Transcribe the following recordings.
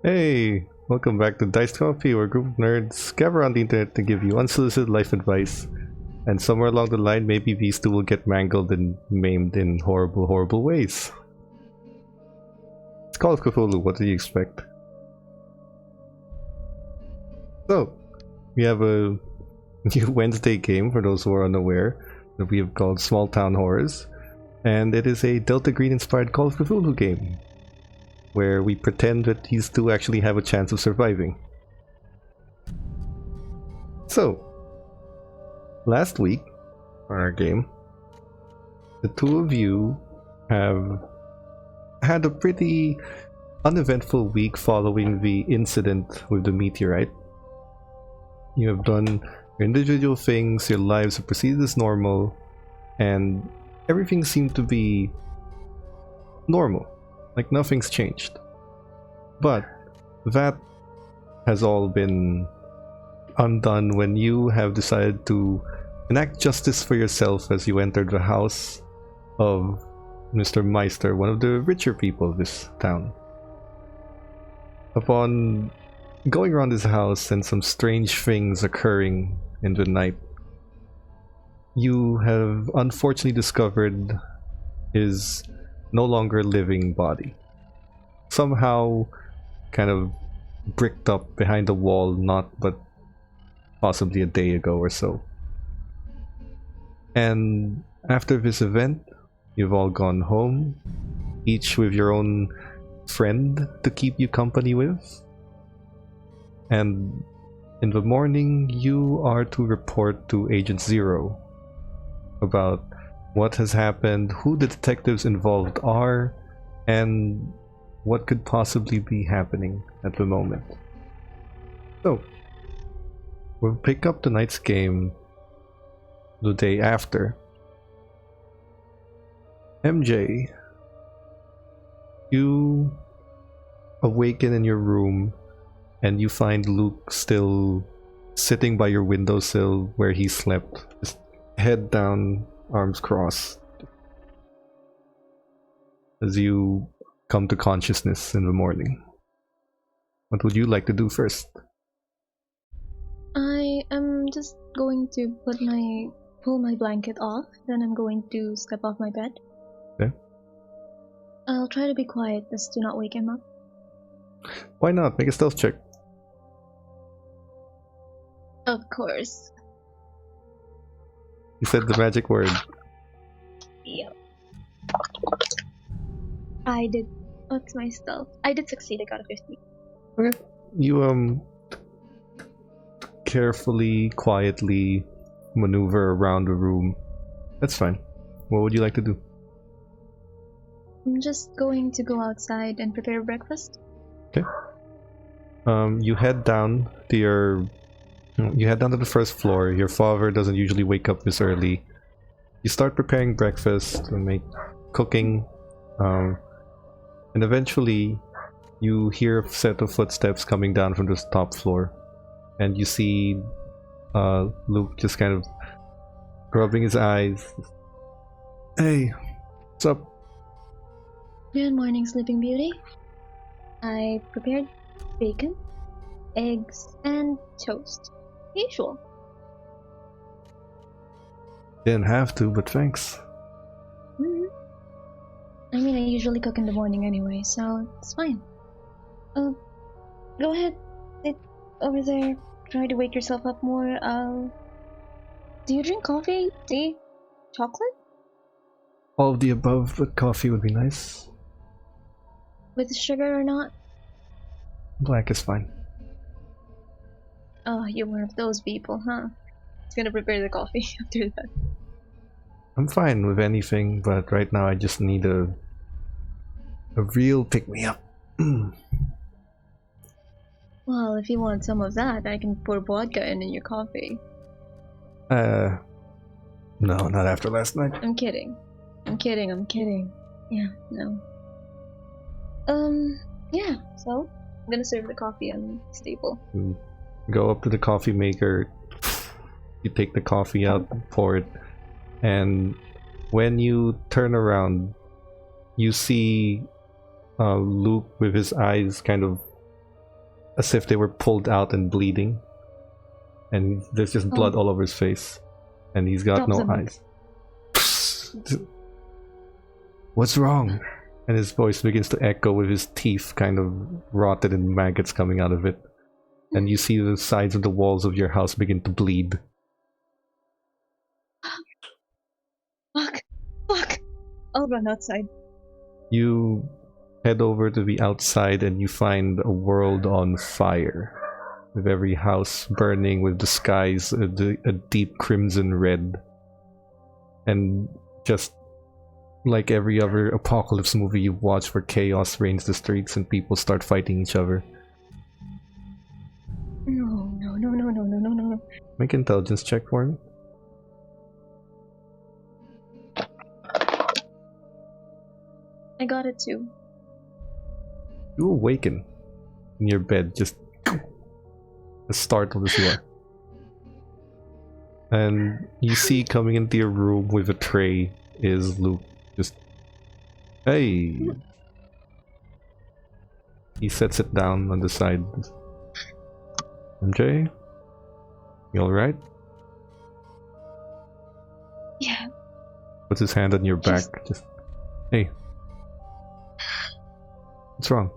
Hey, welcome back to Dice Coffee, where a group of nerds gather on the internet to give you unsolicited life advice. And somewhere along the line, maybe these two will get mangled and maimed in horrible, horrible ways. It's Call of Cthulhu, what do you expect? So, we have a new Wednesday game, for those who are unaware, that we have called Small Town Horrors. And it is a Delta Green inspired Call of Cthulhu game, where we pretend that these two actually have a chance of surviving. So, last week, on our game, the two of you have had a pretty uneventful week following the incident with the meteorite. You have done your individual things, your lives have proceeded as normal, and everything seemed to be normal. Like nothing's changed. But that has all been undone when you have decided to enact justice for yourself as you entered the house of Mr. Meister, one of the richer people of this town. Upon going around his house and some strange things occurring in the night, you have unfortunately discovered his no longer living body. Somehow kind of bricked up behind a wall, but possibly a day ago or so. And after this event, you've all gone home, each with your own friend to keep you company with. And in the morning, you are to report to Agent Zero about what has happened, who the detectives involved are, and what could possibly be happening at the moment. So, we'll pick up tonight's game the day after. MJ, you awaken in your room and you find Luke still sitting by your windowsill where he slept, just head down, arms crossed, as you come to consciousness in the morning. What would you like to do first? I am just going to pull my blanket off, then I'm going to step off my bed. Okay. I'll try to be quiet as to not wake him up. Why not? Make a stealth check. Of course. You said the magic word. Yep. I did. What's my stealth? I did succeed. I got a 50. Okay. You carefully, quietly maneuver around the room. That's fine. What would you like to do? I'm just going to go outside and prepare breakfast. Okay. You head down to the first floor. Your father doesn't usually wake up this early. You start preparing breakfast and cooking, and eventually you hear a set of footsteps coming down from the top floor, and you see Luke just kind of rubbing his eyes. Hey, what's up? Good morning, Sleeping Beauty. I prepared bacon, eggs, and toast. Usual. Didn't have to, but thanks. I mean, I usually cook in the morning anyway, so it's fine. Go ahead. Sit over there. Try to wake yourself up more. Do you drink coffee, tea, chocolate? All of the above, but coffee would be nice. With sugar or not? Black is fine. Oh, you're one of those people, huh? It's gonna prepare the coffee after that. I'm fine with anything, but right now I just need a real pick-me-up. Well, if you want some of that, I can pour vodka in your coffee. No, not after last night. I'm kidding. Yeah, no. Yeah, so I'm gonna serve the coffee on the table. Go up to the coffee maker, you take the coffee out, pour it, and when you turn around, you see Luke with his eyes kind of as if they were pulled out and bleeding. And there's just blood all over his face. And he's got Drops no him. eyes. What's wrong? And his voice begins to echo with his teeth kind of rotted and maggots coming out of it. And you see the sides of the walls of your house begin to bleed. Fuck! Fuck! I'll run outside. You head over to the outside and you find a world on fire. With every house burning, with the skies a deep crimson red. And just like every other apocalypse movie you watch where chaos reigns the streets and people start fighting each other. No. Make an intelligence check for me. I got it too. You awaken in your bed, just as startled as you are. And you see coming into your room with a tray is Luke. Just, hey! He sets it down on the side. MJ? You alright? Yeah. Puts his hand on your back. Just, hey. What's wrong?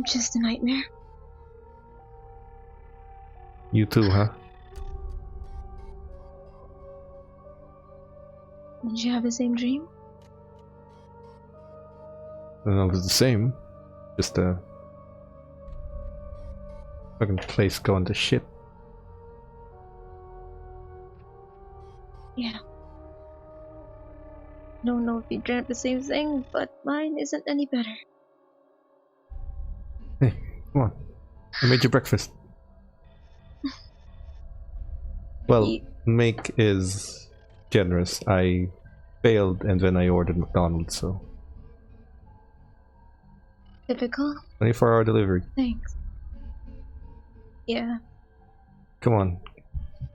Just a nightmare. You too, huh? Did you have the same dream? I don't know if it's the same. Just a fucking place going to shit. Yeah. Don't know if you dreamt the same thing, but mine isn't any better. Hey, come on. I made you breakfast. Well, Eat. make is generous. I failed and then I ordered McDonald's, so. Typical. 24-hour delivery. Thanks. Yeah. Come on.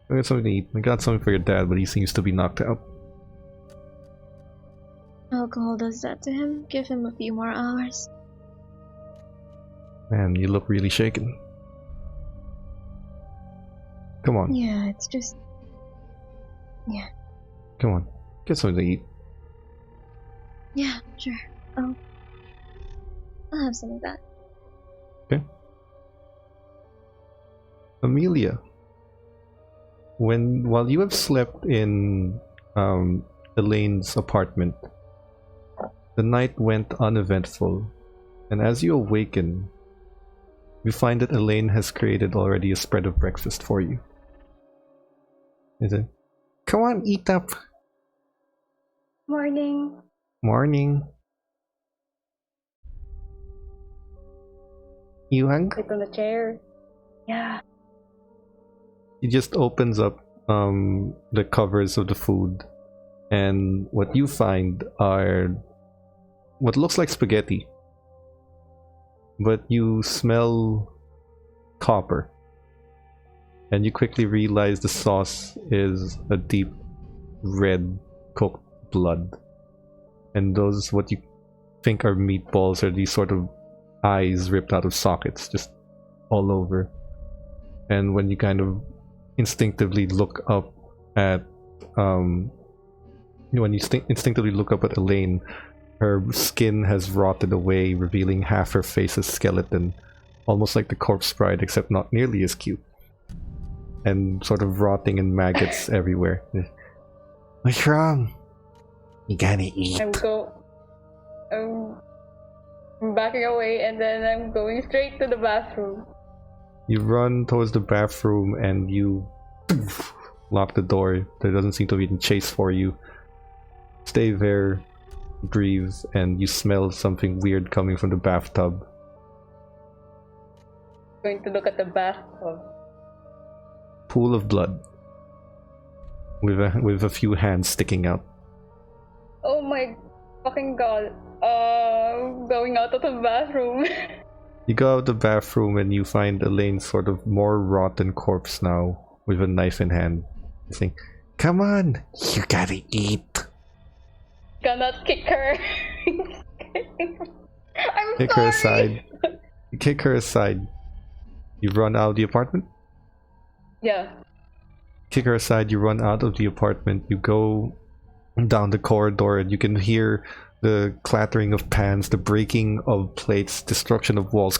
I got something to eat. I got something for your dad, but he seems to be knocked out. Alcohol does that to him. Give him a few more hours. Man, you look really shaken. Come on. Yeah, it's just... Yeah. Come on. Get something to eat. Yeah, sure. I'll have some of that. Okay. Amelia. While you have slept in Elaine's apartment, the night went uneventful, and as you awaken, you find that Elaine has created already a spread of breakfast for you. Is it? Come on, eat up. Morning. Morning. You hungry? Sit on the chair. Yeah. He just opens up the covers of the food, and what you find are what looks like spaghetti, but you smell copper, and you quickly realize the sauce is a deep red cooked blood, and those what you think are meatballs are these sort of eyes ripped out of sockets just all over. And when you kind of instinctively look up at instinctively look up at Elaine, her skin has rotted away, revealing half her face as skeleton, almost like the corpse bride, except not nearly as cute, and sort of rotting and maggots everywhere. What's wrong? You gotta eat. I'm backing away, and then I'm going straight to the bathroom. You run towards the bathroom and you lock the door. There doesn't seem to be any chase for you. Stay there, breathe, and you smell something weird coming from the bathtub. Going to look at the bathtub. Pool of blood. With a few hands sticking out. Oh my fucking god. Going out of the bathroom. You go out of the bathroom and you find Elaine's sort of more rotten corpse now, with a knife in hand. You think, come on, you gotta eat. Cannot kick her. I'm Kick sorry. her aside. You kick her aside. You run out of the apartment? Yeah. Kick her aside, you run out of the apartment, you go down the corridor, and you can hear the clattering of pans, the breaking of plates, destruction of walls.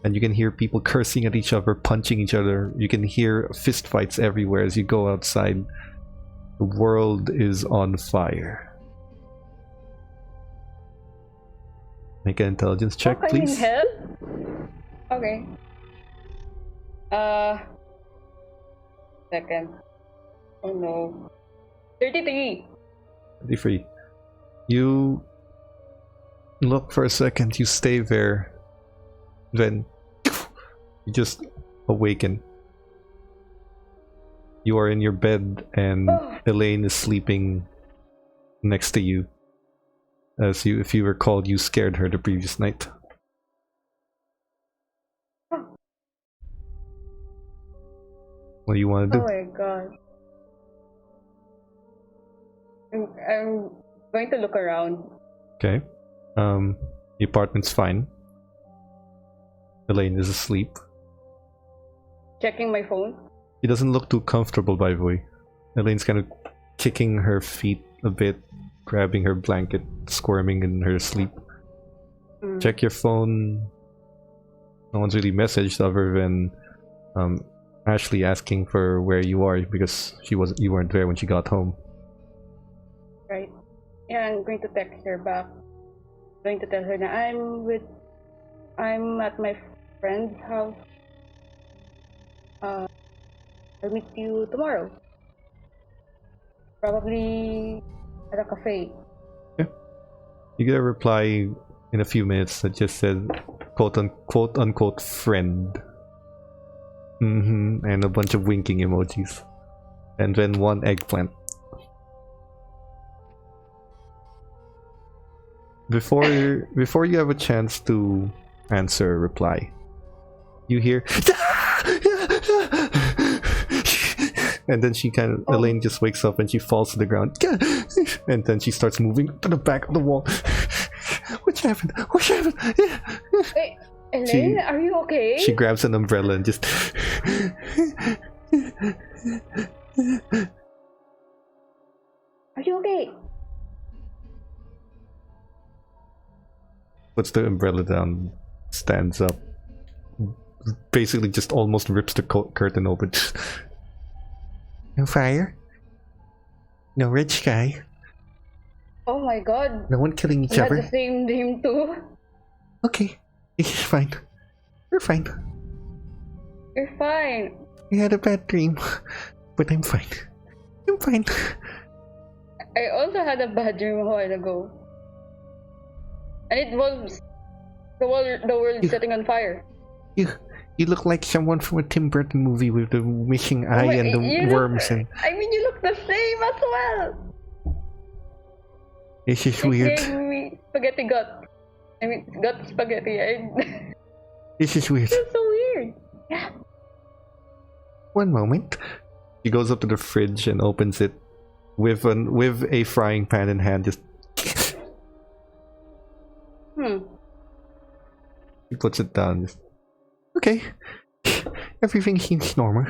And you can hear people cursing at each other, punching each other. You can hear fistfights everywhere as you go outside. The world is on fire. Make an intelligence check, please. In hell? Okay. Second. Oh no. 33. 33. You look for a second, you stay there, then you just awaken. You are in your bed and Elaine is sleeping next to you. As you, if you recall, you scared her the previous night. What do you want to do? Oh my god. I'm going to look around. Okay. The apartment's fine. Elaine is asleep. Checking my phone. She doesn't look too comfortable, by the way. Elaine's kind of kicking her feet a bit, grabbing her blanket, squirming in her sleep. Check your phone. No one's really messaged other than Ashley asking for where you are because you weren't there when she got home. Right. Yeah, I'm going to text her back. I'm going to tell her that I'm at my friend's house. I'll meet you tomorrow. Probably at a cafe. Yeah. You get a reply in a few minutes that just says quote unquote friend. And a bunch of winking emojis. And then one eggplant. Before you have a chance to answer a reply, you hear and then she kind of Elaine just wakes up and she falls to the ground and then she starts moving to the back of the wall. What happened? Wait, Elaine, are you okay? She grabs an umbrella and just Are you okay? puts the umbrella down, stands up, basically just almost rips the curtain open. No fire, no red sky. Oh my god. No one killing each We had other. the same dream too. Okay, it's fine. We're fine. You're fine. I had a bad dream, but I'm fine. I'm fine. I also had a bad dream a while ago. And it was the world setting on fire. You look like someone from a Tim Burton movie with the missing eye and the worms and... I mean, you look the same as well. This is They weird. gave me spaghetti gut. I mean, gut spaghetti. This is weird. It's so weird. Yeah. One moment. She goes up to the fridge and opens it with a frying pan in hand. Just She puts it down. Just, okay. Everything seems normal.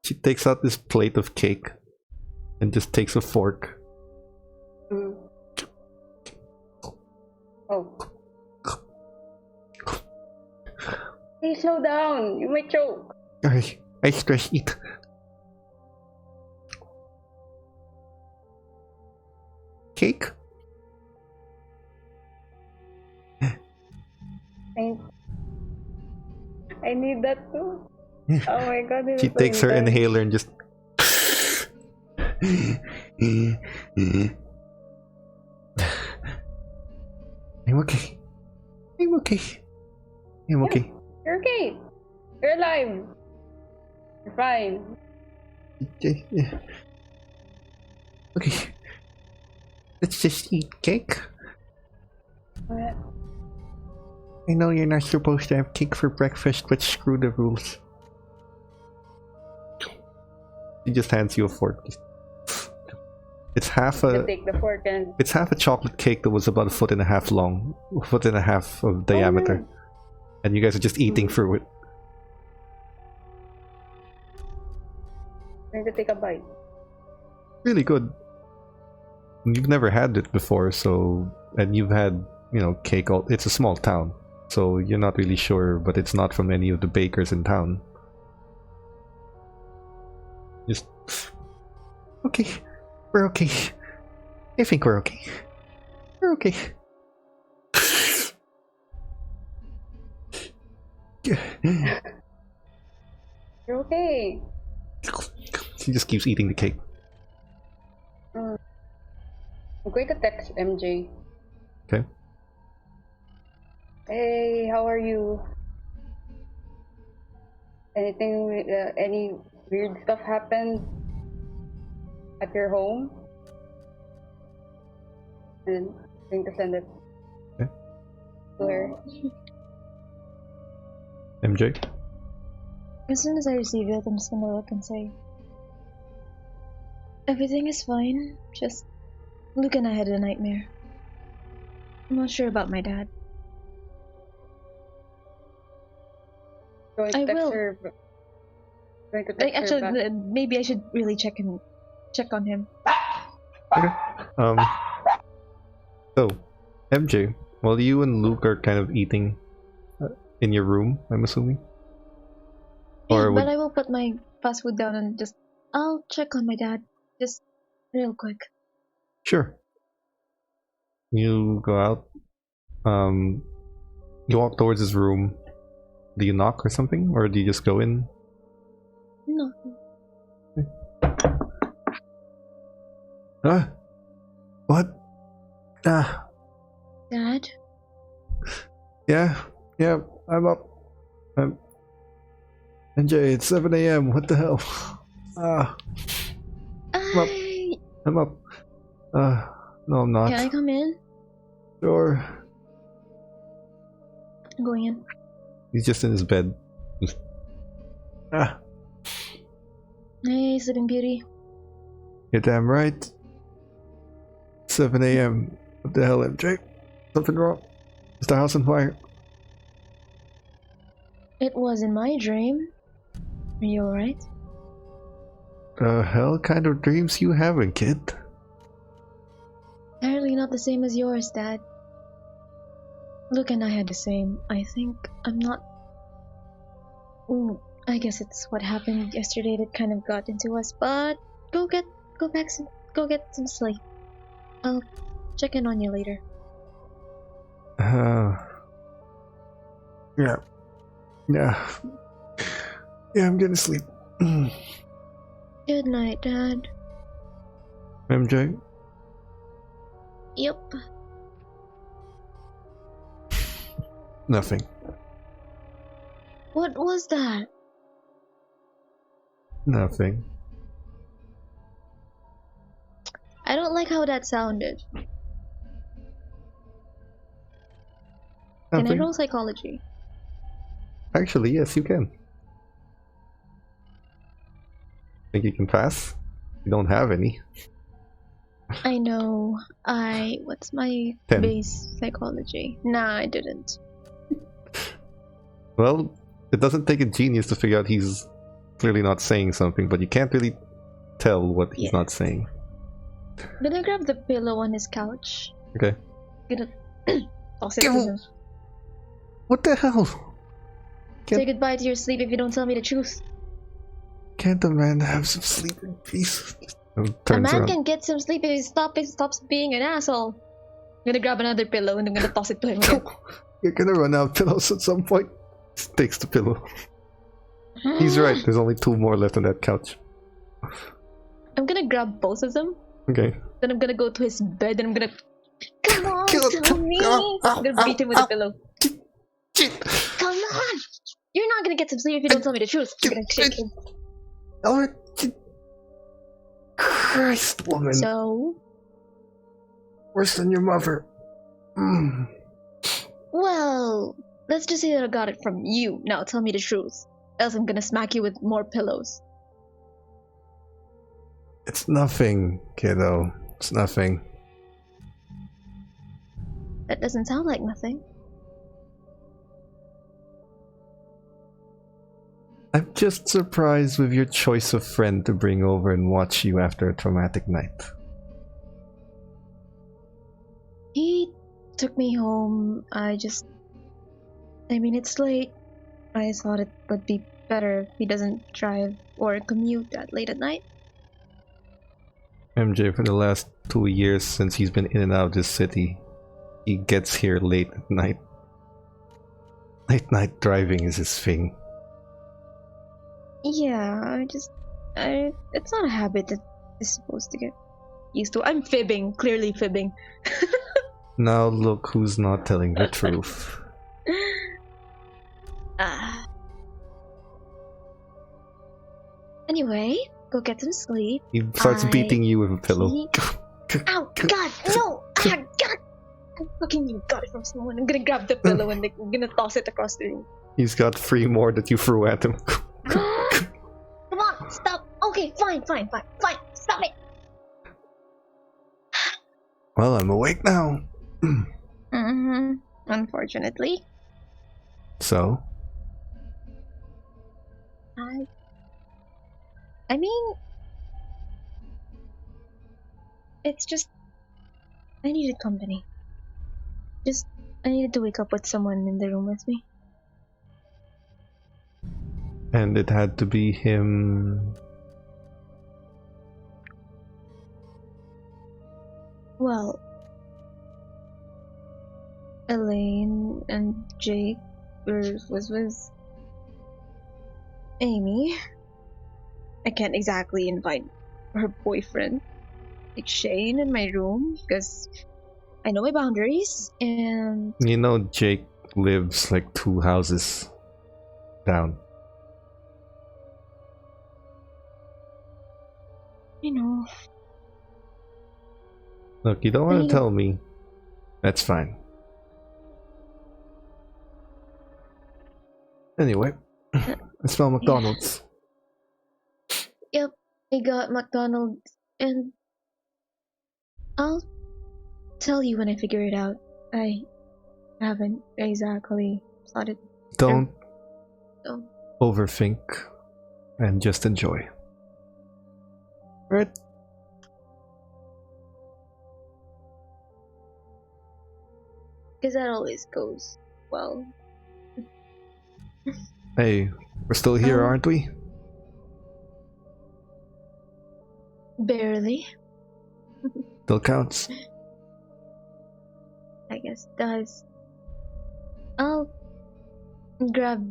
She takes out this plate of cake and just takes a fork. Oh. Hey, slow down. You might choke. I stress eat. Cake? I need that too. Oh my god. She takes her inhaler and just... I'm okay. I'm okay. I'm okay. You're okay. You're alive. You're fine. Okay. Let's just eat cake. What? I know you're not supposed to have cake for breakfast, but screw the rules. She just hands you a fork. It's half To a take the fork and it's half a chocolate cake that was about a foot and a half long, a foot and a half of diameter, and you guys are just eating through it. going to take a bite. Really good. You've never had it before, so and you've had cake. It's a small town, so you're not really sure, but it's not from any of the bakers in town. Just okay. We're okay. I think we're okay. We're okay. You're okay. He just keeps eating the cake. I'm going to text MJ. Okay. Hey, how are you? Any weird stuff happened at your home? And I'm going to send it Okay. to her. MJ? As soon as I receive it, I'm just gonna look and say, everything is fine, just Luke and I had a nightmare. I'm not sure about my dad. Going to I text will. her. Going to text her Actually, back. maybe I should really check on him. Okay. So, MJ, while you and Luke are kind of eating in your room, I'm assuming? Yeah, Or but I will put my fast food down and I'll check on my dad, just real quick. Sure. You go out. You walk towards his room. Do you knock or something? Or do you just go in? No. What? Dad? Yeah, I'm up. NJ, it's 7 a.m. What the hell? I'm up. No, I'm not. Can I come in? Sure. I'm going in. He's just in his bed. Hey, Sleeping Beauty. You're damn right. 7 a.m. What the hell, MJ? Something wrong? Is the house on fire? It was in my dream. Are you alright? The hell kind of dreams you having, kid? Apparently not the same as yours, Dad. Luke and I had the same. I think I'm not... I guess it's what happened yesterday that kind of got into us, but go get some sleep. I'll check in on you later. Yeah. Yeah, I'm getting sleep. Good night, Dad. MJ? Yep. Nothing. What was that? Nothing. I don't like how that sounded. Can I Nothing. roll psychology? Actually, yes, you can. Think you can pass? You don't have any. I know. What's my 10. base psychology? Nah, I didn't. Well, it doesn't take a genius to figure out he's clearly not saying something, but you can't really tell what he's not saying. Gonna grab the pillow on his couch. Okay. Gonna toss it to him. What the hell? Say goodbye to your sleep if you don't tell me the truth. Can't a man have some sleep in peace? A man can get some sleep if he stops being an asshole. I'm gonna grab another pillow and I'm gonna toss it to him again. You're gonna run out of pillows at some point. Just takes the pillow. He's right, there's only 2 more left on that couch. I'm gonna grab both of them. Okay. Then I'm gonna go to his bed and I'm gonna... Come on, tell me! I'm gonna beat him with a pillow. Come on! You're not gonna get some sleep if you don't tell me the truth. I'm gonna shake him. Alright. Christ, woman. So? Worse than your mother. Well, let's just say that I got it from you. Now tell me the truth. Else I'm gonna smack you with more pillows. It's nothing, kiddo. It's nothing. That doesn't sound like nothing. I'm just surprised with your choice of friend to bring over and watch you after a traumatic night. He took me home. It's late. I thought it would be better if he doesn't drive or commute that late at night. MJ, for the last 2 years since he's been in and out of this city, he gets here late at night. Late night driving is his thing. Yeah, it's not a habit that is supposed to get used to. I'm fibbing, clearly fibbing. Now look who's not telling the truth. Anyway, go get some sleep. He starts beating you with a pillow. Ow, God, no! God! I fucking got it from someone. I'm gonna grab the pillow and I'm gonna toss it across the room. He's got 3 more that you threw at him. Come on, stop! Okay, fine, stop it! Well, I'm awake now. Unfortunately. So? I mean... It's just... I needed company. I needed to wake up with someone in the room with me. And it had to be him... Well... Elaine and Jake was with Amy. I can't exactly invite her boyfriend, like Shane, in my room because I know my boundaries and... You know Jake lives like 2 houses down. You know... Look, you don't want to tell me. That's fine. Anyway, I smell McDonald's. Yep, I got McDonald's and I'll tell you when I figure it out. I haven't exactly started. Don't overthink and just enjoy. Right? Because that always goes well. Hey, we're still here, aren't we? Barely. Still counts. I guess it does. I'll grab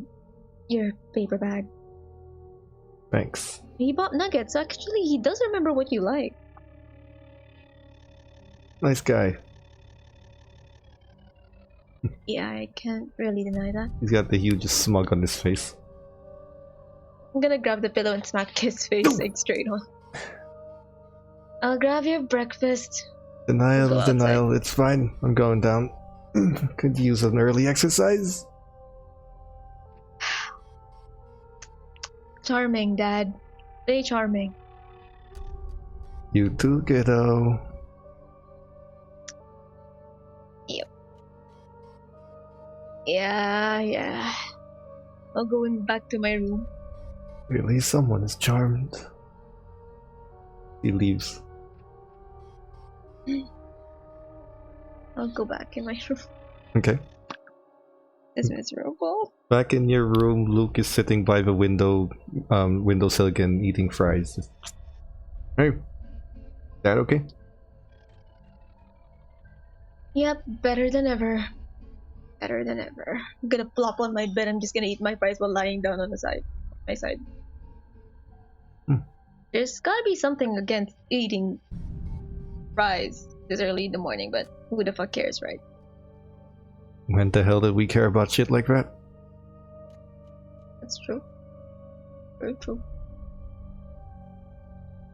your paper bag. Thanks. He bought nuggets. Actually, he does remember what you like. Nice guy. Yeah, I can't really deny that. He's got the hugest smug on his face. I'm gonna grab the pillow and smack his face like straight on. I'll grab your breakfast. Denial, denial. It's fine. I'm going down. Could use an early exercise. Charming, Dad. Very charming. You too, kiddo. Yep. Yeah. I'll go back to my room. Really, someone is charmed. He leaves. I'll go back in my room. Okay. It's miserable. Back in your room, Luke is sitting by the windowsill again, eating fries. Hey, that okay? Yep, better than ever. Better than ever. I'm gonna plop on my bed. I'm just gonna eat my fries while lying down on my side. There's gotta be something against eating fries this early in the morning, but who the fuck cares, right? When the hell did we care about shit like that? That's true. Very true.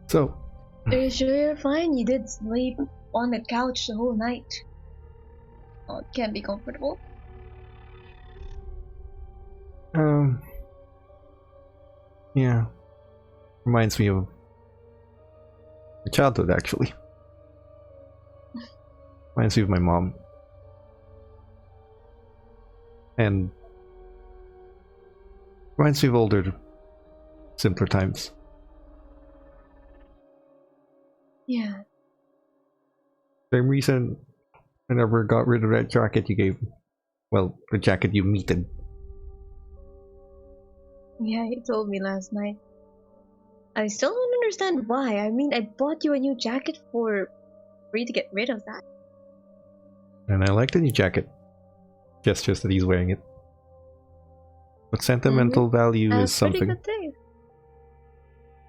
So. Are you sure you're fine? You did sleep on the couch the whole night. Oh, it can't be comfortable. Yeah. Reminds me of my childhood, actually. Reminds me of my mom. And reminds me of older, simpler times. Yeah. Same reason I never got rid of that jacket you gave me. Well, the jacket you meted. Yeah, you told me last night. I still don't understand why. I mean, I bought you a new jacket for you to get rid of that. And I like the new jacket. Gestures that he's wearing it. But sentimental value is something. Good day.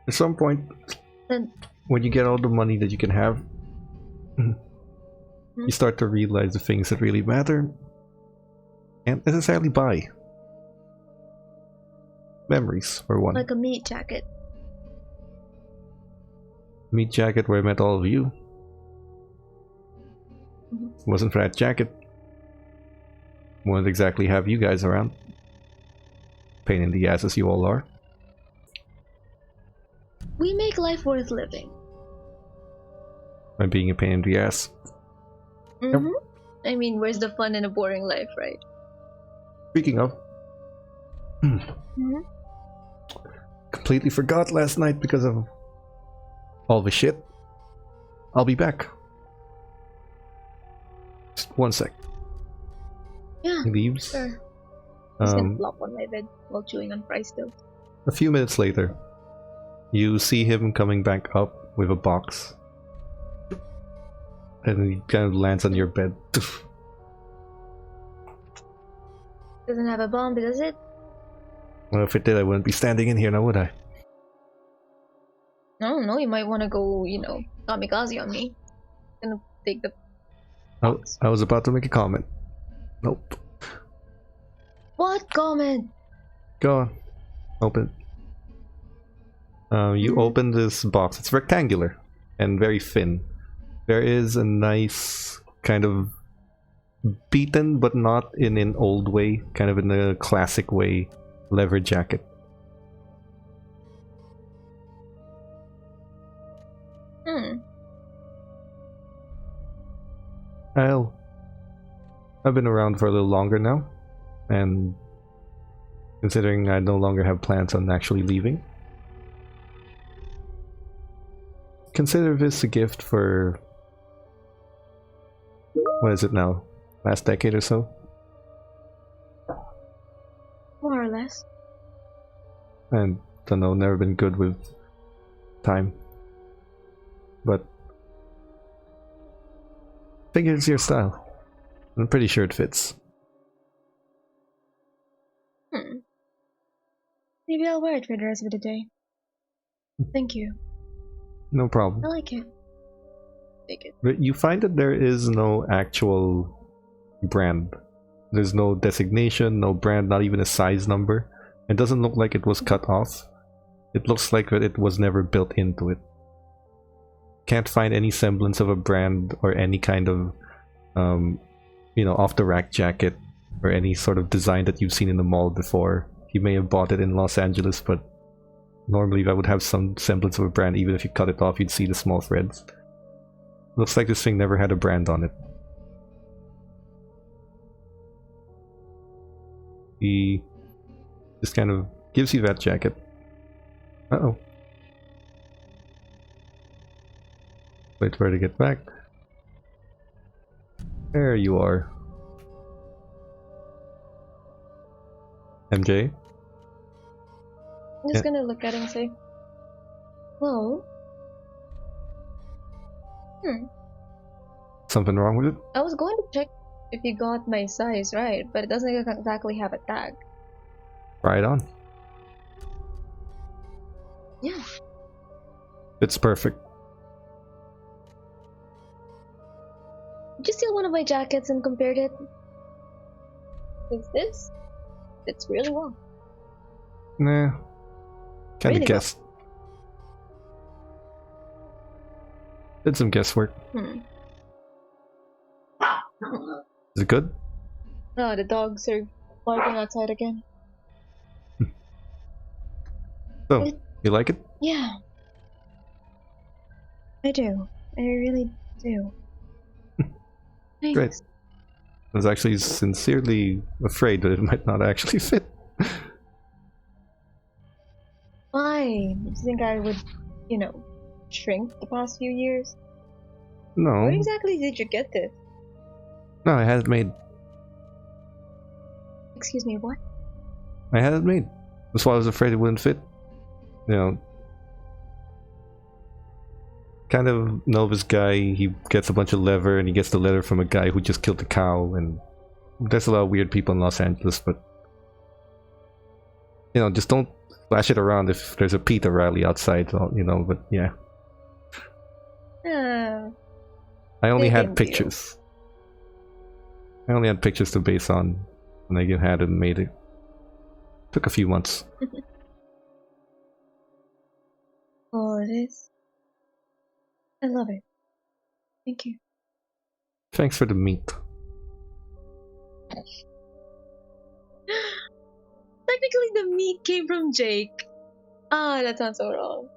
At some point, Then, when you get all the money that you can have, you start to realize the things that really matter can't necessarily buy. Memories, for one. like a meat jacket. Meat jacket where I met all of you. Wasn't for that jacket. Wouldn't exactly have you guys around. Pain in the ass as you all are. We make life worth living. By being a pain in the ass. Mm-hmm. I mean, where's the fun in a boring life, right? Speaking of, completely forgot last night because of all the shit. I'll be back. Just one sec. Yeah. He leaves. Sure. I'm just gonna flop on my bed while chewing on fries still. A few minutes later, you see him coming back up with a box. And he kind of lands on your bed. Doesn't have a bomb, does it? Well, if it did, I wouldn't be standing in here now, would I? I don't know, you might want to go, kamikaze on me. Gonna take the... I was about to make a comment. Nope. What comment? Go on. Open. You open this box. It's rectangular and very thin. There is a nice kind of beaten, but not in an old way, kind of in a classic way, leather jacket. I've been around for a little longer now, and considering I no longer have plans on actually leaving, consider this a gift for, what is it now, last decade or so? More or less. And don't know, never been good with time, but I think it's your style. I'm pretty sure it fits. Maybe I'll wear it for the rest of the day. Thank you. No problem. I like it. Take it. But you find that there is no actual brand. There's no designation, no brand, not even a size number. It doesn't look like it was cut off. It looks like that it was never built into it. Can't find any semblance of a brand or any kind of off-the-rack jacket or any sort of design that you've seen in the mall before. You may have bought it in Los Angeles, but normally that would have some semblance of a brand. Even if you cut it off, you'd see the small threads. Looks like this thing never had a brand on it. He just kind of gives you that jacket. Uh-oh. Wait for her to get back. There you are. MJ? I'm just gonna look at it and say, well... Something wrong with it? I was going to check if you got my size right, but it doesn't exactly have a tag. Right on. Yeah. It's perfect. Did you steal one of my jackets and compared it? Is this? Fits really well. Nah. Kinda Really guessed. Did some guesswork. Is it good? No, the dogs are barking outside again. So, you like it? Yeah. I do. I really do. Thanks. Great. I was actually sincerely afraid that it might not actually fit. Why? Do you think I would, shrink the past few years? No. Where exactly did you get this? No, I had it made. Excuse me, what? I had it made. That's why I was afraid it wouldn't fit. Kind of novice guy, he gets a bunch of leather, and he gets the leather from a guy who just killed a cow, and there's a lot of weird people in Los Angeles, but just don't flash it around if there's a PETA rally outside, but yeah. I only had pictures. I only had pictures to base on when I had it and made it. Took a few months. Oh, it is. I love it. Thank you. Thanks for the meat. Technically, the meat came from Jake. Ah, that sounds so wrong.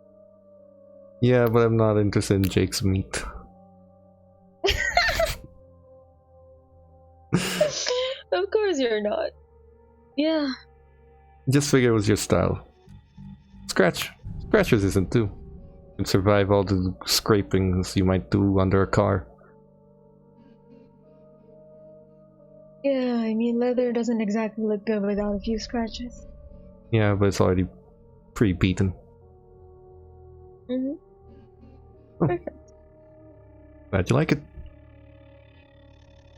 Yeah, but I'm not interested in Jake's meat. Of course you're not. Yeah. Just figure it was your style. Scratch resistant too. And survive all the scrapings you might do under a car. Yeah, I mean, leather doesn't exactly look good without a few scratches. Yeah, but it's already pre-beaten. Mm-hmm. Oh. Perfect. Glad you like it.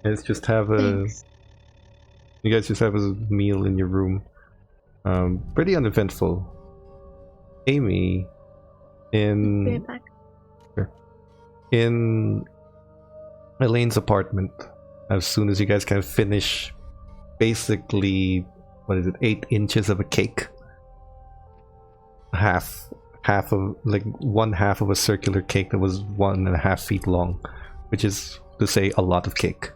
Let's just have a... Thanks. You guys just have a meal in your room. Pretty uneventful. Amy, in Elaine's apartment, as soon as you guys kind of finish, basically, 8 inches of a cake? Half of, like, 1/2 of a circular cake that was 1.5 feet long, which is to say a lot of cake.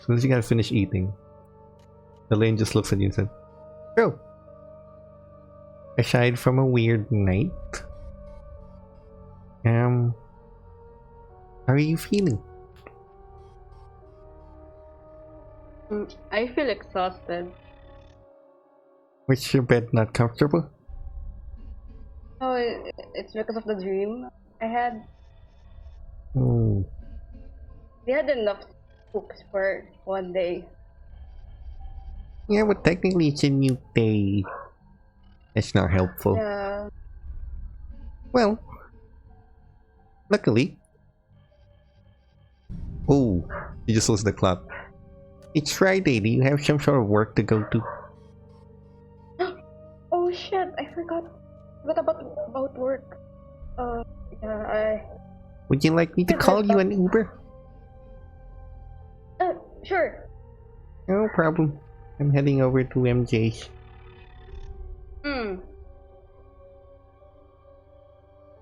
As soon as you guys finish eating, Elaine just looks at you and said, "Oh, aside from a weird night, how are you feeling?" I feel exhausted. Was your bed not comfortable? Oh, it's because of the dream I had. Oh, We had enough books for one day. yeah, but technically it's a new day. That's not helpful. Yeah. Well, luckily. Oh, you just lose the clock. It's Friday. Do you have some sort of work to go to? Oh shit! I forgot. About work. Yeah. Would you like me to call you an Uber? Sure. No problem. I'm heading over to MJ's.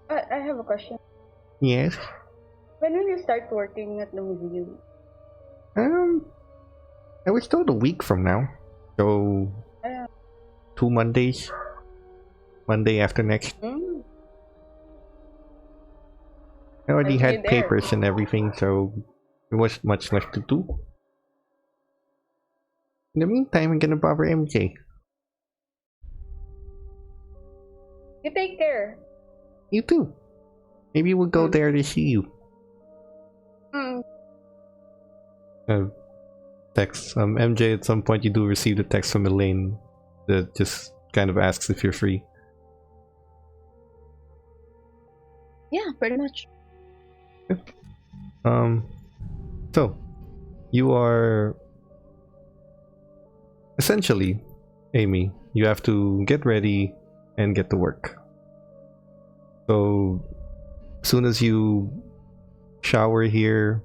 I have a question. Yes? When will you start working at the museum? I was told a week from now. So, 2 Mondays. Monday after next. I already had papers and everything, so there wasn't much left to do. In the meantime, I'm gonna bother MJ. You take care. You too. Maybe we'll go there to see you. Text. MJ, at some point you do receive a text from Elaine that just kind of asks if you're free. Yeah, pretty much. So you are essentially, Amy, you have to get ready and get to work. So as soon as you shower here,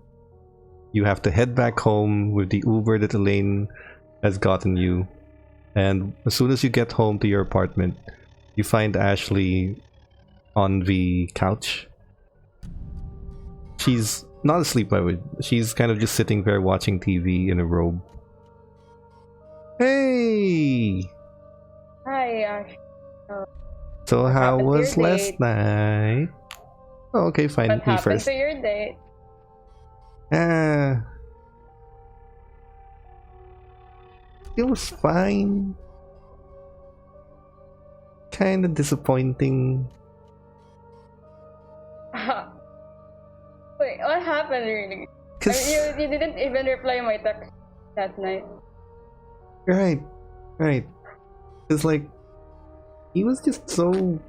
you have to head back home with the Uber that Elaine has gotten you. And as soon as you get home to your apartment, you find Ashley on the couch. She's not asleep, by the way. She's kind of just sitting there watching TV in a robe. Hey! Hi, Ash. So What how happened to was your last date? night? Oh, okay, fine. What Me happened first. to your date? was fine. Kind of disappointing. Wait, what happened really? I Cause mean, you didn't even reply my text that night. right. Cause like he was just so.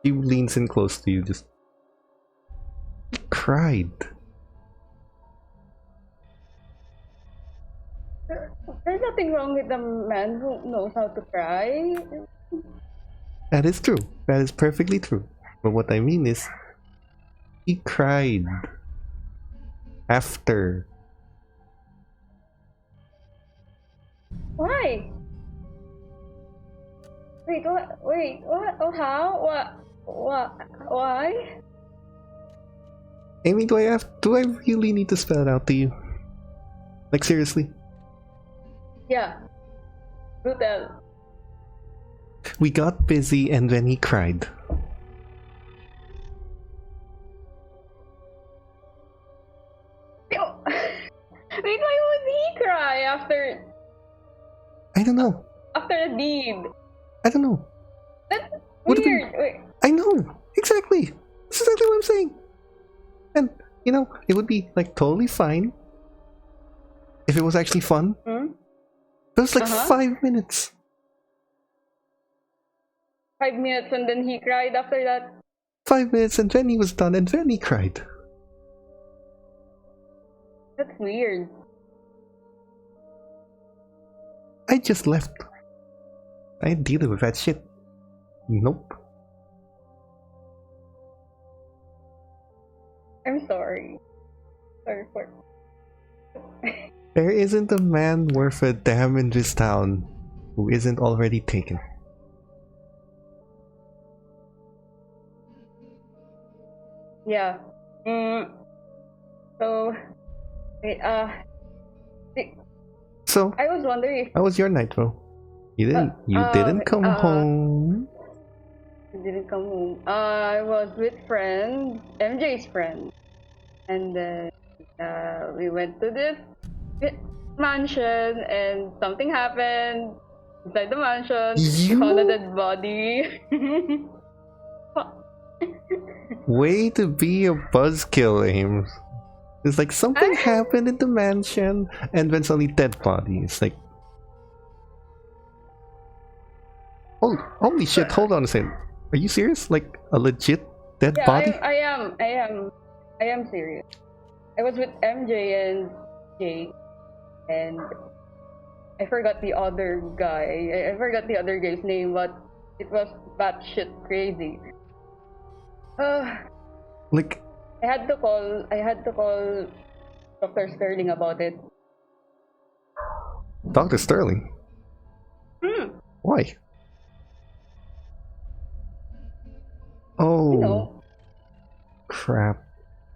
He leans in close to you, just cried. There's nothing wrong with a man who knows how to cry. That is true. That is perfectly true. But what I mean is, he cried after. Why? Wait, what? Wait, what? Oh, how? What? Why? Amy, do I really need to spell it out to you? Like seriously? Yeah. Do tell. We got busy and then he cried. Wait, why would he cry after I don't know. the deed? I don't know. That's Would've been- weird. Wait. I know. Exactly. That's exactly what I'm saying. And, you know, it would be like totally fine if it was actually fun. Hmm? It was like Uh-huh. 5 minutes. 5 minutes and then he cried after that. 5 minutes and then he was done and then he cried. That's weird. I just left. I ain't dealing with that shit. Nope. I'm sorry. Sorry for. There isn't a man worth a damn in this town who isn't already taken. Yeah. So, wait, So, I was wondering if how was your night, though? You didn't come home. you didn't come home. I was with friends, MJ's friend, and then we went to this mansion, and something happened inside the mansion. You? We found a dead body. Way to be a buzzkill, Ames. It's like something happened in the mansion, and then suddenly dead body. It's like, holy shit! Hold on a second. Are you serious? Like a legit dead Yeah, body? I am serious. I was with MJ and Jake, and I forgot the other guy. I forgot the other guy's name, but it was batshit crazy. Like, I had to call Dr. Sterling about it. Dr. Sterling? Why? Oh, You know, crap.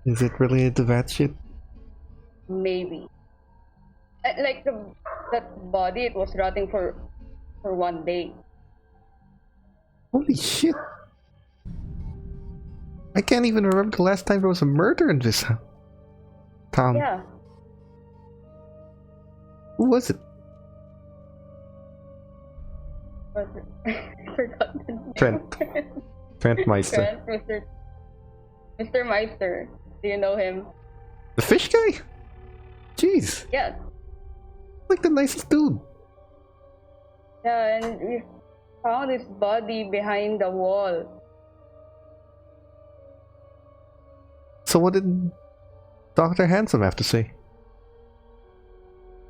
Is it related to that shit? maybe. Like that body, it was rotting for 1 day. Holy shit. I can't even remember the last time there was a murder in this town. Yeah. Who was it? I forgot the name. Trent Meister. Trent, Mr. Meister. Do you know him? The fish guy? Jeez. Yes. Like the nicest dude. Yeah, and we found his body behind the wall. So what did Dr. Handsome have to say?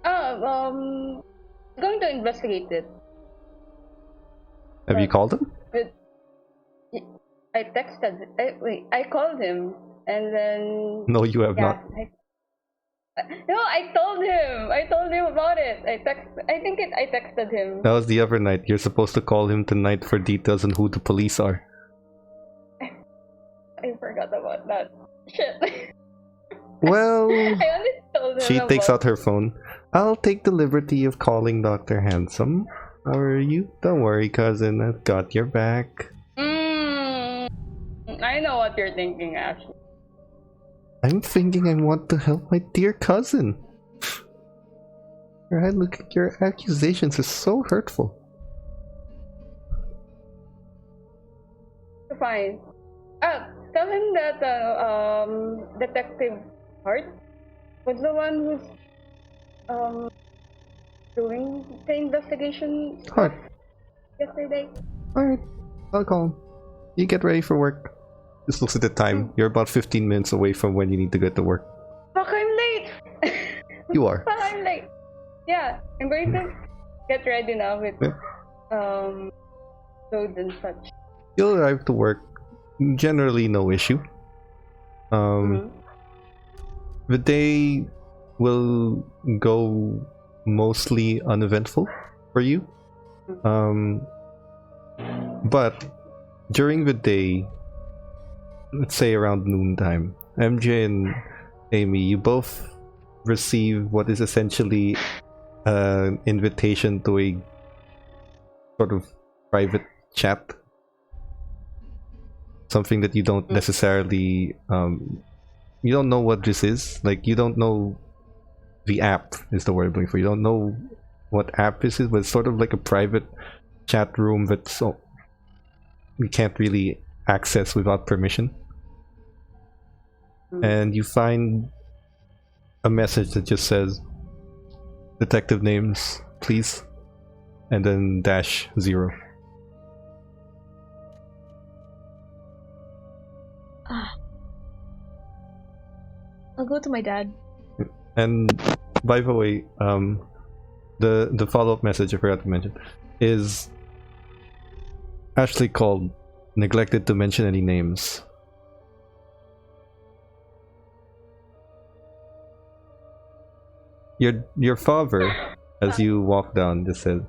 Going to investigate it. Have you called him? But I texted. I called him, and then No, you have not. No, I told him. I told him about it. I texted him. That was the other night. You're supposed to call him tonight for details on who the police are. I forgot about that. Shit. Well, I only told him. she takes about- out her phone. I'll take the liberty of calling Dr. Handsome. How are you? Don't worry, cousin. I've got your back. I know what you're thinking, Ashley. I'm thinking I want to help my dear cousin. Right, look, your accusations are so hurtful. Fine. Tell him that Detective Hart was the one who's doing the investigation Hard. yesterday. Alright, I'll call him. You get ready for work. Just looks at the time. You're about 15 minutes away from when you need to get to work. Fuck, I'm late! You are. Fuck, I'm late! Yeah, I'm going to get ready now with clothes and such. You'll arrive to work. Generally no issue. The day will go mostly uneventful for you. But during the day, let's say around noontime, MJ and Amy, you both receive what is essentially an invitation to a sort of private chat. Something that you don't necessarily you don't know what this is. Like, you don't know the app is the word I'm looking for. You don't know what app this is, but it's sort of like a private chat room that you can't really access without permission. And you find a message that just says detective names, please, and then -0. I'll go to my dad. And by the way, the follow-up message I forgot to mention is actually called neglected to mention any names. Your father, as you walk down, just said,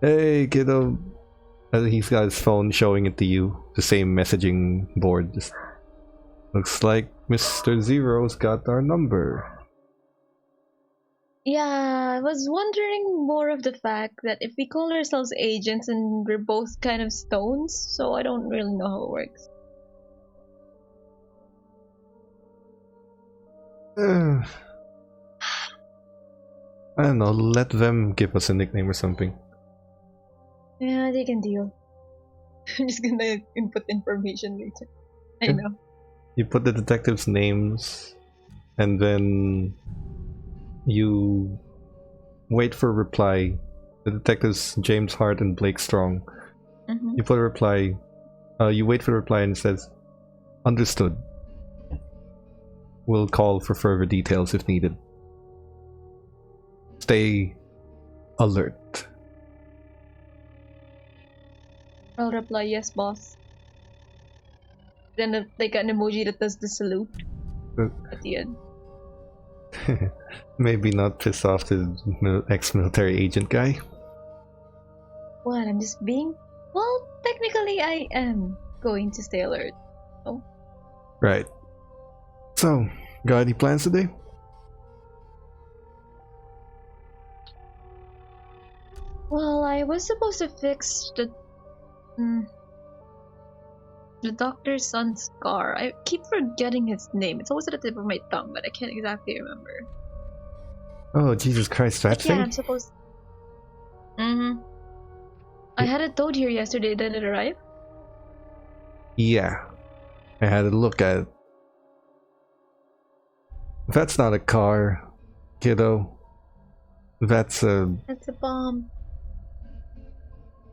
"Hey kiddo," and he's got his phone showing it to you, the same messaging board. Just looks like Mr. Zero's got our number. Yeah, I was wondering more of the fact that if we call ourselves agents and we're both kind of stones, so I don't really know how it works. I don't know, let them give us a nickname or something. Yeah, they can deal. I'm just gonna input information later. I know. You put the detectives' names, and then you wait for a reply. The detectives James Hart and Blake Strong. You put a reply. You wait for the reply, and it says, "Understood. We'll call for further details if needed. Stay alert." I'll reply, yes, boss. Then like an emoji that does the salute at the end. Maybe not piss off the ex-military agent guy. What? I'm just being. Well, technically, I am going to stay alert. Oh. Right. So, got any plans today? Well, I was supposed to fix the doctor's son's scar. I keep forgetting his name. It's always at the tip of my tongue, but I can't exactly remember. Oh, Jesus Christ, that thing? Yeah, I'm supposed. I had it towed here yesterday. Did it arrive? Yeah. I had a look at it. That's not a car, kiddo. That's a... That's a bomb.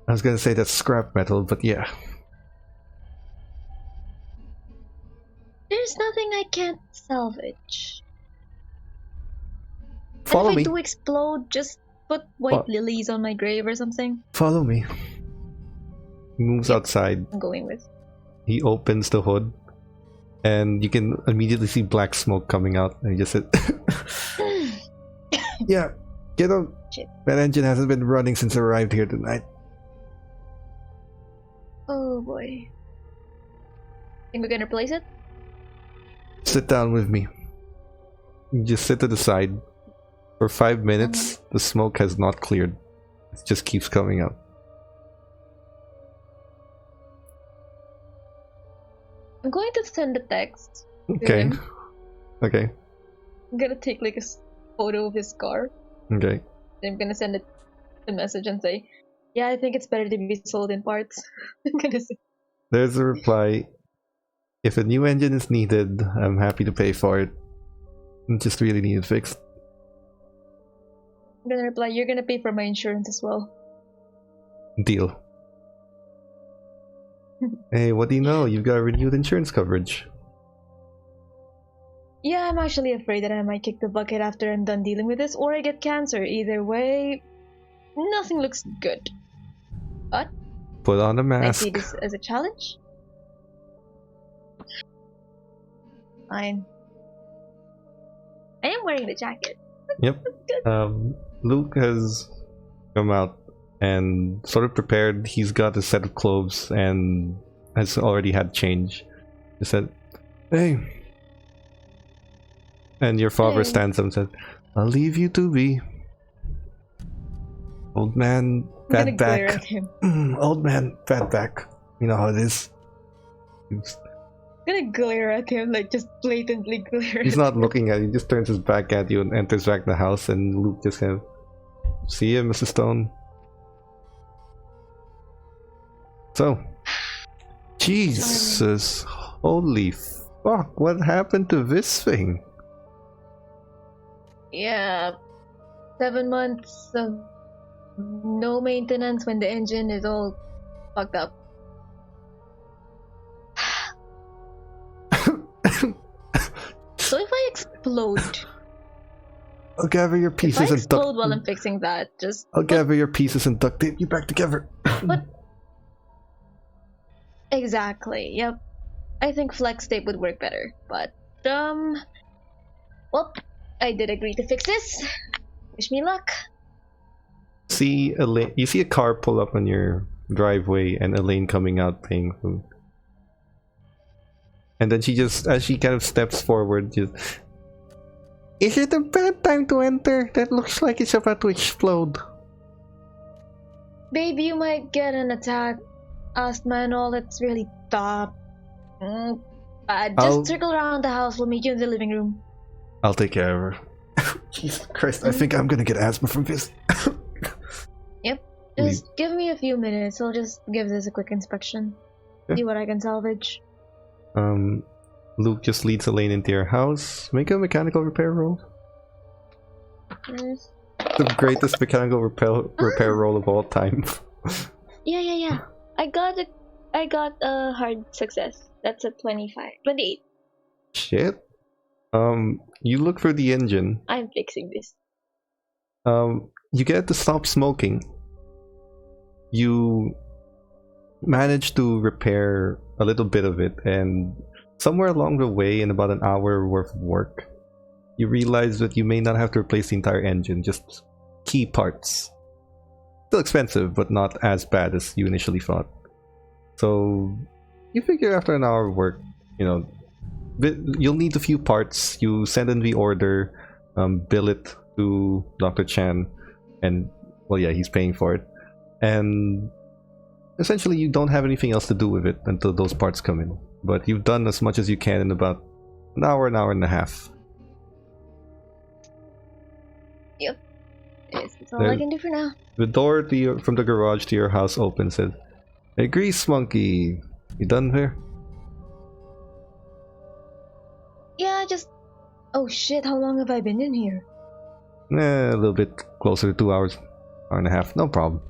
I was gonna say that's scrap metal, but yeah. There's nothing I can't salvage. Follow and if me. I do explode, just put white lilies on my grave or something. Follow me. He moves outside. I'm going with. He opens the hood, and you can immediately see black smoke coming out. And he just said, "Yeah, kiddo, that engine hasn't been running since I arrived here tonight." Oh boy. Think we can replace it? Sit down with me. You just sit to the side. For 5 minutes, the smoke has not cleared. It just keeps coming up. I'm going to send a text. Okay. Okay. I'm gonna take like a photo of his car. Okay. I'm gonna send it a message and say, yeah, I think it's better to be sold in parts. I'm gonna say. There's a reply. If a new engine is needed, I'm happy to pay for it. Just really need it fixed. I'm gonna reply, you're gonna pay for my insurance as well. Deal. Hey, what do you know? You've got renewed insurance coverage. Yeah, I'm actually afraid that I might kick the bucket after I'm done dealing with this, or I get cancer. Either way, nothing looks good. But Put on a I mask. see this as a challenge. Fine. I am wearing the jacket. Yep. Luke has come out and sort of prepared. He's got a set of clothes and has already had change. He said, "Hey." And your father Hey. stands up and said, "I'll leave you to be. Old man, I'm gonna fat glare back. at him. Old man, fat back. You know how it is." I'm gonna glare at him, like just blatantly glare. He's at not him. looking at you. He just turns his back at you and enters back the house. And Luke just kind of, "See ya, Mrs. Stone." So, Jesus, holy fuck! What happened to this thing? Yeah, 7 months of no maintenance when the engine is all fucked up. So if I explode, I'll gather your if I pieces and explode while I'm fixing that, just I'll gather your pieces and duct tape you back together. But exactly, yep. I think flex tape would work better, but well, I did agree to fix this. Wish me luck. See you see a car pull up on your driveway and Elaine coming out paying food. And then she just, as she kind of steps forward, just, "Is it a bad time to enter? That looks like it's about to explode." Babe, you might get an attack. Asthma and all, that's really tough. Just I'll- circle around the house, we'll meet you in the living room. I'll take care of her. Jesus Christ, I think I'm gonna get asthma from this. Just give me a few minutes, I'll just give this a quick inspection. Yeah. See what I can salvage. Luke just leads Elaine into your house. Make a mechanical repair roll. Yes. The greatest mechanical repair roll of all time. Yeah. I got a hard success. That's a 28. Shit. You look for the engine. I'm fixing this. You get it to stop smoking. You manage to repair a little bit of it, and somewhere along the way, in about an hour worth of work, you realize that you may not have to replace the entire engine, just key parts. Still expensive, but not as bad as you initially thought. So you figure after an hour of work, you'll need a few parts. You send in the order, bill it to Dr. Chan, and well, yeah, he's paying for it. And essentially, you don't have anything else to do with it until those parts come in. But you've done as much as you can in about an hour and a half. That's all I can do for now. The door from the garage to your house opens and, "Hey, Grease Monkey, you done here?" Yeah, oh shit, how long have I been in here? A little bit closer to 2 hours, hour and a half, no problem.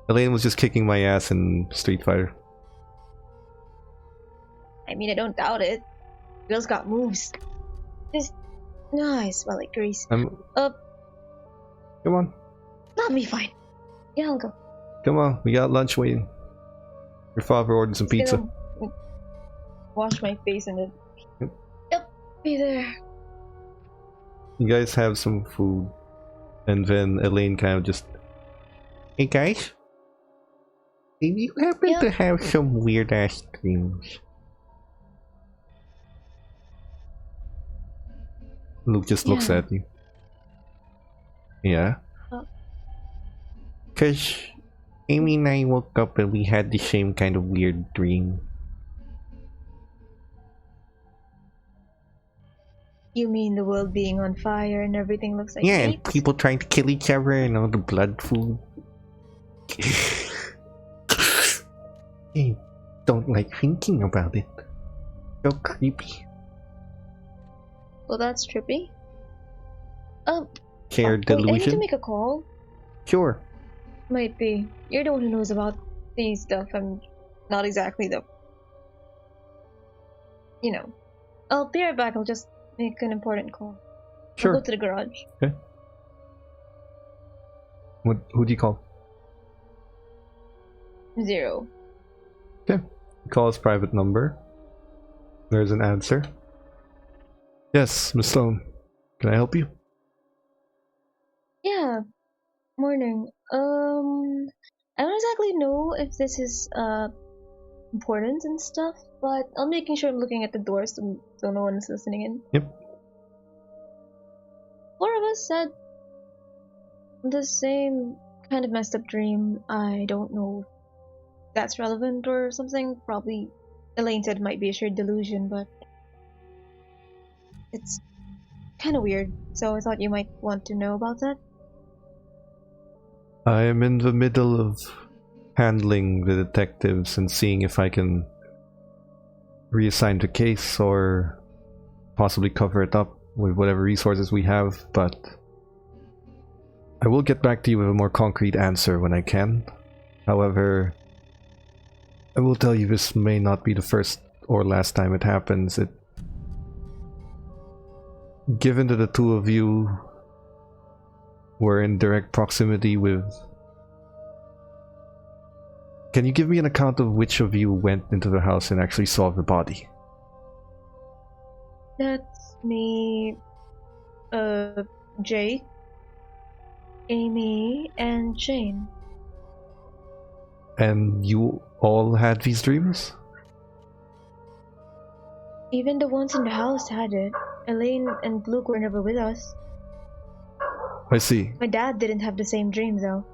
Elaine was just kicking my ass in Street Fighter. I mean, I don't doubt it. Girl's got moves. Just nice, well, like grease. Come on. That'll be fine. Yeah, I'll go. Come on, we got lunch waiting. Your father ordered some pizza. Gonna wash my face in it. Yep. Be there. You guys have some food. And then Elaine kind of just, "Hey guys, do you happen to have some weird ass dreams?" Luke just looks at you. Yeah? Cause Amy and I woke up and we had the same kind of weird dream. You mean the world being on fire and everything looks like Yeah, and meat? people trying to kill each other and all the blood food. I don't like thinking about it. So creepy. Well, that's trippy. Shared Wait, I need to delusion? make a call. Sure. Might be. You're the one who knows about these stuff. I'm not exactly the... You know. I'll be right back. I'll just make an important call. Sure. I'll go to the garage. Okay. Who do you call? 0. Okay. Call his private number. There's an answer. Yes, Miss Sloan. Can I help you? Yeah. Morning. I don't exactly know if this is important and stuff, but I'm making sure I'm looking at the doors so no one is listening in. Yep. 4 of us said the same kind of messed up dream. I don't know if that's relevant or something. Probably Elaine said it might be a shared delusion, but it's kind of weird, so I thought you might want to know about that. I am in the middle of handling the detectives and seeing if I can reassign the case or possibly cover it up with whatever resources we have, but I will get back to you with a more concrete answer when I can. However, I will tell you this may not be the first or last time it happens. Given that the two of you were in direct proximity with... Can you give me an account of which of you went into the house and actually saw the body? That's me, Jake, Amy, and Shane. And you all had these dreams? Even the ones in the house had it. Elaine and Luke were never with us. I see. My dad didn't have the same dream, though.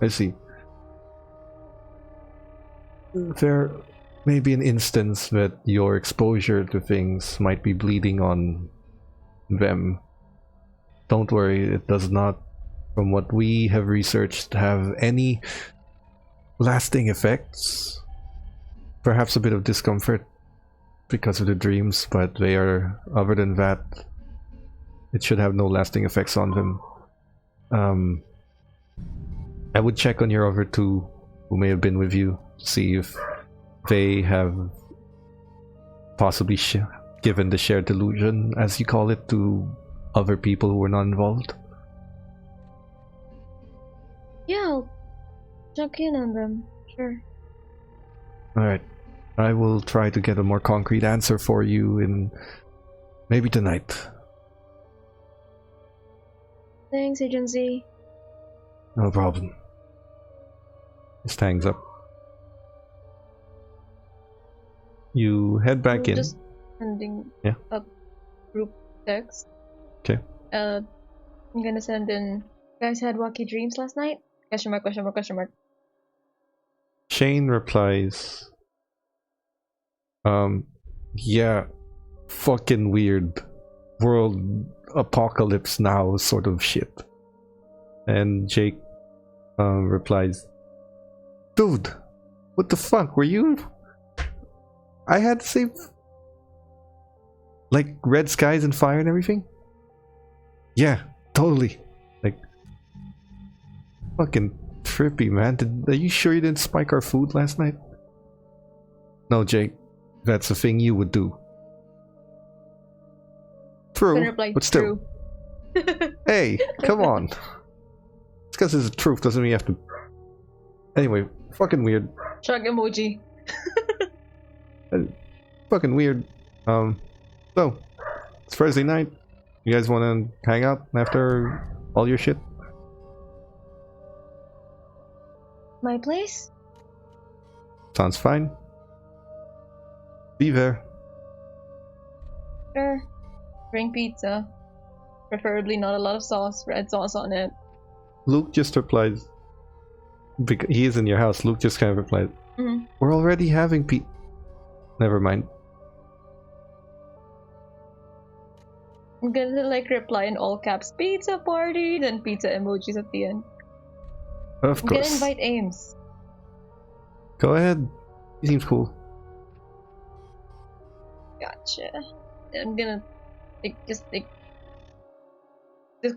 I see. There may be an instance that your exposure to things might be bleeding on them. Don't worry, it does not, from what we have researched, have any lasting effects. Perhaps a bit of discomfort because of the dreams, but they are, other than that, it should have no lasting effects on them. I would check on your other two who may have been with you, see if they have possibly given the shared delusion, as you call it, to other people who were not involved. Yeah, I'll check in on them, sure. Alright. I will try to get a more concrete answer for you in maybe tonight. Thanks, Agency. No problem. Just hangs up. You head back in. Just sending a group text. Okay. I'm gonna send in. You guys had wacky dreams last night? Question mark, question mark, question mark. Shane replies, yeah, fucking weird. World apocalypse now sort of shit. And Jake replies, dude, what the fuck, were you? I had the same, like, red skies and fire and everything? Yeah, totally. Like, fucking trippy, man. Are you sure you didn't spike our food last night? No, Jake, that's a thing you would do. True, but still. True. Hey, come on. Just because it's the truth doesn't mean you have to... Anyway, fucking weird. Shrug emoji. Fucking weird. So, it's Thursday night. You guys want to hang out after all your shit? My place? Sounds fine. Be there. Sure. Bring pizza. Preferably not a lot of sauce, red sauce on it. Luke just replies, because he is in your house, Luke just kind of replied, we're already having never mind. I'm gonna like reply in all caps, pizza party, then pizza emojis at the end. Of I'm gonna course. invite Ames. Go ahead. He seems cool. Gotcha. I'm gonna just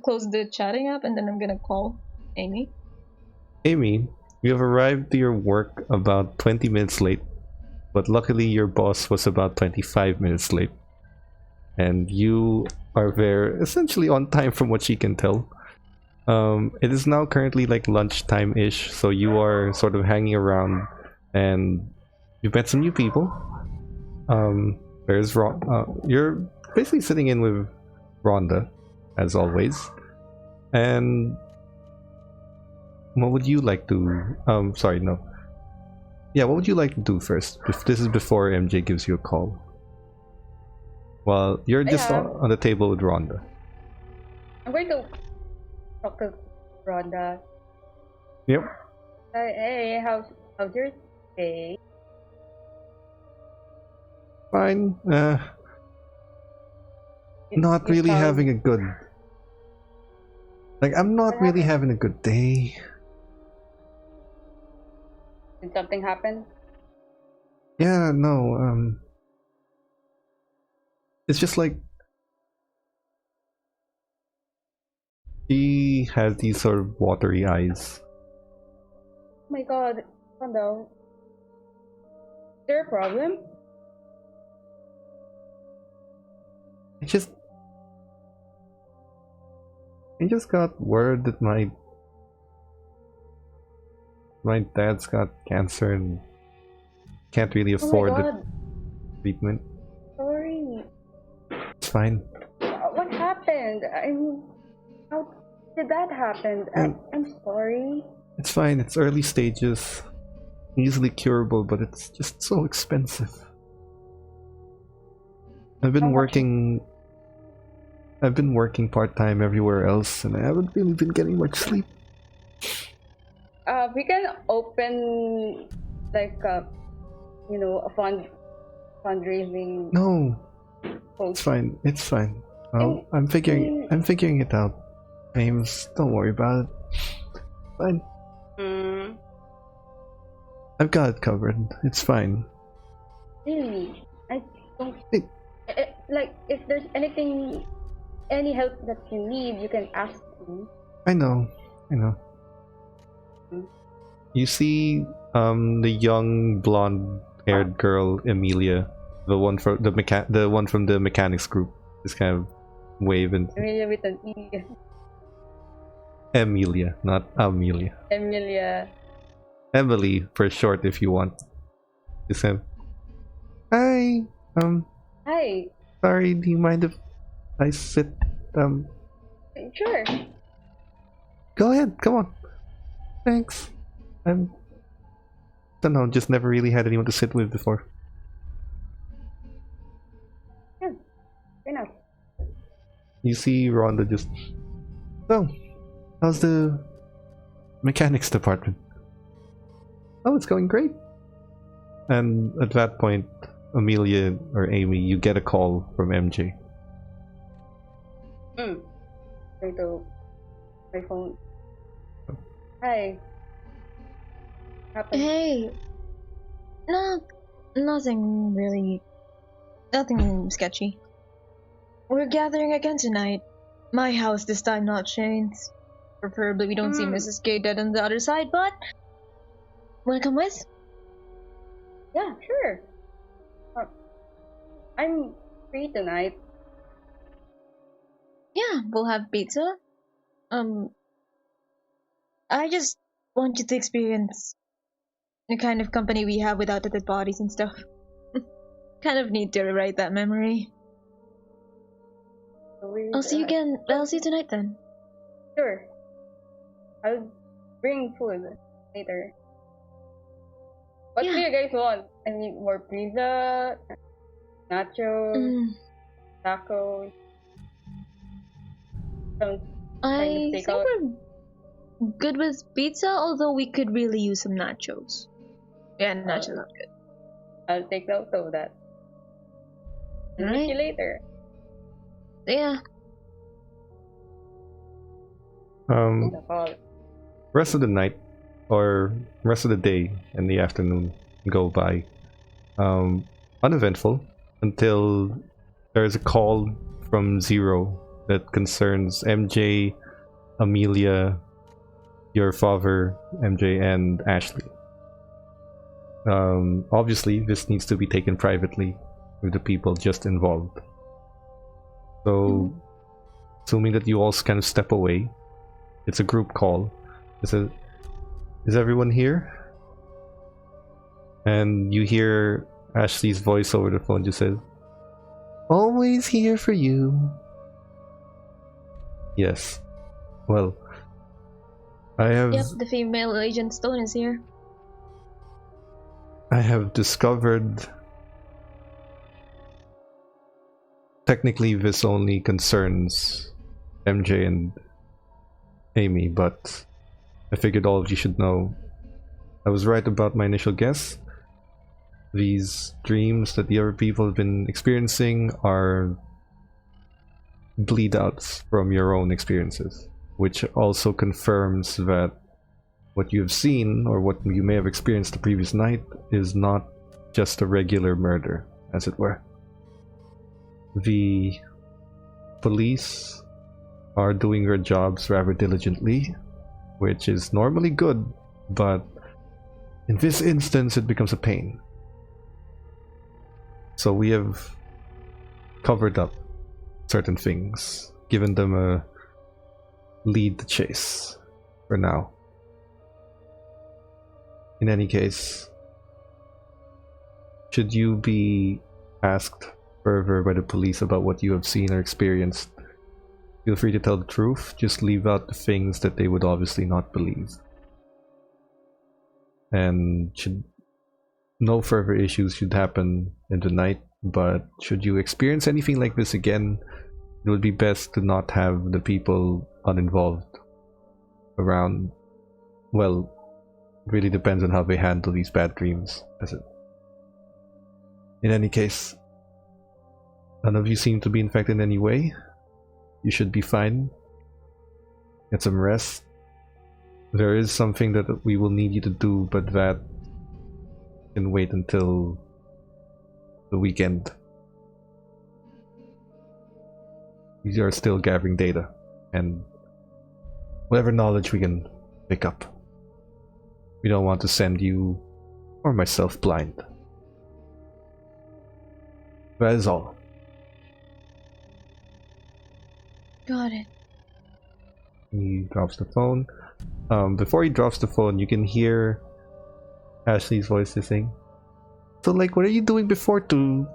close the chatting app and then I'm gonna call Amy. Amy, you have arrived to your work about 20 minutes late, but luckily your boss was about 25 minutes late. And you are there essentially on time from what she can tell. It is now currently like lunchtime-ish, so you are sort of hanging around and you've met some new people. There's you're basically sitting in with Rhonda, as always. And what would you like to sorry, no. Yeah, what would you like to do first? If this is before MJ gives you a call. Well, you're just on the table with Rhonda. I'm going to talk to Rhonda. Yep. Hey, how's your day? Fine. Not really having a good... Like, I'm not really having a good day. Did something happen? Yeah, no, it's just like... She has these sort of watery eyes. Oh my god, Rhonda. Is there a problem? I just got word that my dad's got cancer and can't really afford the treatment. Sorry. It's fine. What happened? I mean, how did that happen? I'm sorry. It's fine. It's early stages. Easily curable, but it's just so expensive. I've been working part-time everywhere else, and I haven't really been getting much sleep. We can open like a fundraising. No, post. it's fine. It's fine. I'm figuring it out. Ames, don't worry about it. Fine. I've got it covered. It's fine. Really, I don't. Like, if there's any help that you need, you can ask me. I know. You see, the young blonde-haired girl, Amelia, the one from the mechanics group, is kind of waving. Amelia with an E. Amelia, not Amelia. Amelia. Emily, for short, if you want. Just have. Hi. Hi. Sorry. Do you mind if I sit? Sure. Go ahead. Come on. Thanks. Don't know. Just never really had anyone to sit with before. Yeah. Fair enough. You see Rhonda just. So, how's the mechanics department? Oh, it's going great. And at that point, Amelia or Amy, you get a call from MJ. Going to my phone. Hi. Happened? Hey. Nothing really. Nothing sketchy. We're gathering again tonight. My house this time, not Shane's. Preferably we don't see Mrs. K dead on the other side, but... Wanna come with? Yeah, sure. I'm free tonight. Yeah, we'll have pizza. I just want you to experience the kind of company we have without the dead bodies and stuff. Kind of need to rewrite that memory. I'll see you again. I'll see you tonight then. Sure. I'll bring food later. What do you guys want? I mean, more pizza, nachos, tacos. I think we're good with pizza, although we could really use some nachos. Yeah, nachos are good. I'll take note of that. I'll meet you later. Yeah, The fall. Rest of the night or rest of the day and the afternoon go by uneventful until there's a call from Zero that concerns MJ, Amelia, your father, MJ, and Ashley. Obviously, this needs to be taken privately with the people just involved. So, assuming that you all kind of step away, it's a group call. Is everyone here? And you hear Ashley's voice over the phone just says, "Always here for you." Yes. Well, I have... Yep, the female agent Stone is here. I have discovered... Technically, this only concerns MJ and Amy, but I figured all of you should know. I was right about my initial guess. These dreams that the other people have been experiencing are bleed outs from your own experiences, which also confirms that what you have seen, or what you may have experienced the previous night, is not just a regular murder, as it were. The police are doing their jobs rather diligently, which is normally good, but in this instance it becomes a pain. So we have covered up certain things, given them a lead to chase for now. In any case, should you be asked further by the police about what you have seen or experienced, feel free to tell the truth. Just leave out the things that they would obviously not believe. And no further issues should happen in the night, but should you experience anything like this again, it would be best to not have the people uninvolved around. Well, really depends on how they handle these bad dreams. In any case, none of you seem to be infected in any way. You should be fine. Get some rest. There is something that we will need you to do, but that can wait until the weekend. We are still gathering data and whatever knowledge we can pick up. We don't want to send you or myself blind. That is all. Got it. He drops the phone. Before he drops the phone, you can hear Ashley's voice saying, "So, like, what are you doing before to..."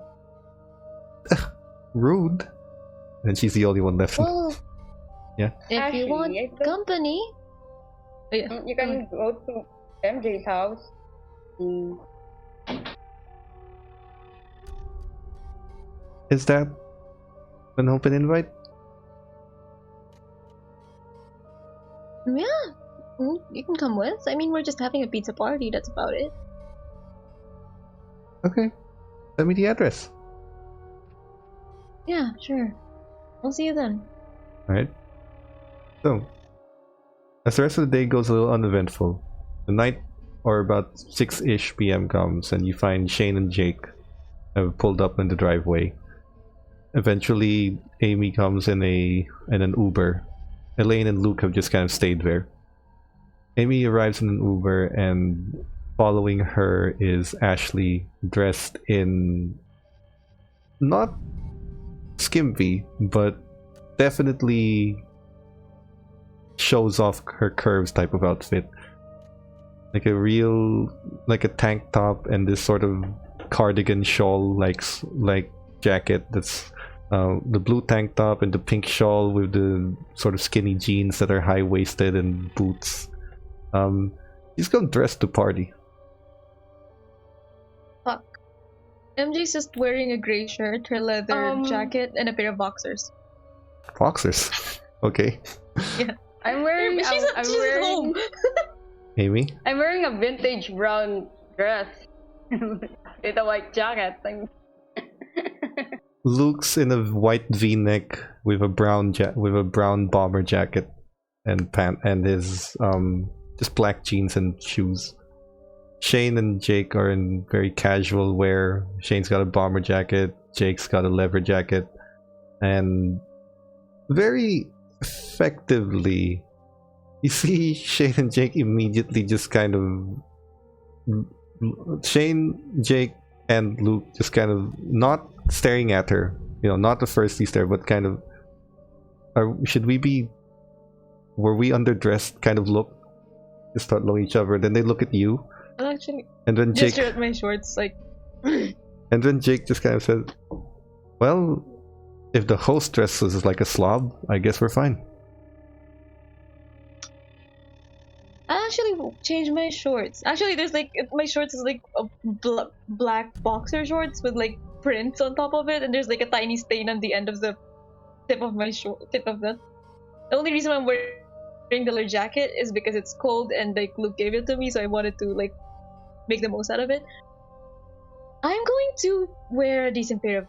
Rude. And she's the only one left. Well, yeah. if Actually, you want I think- company... Oh, yeah. You can go to MJ's house. Is that an open invite? Yeah, you can come with. I mean, we're just having a pizza party, that's about it. Okay. Send me the address. Yeah, sure. I'll see you then. Alright. So, as the rest of the day goes a little uneventful, the night, or about 6-ish PM comes, and you find Shane and Jake have pulled up in the driveway. Eventually, Amy comes in an Uber. Elaine and Luke have just kind of stayed there. Amy arrives in an Uber, and following her is Ashley, dressed in not skimpy, but definitely shows off her curves type of outfit. Like a tank top and this sort of cardigan shawl like jacket that's the blue tank top and the pink shawl with the sort of skinny jeans that are high-waisted and boots. He's gone dressed to party. Fuck. MJ's just wearing a gray shirt, her leather jacket, and a pair of boxers. Boxers. Okay. Yeah. I'm wearing. She's at home. Amy? I'm wearing a vintage brown dress with a white jacket. Luke's in a white V-neck with a brown bomber jacket. and his just black jeans and shoes. Shane and Jake are in very casual wear. Shane's got a bomber jacket, Jake's got a leather jacket, and very effectively, you see Shane and Jake immediately just kind of... Shane, Jake, and Luke just kind of not staring at her, not the first stare, but kind of, were we underdressed kind of look? Just start looking at each other, then they look at you. Actually, and then Jake, gesture at my shorts, like. And then Jake just kind of says, well, if the host dresses like a slob, I guess we're fine. I actually changed my shorts. Actually, there's like, my shorts is like a black boxer shorts with like prints on top of it, and there's like a tiny stain on the end of the tip of my tip of that. The only reason I'm wearing the leather jacket is because it's cold and like Luke gave it to me, so I wanted to like make the most out of it. I'm going to wear a decent pair of.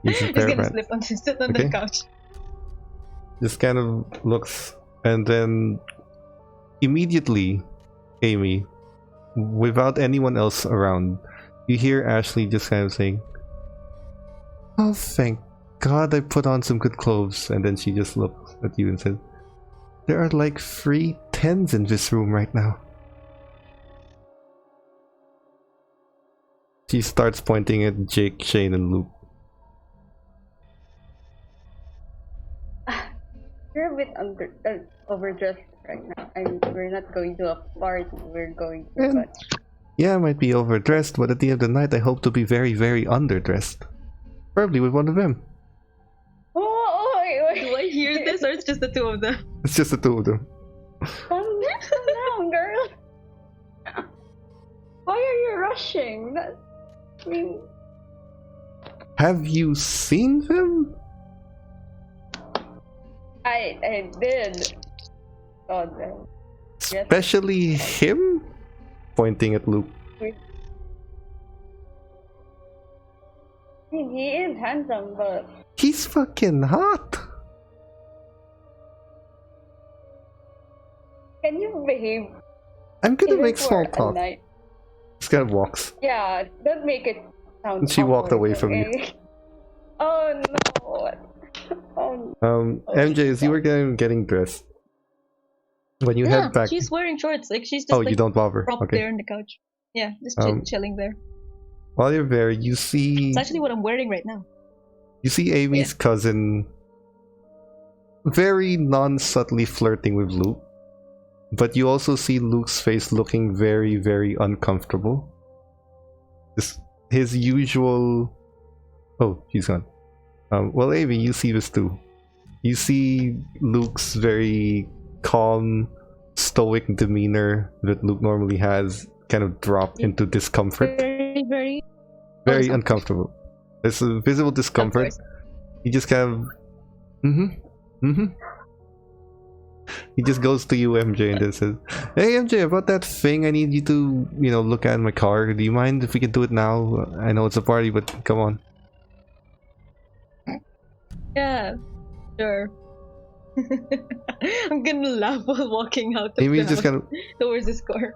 He's gonna sit on the couch. Just kind of looks, and then immediately, Amy, without anyone else around, you hear Ashley just kind of saying, "Oh, thank God I put on some good clothes." And then she just looks at you and says, "There are like 3 10s in this room right now." She starts pointing at Jake, Shane, and Luke. You're a bit overdressed right now. We're not going to a party. We're going to. But... Yeah, I might be overdressed, but at the end of the night, I hope to be very, very underdressed. Probably with one of them. Oh, wait. Do I hear this, or it's just the two of them? It's just the two of them. Calm down, girl. Why are you rushing? I mean... Have you seen them? I did. God, especially him? Pointing at Luke. I mean, he is handsome, but... He's fucking hot! Can you behave? I'm gonna make small talk. Just kind of walks. Yeah, don't make it sound and she walked away from you. Oh no. Oh, no. MJ, as you were getting dressed, when you head back... she's wearing shorts, like she's just you don't bother. Propped there on the couch. Yeah, just chilling there. While you're there, you see... It's actually what I'm wearing right now. You see Amy's cousin very non-subtly flirting with Luke. But you also see Luke's face looking very, very uncomfortable. His usual... Oh, she's gone. Well, Amy, you see this too. You see Luke's very calm, stoic demeanor that Luke normally has kind of drop into discomfort. Very uncomfortable. There's a visible discomfort. He just kind of... He just goes to you, MJ, and then says, "Hey, MJ, about that thing I need you to, look at in my car. Do you mind if we can do it now? I know it's a party, but come on." Yeah, sure. I'm gonna laugh while walking out of Amy the just kind of... towards this car.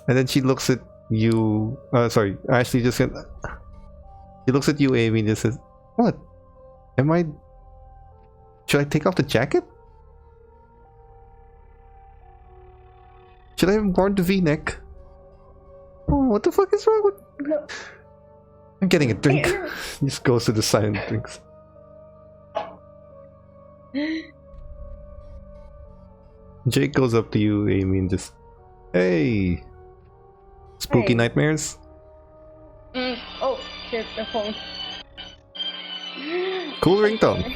And then she looks at you... sorry, Ashley just kind of... She looks at you, Amy, and just says, "What? Should I take off the jacket? Should I have worn the V-neck? Oh, what the fuck is wrong with... No. I'm getting a drink." He just goes to the side and drinks. Jake goes up to you, Amy, and just... "Hey! Spooky nightmares?" Oh, shit, the phone. Cool ringtone.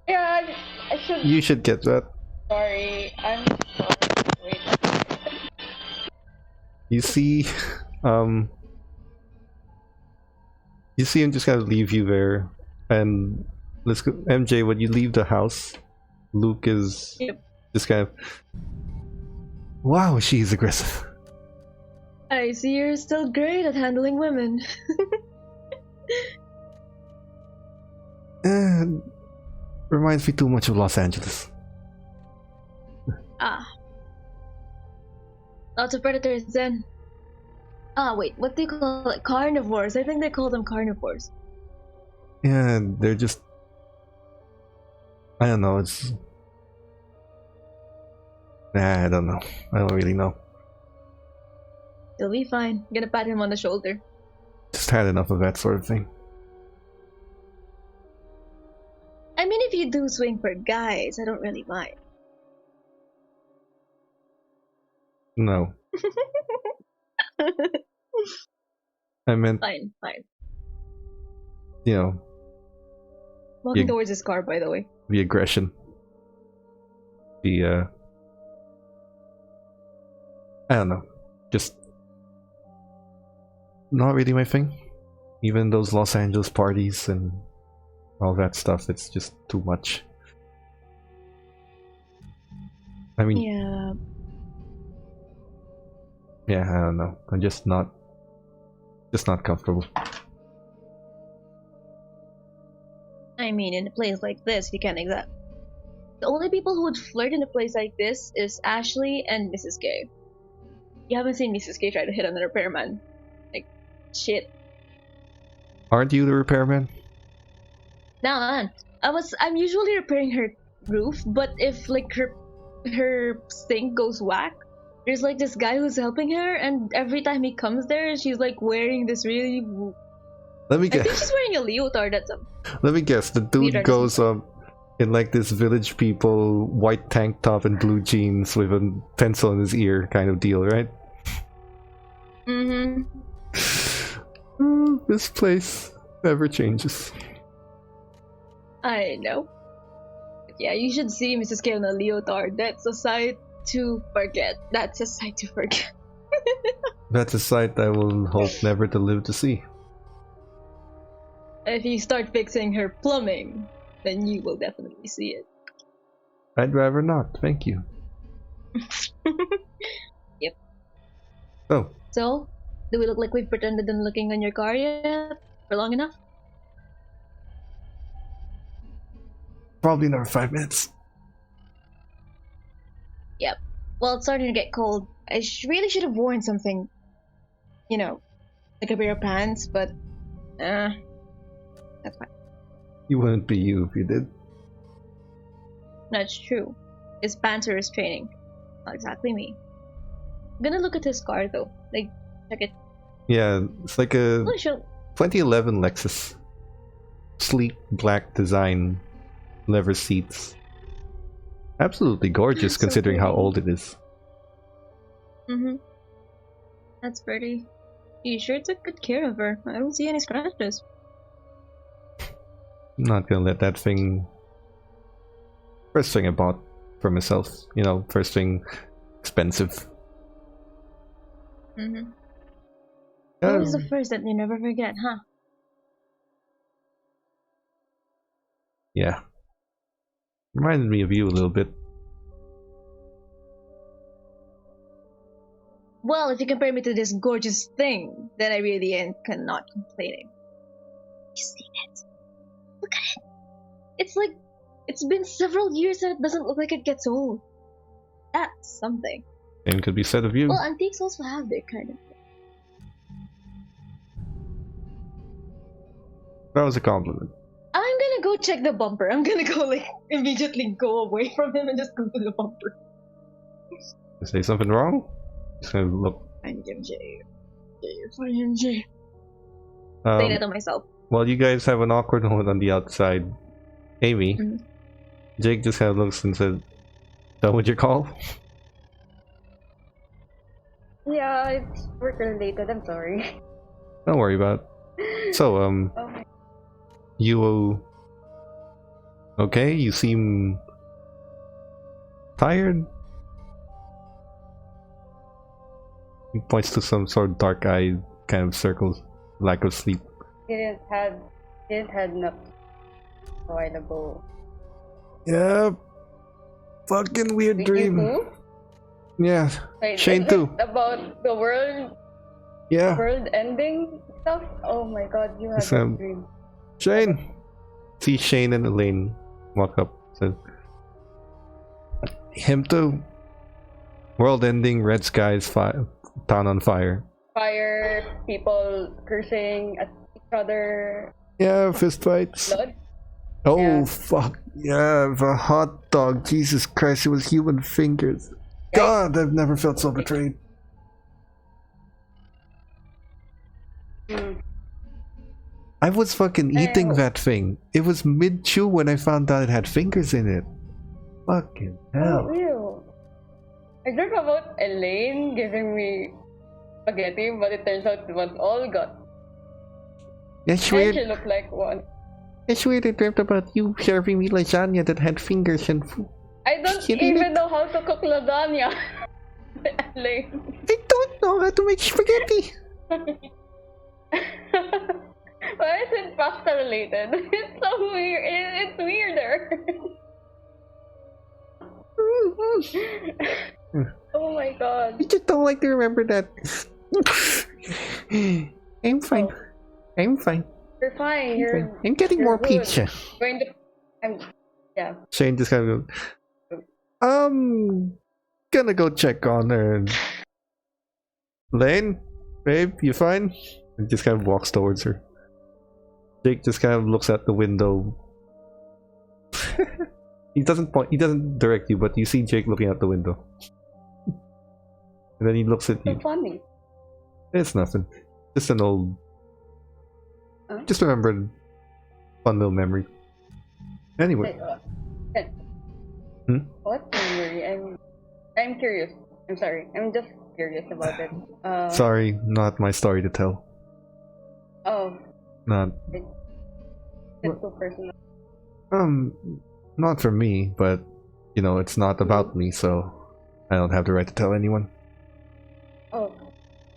Yeah, I should... You should get that. Sorry, I'm sorry. Wait. You see, you see him just kind of leave you there, and let's go. MJ, when you leave the house, Luke is just kind of... Wow, she's aggressive. I see you're still great at handling women. Reminds me too much of Los Angeles. Ah. Lots of predators then. Ah, wait, what do you call it? Carnivores. I think they call them carnivores. Yeah, they're just... I don't know, it's... Nah, I don't know. I don't really know. He'll be fine. I'm gonna pat him on the shoulder. Just had enough of that sort of thing. I mean, if you do swing for guys, I don't really mind. No. I meant, Fine, fine. you know, Walking You- towards his car, by the way. the aggression. The, I don't know. Just... not really my thing. Even those Los Angeles parties and all that stuff, it's just too much. I mean, Yeah. I don't know. I'm just not comfortable. I mean, in a place like this, you can't exact. The only people who would flirt in a place like this is Ashley and Mrs. K. You haven't seen Mrs. K try to hit on the repairman. Like, shit. Aren't you the repairman? Now on. I'm usually repairing her roof, but if like her sink goes whack, there's like this guy who's helping her, and every time he comes there, she's like wearing this really. Let me I think guess. she's wearing a leotard. That's a. Let me guess. The dude Leotard. goes in like this village people white tank top and blue jeans with a pencil in his ear kind of deal, right? Mm-hmm. This place never changes. I know. But yeah, you should see Mrs. K on a leotard. That's a sight to forget. That's a sight to forget. That's a sight I will hope never to live to see. If you start fixing her plumbing, then you will definitely see it. I'd rather not, thank you. Yep. Oh, So, do we look like we've pretended on looking on your car yet? For long enough? probably another 5 minutes. Yep. Well, it's starting to get cold. I really should have worn something, you know, like a pair of pants, but, that's fine. You wouldn't be you if you did. That's true. His pants are restraining. Not exactly me. I'm gonna look at his car though. Like, check it. Yeah, it's like a Oh, sure. 2011 Lexus. Sleek black design, leather seats. Absolutely gorgeous So considering how pretty. old it is. Mm-hmm. That's pretty. You sure took good care of her. I don't see any scratches. I'm not gonna let that thing... First thing I bought for myself. You know, first thing expensive. Mm-hmm. Um, Always the first that you never forget, huh? Yeah. Reminded me of you a little bit. Well, if you compare me to this gorgeous thing, then I really am cannot complaining. You see it? Look at it. It's like it's been several years and it doesn't look like it gets old. That's something. And could be said of you. Well, antiques also have their kind of. That was a compliment. I'm gonna go check the bumper. I'm gonna go like immediately go away from him and just go to the bumper. Say something wrong? Just gonna look. Fine, MJ. Fine, MJ. Say Um, that to myself. Well, you guys have an awkward moment on the outside. Amy, Mhm. Jake just kind of looks and said, "Done with your call?" Yeah, it's work related. I'm sorry. Don't worry about it. So, Oh my. you okay? You seem tired. He points to some sort of dark-eyed kind of circles, lack of sleep. Didn't had enough a while ago. Yeah, fucking weird Did dream. you too? Yeah, Wait, Shane is too. it about the Yeah. world ending stuff? Oh my god, you had It's, a dream. Shane, see Shane and Elaine walk up. So, him too. World ending, red skies, town on fire. Fire, people cursing at each other. Yeah, fist fights. Blood. Oh, Yeah. fuck. Yeah, the hot dog. Jesus Christ, it was human fingers. God, I've never felt so betrayed. I was fucking eating that thing. It was mid-chew when I found out it had fingers in it. Fucking hell. Oh, ew. I dreamt about Elaine giving me spaghetti, but it turns out it was all gut. It's And weird. she looked like one. It's weird I dreamt about you serving me lasagna that had fingers and food. I don't She did even it. know how to cook lasagna. Elaine. I don't know how to make spaghetti. Why is it pasta related? It's so weird. It's weirder. Oh my god. I just don't like to remember that. I'm fine. Oh. I'm fine. You're fine. I'm getting you're more good. pizza. Going to. Yeah. Shane just kind of goes, gonna go check on her. Lane, babe, you fine? And just kind of walks towards her. Jake just kind of looks at the window. He doesn't point. He doesn't direct you, but you see Jake looking out the window. And then he looks at So you. funny. It's nothing. Just an old. Huh? Just remembered. Fun little memory. Anyway. What memory? I'm curious. I'm sorry. I'm just curious about it. Sorry, not my story to tell. Oh, Not. it's so personal. Not for me, but you know, it's not about me, so I don't have the right to tell anyone. Oh,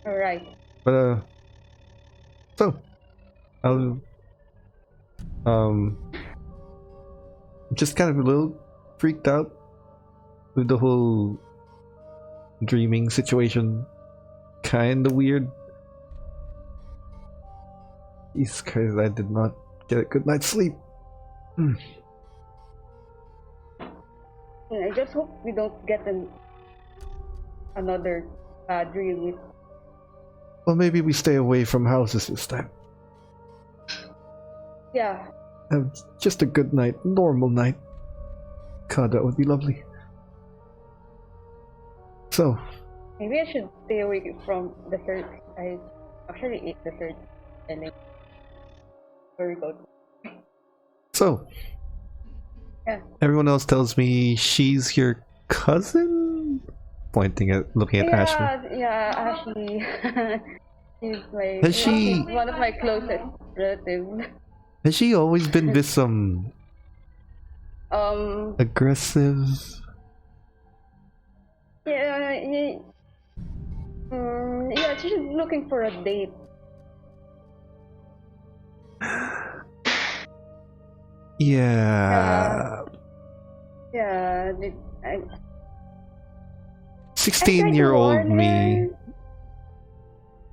alright. But so I'll just kind of a little freaked out with the whole dreaming situation. Kinda weird. Jesus Christ, I did not get a good night's sleep. I just hope we don't get another bad dream. Well, maybe we stay away from houses this time. Yeah. Have just a good night, normal night. God, that would be lovely. So, Maybe I should stay away from the search. I actually ate the search and like where we go. so Yeah. everyone else tells me she's your cousin, pointing at, looking at Ashley. Yeah, Ashley. She's like Has she- she's one of my closest relatives. Has she always been this Um. aggressive? Yeah. Yeah. She's looking for a date. Yeah. Yeah. 16-year-old me.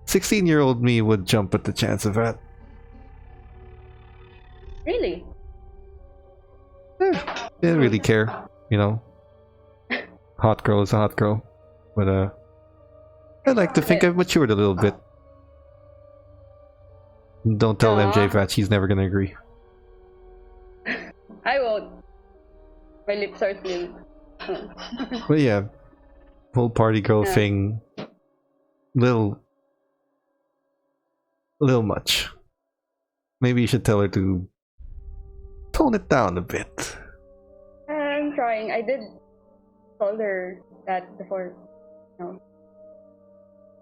16-year-old me would jump at the chance of that. Really? Didn't really care, you know. Hot girl is a hot girl, but I like to think I've matured a little bit. Don't tell MJ that, she's never gonna agree. I won't. My lips are sealed. But yeah, whole party girl Yeah. thing, little much. Maybe you should tell her to tone it down a bit. I'm trying. I did told her that before. No.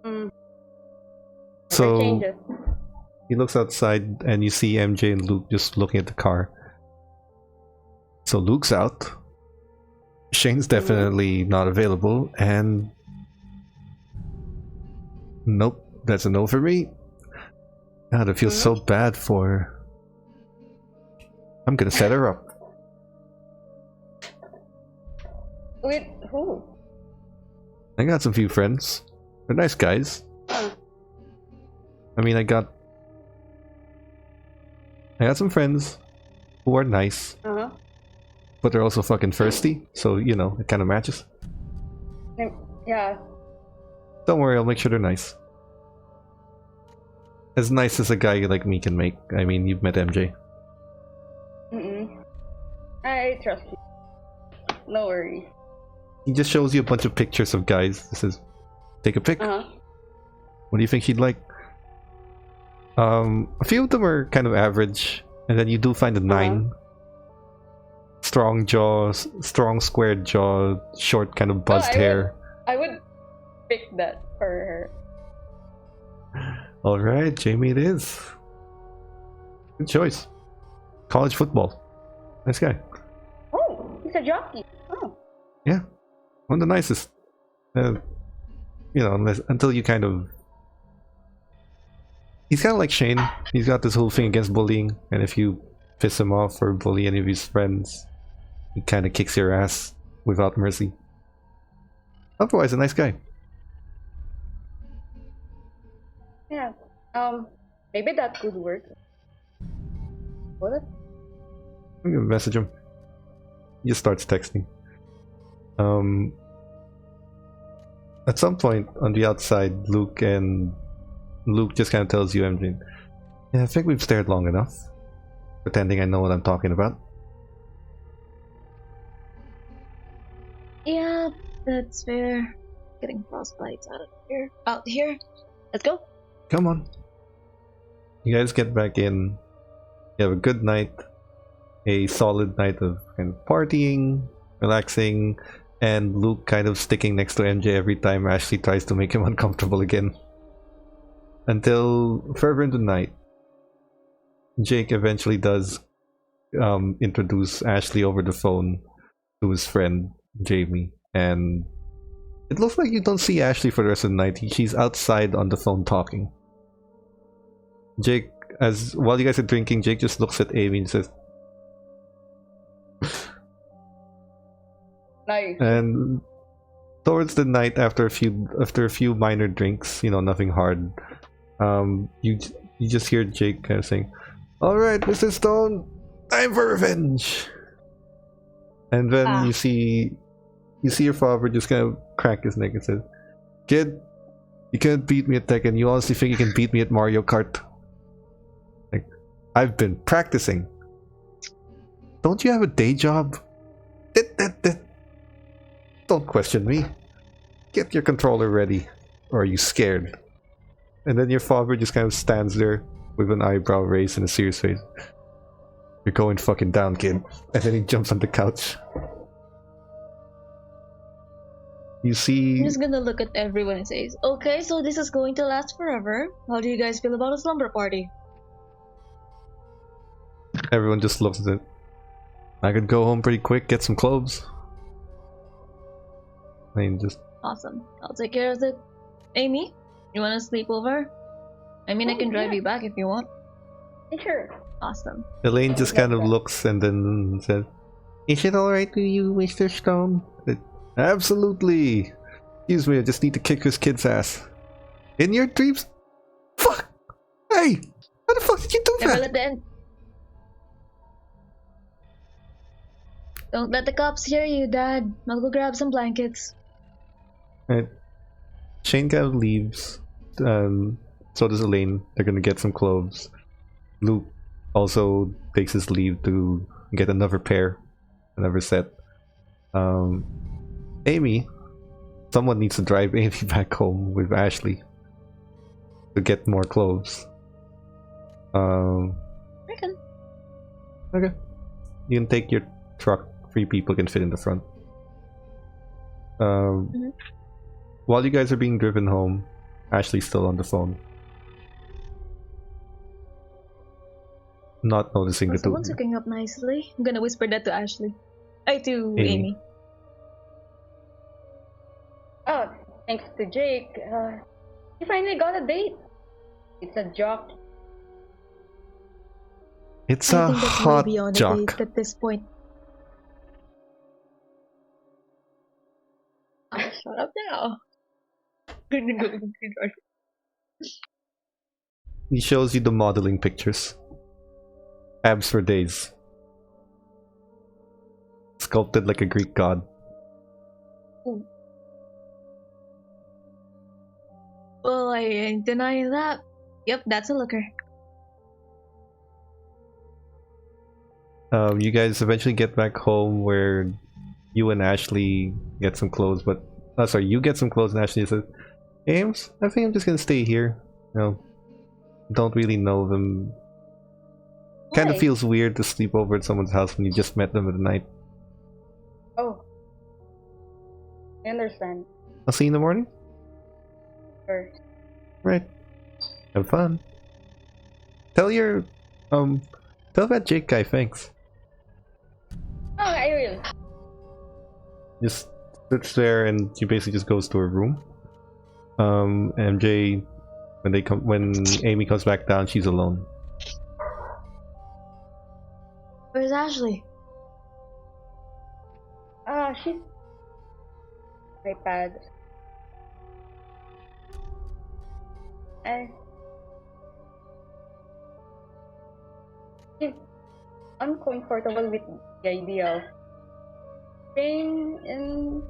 Never So changes. he looks outside and you see MJ and Luke just looking at the car. So Luke's out. Shane's definitely not available, and nope, that's a no for me. God, I feel so bad for her. I'm gonna set her up. With who? I got some few friends. They're nice guys. Oh. I mean, I got some friends. who are nice, but they're also fucking thirsty, so you know, it kind of matches. Yeah. Don't worry, I'll make sure they're nice. As nice as a guy like me can make. I mean, you've met MJ. I trust you. No worries. He just shows you a bunch of pictures of guys. He says, take a pic. What do you think he'd like? A few of them are kind of average, and then you do find a 9. Strong jaw, strong squared jaw, short kind of buzzed hair. I would pick that for her. Alright, Jamie it is. Good choice. College football. Nice guy. Oh, he's a jockey. Oh. Yeah. One of the nicest. You know, until you kind of... He's kind of like Shane. He's got this whole thing against bullying, and if you piss him off or bully any of his friends, he kind of kicks your ass without mercy. Otherwise, a nice guy. Yeah. Maybe that could work. What? I'm gonna message him. He just starts texting. At some point on the outside, Luke just kind of tells you, MJ, yeah, I think we've stared long enough. Pretending I know what I'm talking about. Yeah, that's fair. Getting frostbites out here. Let's go. Come on. You guys get back in. You have a good night. A solid night of kind of partying, relaxing, and Luke kind of sticking next to MJ every time Ashley tries to make him uncomfortable again. Until further into the night, Jake eventually does introduce Ashley over the phone to his friend Jamie, and it looks like you don't see Ashley for the rest of the night. She's outside on the phone talking. Jake, while you guys are drinking, Jake just looks at Amy and says, Nice. and towards the night, after a few minor drinks, you know, nothing hard, you just hear Jake kind of saying, "All right, Mr. Stone, time for revenge." And then you see your father just kind of crack his neck and says, "Kid, you can't beat me at Tekken. You honestly think you can beat me at Mario Kart? Like, I've been practicing. Don't you have a day job? Don't question me. Get your controller ready. Or are you scared?" And then your father just kind of stands there with an eyebrow raised and a serious face. "You're going fucking down, kid." And then he jumps on the couch. You see... I'm just gonna look at everyone and say, okay, so this is going to last forever. How do you guys feel about a slumber party? Everyone just looks at it. I could go home pretty quick, get some clothes. I mean, just... Awesome. I'll take care of it. Amy, you wanna sleep over? I mean, I can drive you back if you want. Sure. Awesome. Elaine just kind of looks and then says, "Is it alright with you, Mr. Stone?" "Absolutely. Excuse me, I just need to kick this kid's ass." "In your dreams?" "Fuck! Hey! How the fuck did you do Never that?" let the end. Don't let the cops hear you, Dad. I'll go grab some blankets. Right. Shane kind of leaves. So does Elaine. They're gonna get some clothes. Luke also takes his leave to get another set. Amy, someone needs to drive Amy back home with Ashley to get more clothes. Reckon. Okay. You can take your truck. 3 people can fit in the front. While you guys are being driven home, Ashley's still on the phone. Not noticing the two. Someone's hooking up nicely. I'm gonna whisper that to Ashley. To Amy. Oh, thanks to Jake, he finally got a date. It's a jock. It's I a think that hot may be on a jock. date at this point. Shut up now. He shows you the modeling pictures. Abs for days. sculpted like a Greek god. Ooh. Well, I ain't denying that. Yep, that's a looker. You guys eventually get back home where you and Ashley get some clothes, but sorry, you get some clothes and Ashley says, Ames, I think I'm just gonna stay here. Don't really know them. Kind of Why? feels weird to sleep over at someone's house when you just met them at night. Oh. I understand. I'll see you in the morning. Sure. Right. Have fun. Tell that Jake guy thanks. Oh, I will. Just sits there and she basically just goes to her room. MJ, when Amy comes back down, she's alone. Where's Ashley? She's iPad. She's uncomfortable with the idea of staying in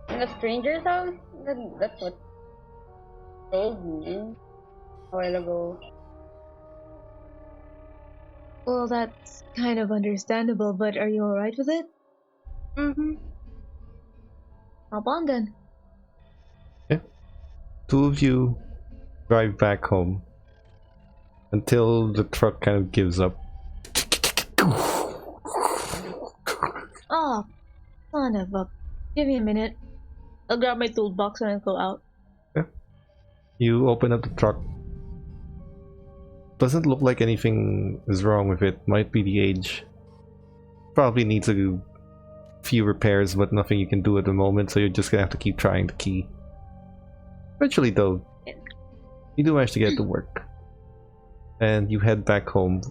a stranger's house. That's what she told me a while ago. Well, that's kind of understandable, but are you alright with it? Mm-hmm. Hop on then. Two of you drive back home until the truck kind of gives up. Oh, son of a... Give me a minute. I'll grab my toolbox and I'll go out. You open up the truck. Doesn't look like anything is wrong with it. Might be the age. Probably needs a few repairs, but nothing you can do at the moment, so you're just gonna have to keep trying the key. Eventually though, you do manage to get it to work. And you head back home,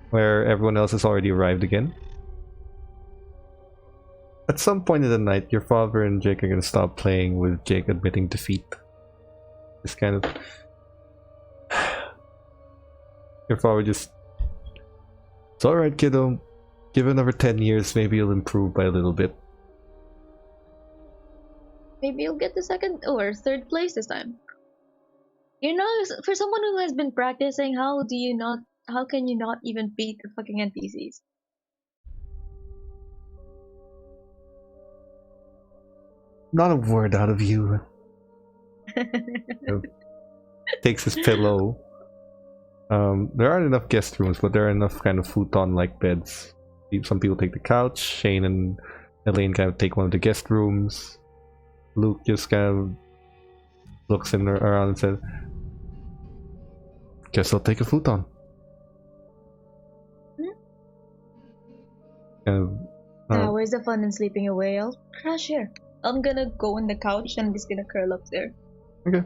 where everyone else has already arrived again. At some point in the night, your father and Jake are gonna stop playing with Jake admitting defeat. It's kind of... Your father just... It's alright, kiddo. Give it another 10 years, maybe you'll improve by a little bit. Maybe you'll get the second or third place this time. You know, for someone who has been practicing, how can you not even beat the fucking NPCs? Not a word out of you. Takes his pillow. There aren't enough guest rooms, but there are enough kind of futon-like beds. Some people take the couch. Shane and Elaine kind of take one of the guest rooms. Luke just kind of looks around and says, "Guess I'll take a futon." Where's the fun in sleeping away? I'll crash here. I'm gonna go on the couch and I'm just gonna curl up there. Okay.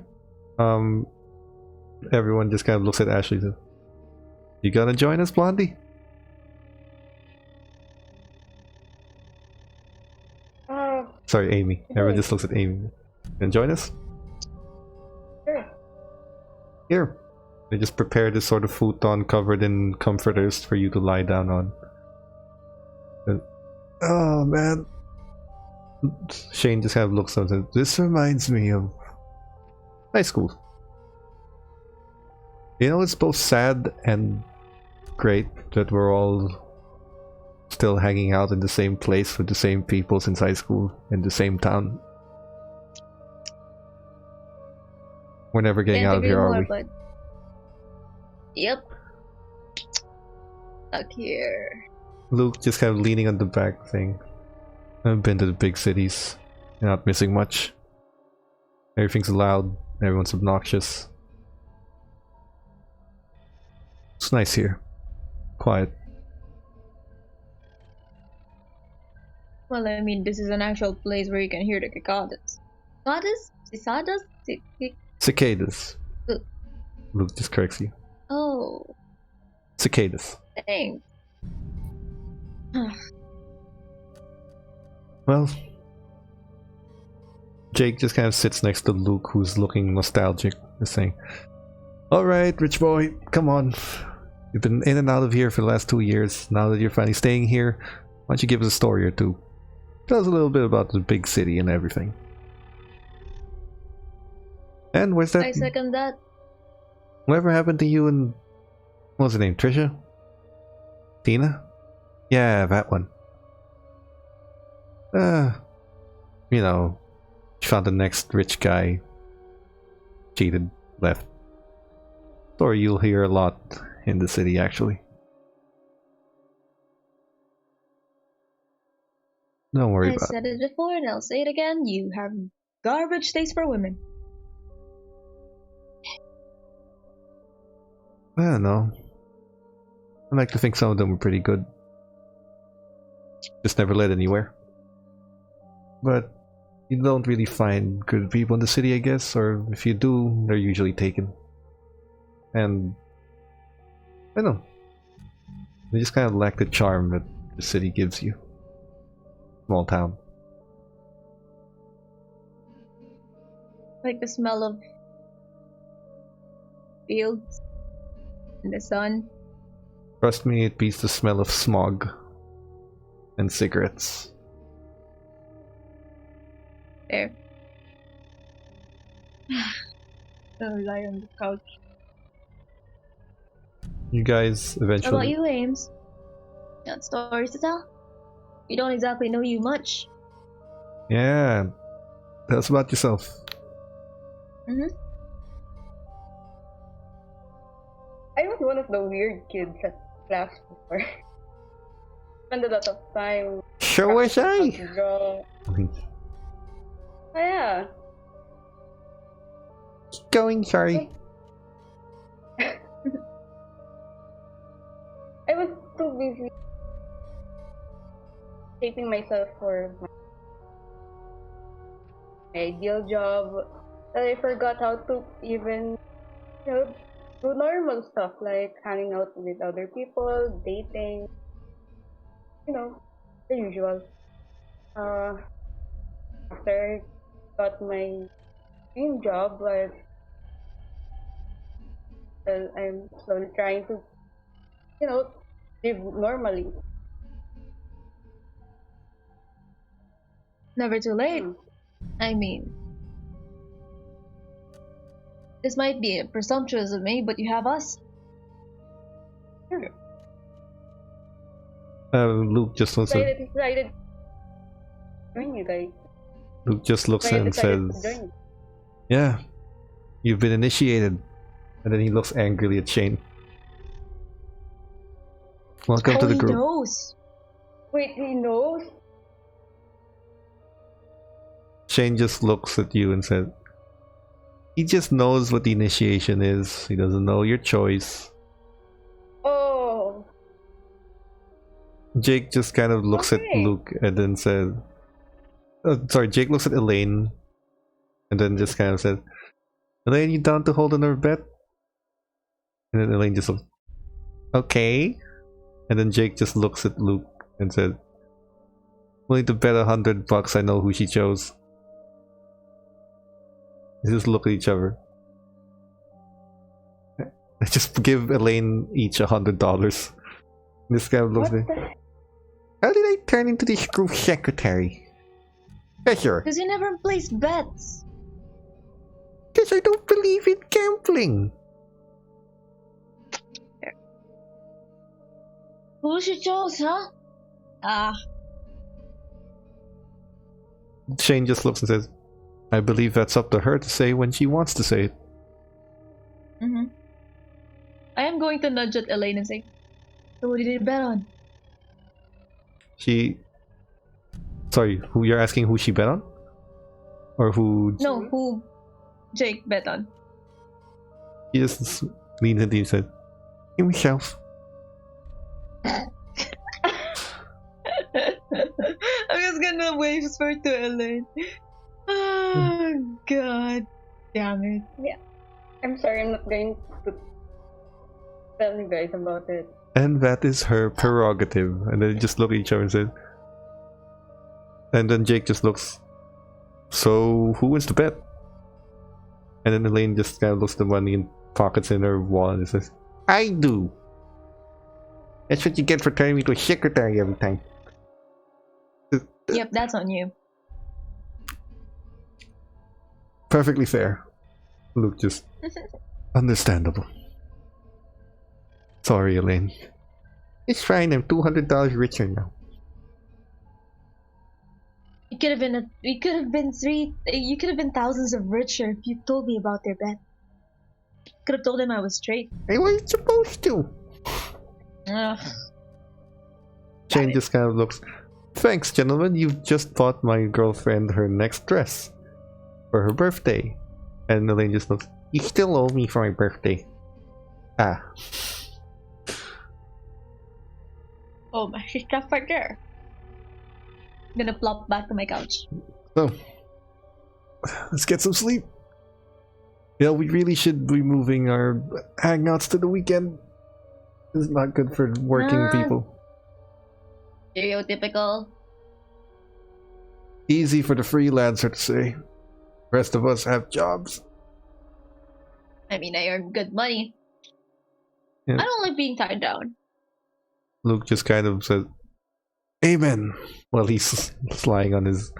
Everyone just kind of looks at Ashley and says, "You gonna join us, Blondie?" Sorry, Amy. Everyone just looks at Amy. Gonna join us? Sure. Here. They just prepared this sort of futon covered in comforters for you to lie down on. And, oh man. Shane just kind of looks up and says, "This reminds me of high school. You know, it's both sad and great that we're all still hanging out in the same place with the same people since high school in the same town. We're never getting out of here, are we?" But... Yep. Stuck here. Luke just kind of leaning on the back saying, "I've been to the big cities. You're not missing much. Everything's loud. Everyone's obnoxious. It's nice here. Quiet." Well, I mean, this is an actual place where you can hear the cicadas. Cicadas? Cicadas? Cicadas. Uh. Luke just corrects you. Oh. Cicadas. Thanks. Well, Jake just kind of sits next to Luke, who's looking nostalgic, just saying, "Alright, rich boy, come on. You've been in and out of here for the last 2 years. Now that you're finally staying here, don't you give us a story or two? Tell us a little bit about the big city and everything. And where's that? I second that. Whatever happened to you and what's her name? Trisha? Tina? Yeah, that one. You know, she found the next rich guy. Cheated, left. Story you'll hear a lot in the city, actually. Don't worry I about it. said it before and I'll say it again. You have garbage taste for women. I don't know. I like to think some of them were pretty good. Just never led anywhere. But you don't really find good people in the city, I guess, or if you do, they're usually taken. And I don't know. They just kind of lack the charm that the city gives you. Small town. Like the smell of fields in the sun. Trust me, it beats the smell of smog and cigarettes. There. I'll lie on the couch. You guys How eventually... about you, Ames? Got stories to tell? You don't exactly know you much. Yeah. Tell us about yourself. Mm-hmm. I was one of the weird kids at class before. Spent a lot of time. So was I! practicing how to draw. Oh, yeah. Going, sorry. I was too busy shaping myself for my ideal job that I forgot how to even, do normal stuff like hanging out with other people, dating, the usual. After I got my dream job, I'm slowly trying to, live normally. Never too late. I mean, this might be presumptuous of me, but you have us. Sure. Luke just looks at... Decided to join you guys. Luke just looks at and Decided to says, join you. "Yeah, you've been initiated." And then he looks angrily at Shane. Welcome to the He group. knows. Wait, he knows? Shane just looks at you and says, he just knows what the initiation is. He doesn't know your choice. Oh. Jake just kind of looks at Okay. Luke and then says, sorry, Jake looks at Elaine and then just kind of says, "Elaine, you down to hold another bet?" And then Elaine just looks, "Okay." And then Jake just looks at Luke and said, "Willing to bet $100 I know who she chose." They just look at each other. I just give Elaine each $100. This guy looks What at me. the? How did I turn into this group secretary? Treasure. Because you never placed bets. Because I don't believe in gambling. Who she chose, huh? Ah, Shane just looks and says, "I believe that's up to her to say when she wants to say it." mm-hmm. I am going to nudge at Elaine and say, "So what did you bet on?" She... Sorry, who you're asking who she bet on? Or who... No, who Jake bet on. He just leans into you and said, "Himself." I'm just gonna whisper to Elaine. Oh, God damn it. I'm sorry, I'm not going to tell you guys about it. And that is her prerogative. And then they just look at each other and said... And then Jake just looks... "So, who wins the bet?" And then Elaine just kind of looks at the money and pockets in her wallet and says, "I do. That's what you get for turning me to a secretary every time." Yep, that's on you. Perfectly fair. Luke just understandable. Sorry, Elaine. It's fine. I'm $200 richer now. You could have been you could have been thousands of richer if you told me about their bet. Could have told him I was straight. I wasn't supposed to. Ugh. Jane just kind of looks. Thanks, gentlemen. You've just bought my girlfriend her next dress for her birthday. And Elaine just looks. You still owe me for my birthday. Ah. Oh my stuff right there. I'm gonna plop back to my couch. So, let's get some sleep. Yeah, we really should be moving our hangouts to the weekend. It's not good for working people. Stereotypical. Easy for the freelancer to say. Rest of us have jobs. I mean, I earn good money. Yeah. I don't like being tied down. Luke just kind of says, Amen, while he's lying on his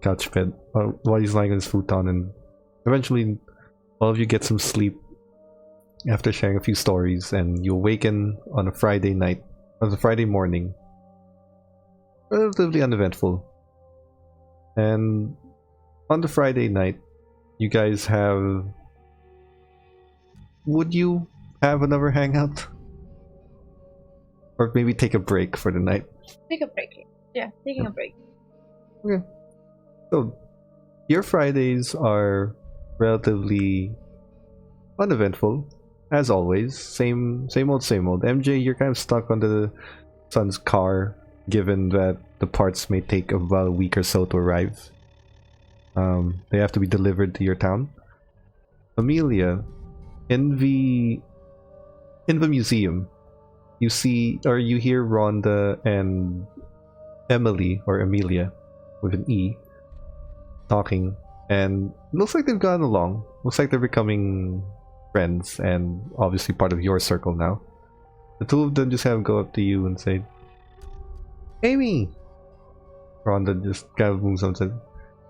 couch bed, while he's lying on his futon, and eventually all of you get some sleep after sharing a few stories, and you awaken on a Friday night, on a Friday morning, relatively uneventful. And on the Friday night, you guys have... Would you have another hangout? Or maybe take a break for the night? Take a break. Yeah, taking a break. Okay. So, your Fridays are relatively uneventful, as always. Same old, same old. MJ, you're kind of stuck on the son's car, given that the parts may take about a week or so to arrive. They have to be delivered to your town. Amelia, in the museum, you see, or you hear Rhonda and Emily, or Amelia, with an E, talking, and it looks like they've gotten along. Looks like they're becoming friends, and obviously part of your circle now. The two of them just have go up to you and say, Amy! Rhonda just kind of moves on and says,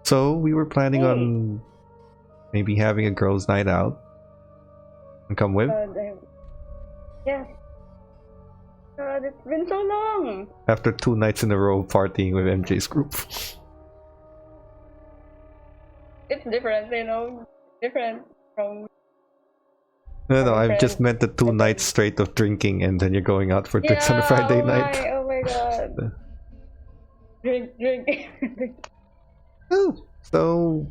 so, we were planning on maybe having a girls' night out. And come with? Yes. God, it's been so long! After 2 nights in a row partying with MJ's group. It's different, you know? Different from... No, I've just meant the 2 nights straight of drinking and then you're going out for drinks on a Friday night. Oh my god. Drink. Oh, so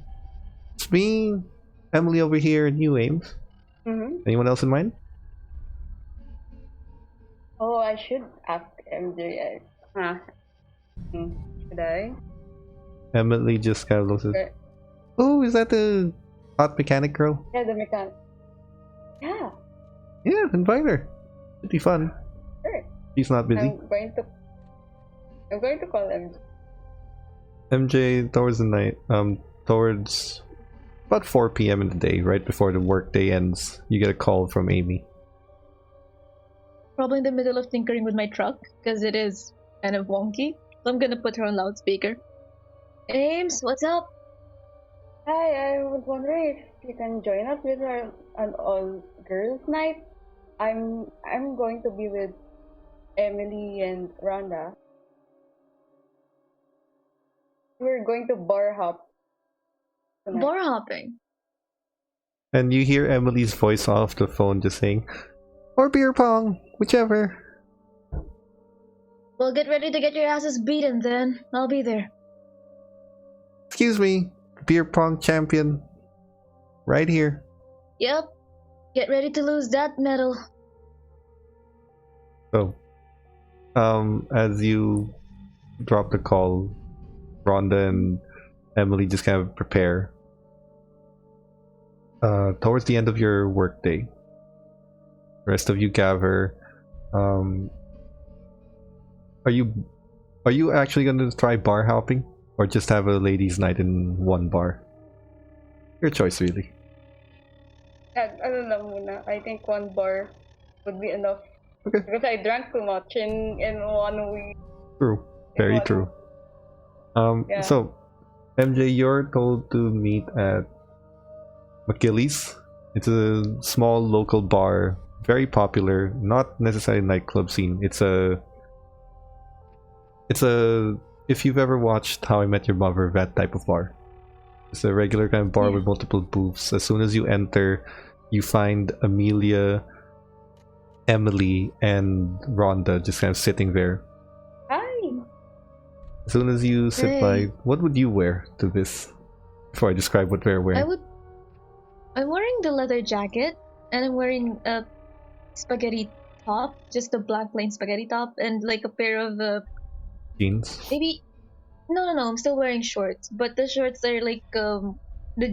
it's me, Emily over here, and you, Ames. Anyone else in mind? Oh, I should ask MJ. Should I? Emily just kind of looks at. Oh, is that the hot mechanic girl? Yeah, the mechanic. Yeah. Yeah, invite her. It'd be fun. Sure. She's not busy. I'm going to call MJ. MJ, towards the night, towards about 4 p.m. in the day, right before the work day ends, you get a call from Amy. Probably in the middle of tinkering with my truck, because it is kind of wonky. So I'm gonna put her on loudspeaker. Ames, what's up? Hi, I was wondering if you can join us with an all-girls night. I'm going to be with Emily and Rhonda. We're going to bar hop tonight. Bar hopping. And you hear Emily's voice off the phone just saying, or beer pong, whichever. Well, get ready to get your asses beaten then. I'll be there. Excuse me, beer pong champion. Right here. Yep. Get ready to lose that medal. So, as you drop the call, Rhonda and Emily just kind of prepare. Towards the end of your workday, the rest of you gather. Are you actually going to try bar hopping, or just have a ladies' night in one bar? Your choice, really. Ano lang muna. I think one bar would be enough. Okay. Because I drank too much in 1 week. True. Very true. Yeah. So, MJ, you're told to meet at McKilly's. It's a small local bar, very popular. Not necessarily nightclub scene. It's a. If you've ever watched How I Met Your Mother, that type of bar. It's a regular kind of bar Yeah. with multiple booths. As soon as you enter, you find Amelia, Emily, and Rhonda just kind of sitting there. Hi. As soon as you sit Hey. by, what would you wear to this? Before I describe what they're wearing. I'm wearing the leather jacket, and I'm wearing a spaghetti top, just a black plain spaghetti top, and like a pair of Jeans. maybe. No, I'm still wearing shorts, but the shorts are like the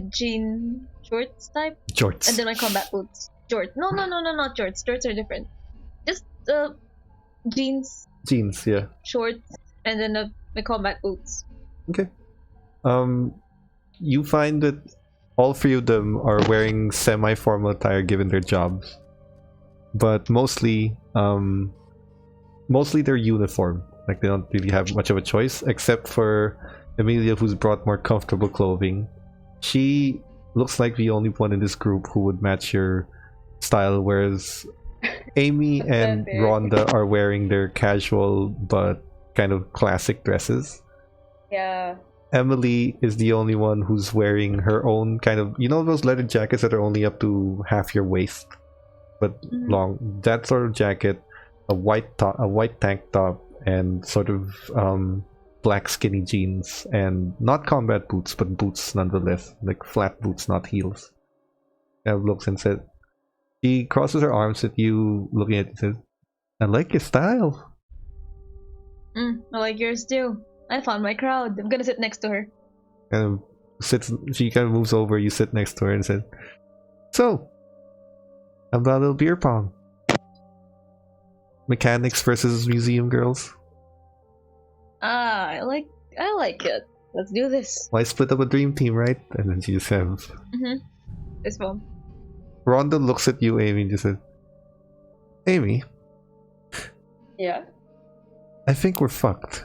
jean shorts type, Jorts. and then my combat boots. Shorts. No, not shorts. Shorts are different. Just jeans, Jeans, yeah. shorts, and then my combat boots. Okay. You find that all three of them are wearing semi-formal attire given their jobs, but mostly they're uniform. Like they don't really have much of a choice, except for Amelia, who's brought more comfortable clothing. She looks like the only one in this group who would match your style, whereas Amy and Aesthetic. Rhonda are wearing their casual but kind of classic dresses. Yeah. Emily is the only one who's wearing her own kind of, those leather jackets that are only up to half your waist, but Mhm. long. That sort of jacket, a white tank top, and sort of black skinny jeans, and not combat boots, but boots nonetheless, like flat boots, not heels. Kind of looks and said, she crosses her arms at you, looking at you, and says, "I like your style." I like yours too. I found my crowd. I'm gonna sit next to her. Kind of sits. She kind of moves over. You sit next to her and said, "So, how about a little beer pong? Mechanics versus museum girls. I like it. Let's do this. Why split up a dream team, right?" And then she just have This one. Rhonda looks at you, Amy, and just said, "Amy, Yeah. I think we're fucked."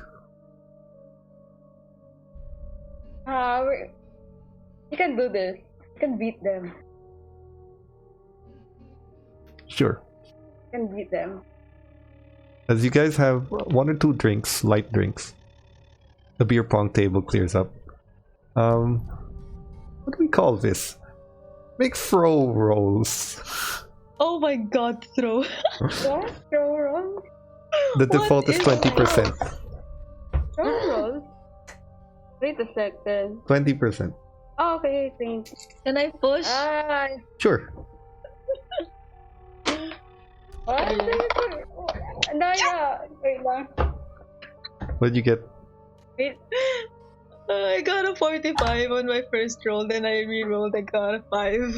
You can do this. You can beat them. Sure. You can beat them. As you guys have one or two drinks, light drinks, the beer pong table clears up. What do we call this? Make throw rolls. Oh my god, throw. What? Throw rolls? The What default is is 20%. Throw rolls? Wait a second. 20%. Oh, okay, thanks. Can I push? Sure. What? Naya! Wait lang. What did you get? Wait. I got a 45 on my first roll, then I re-rolled. I got a 5.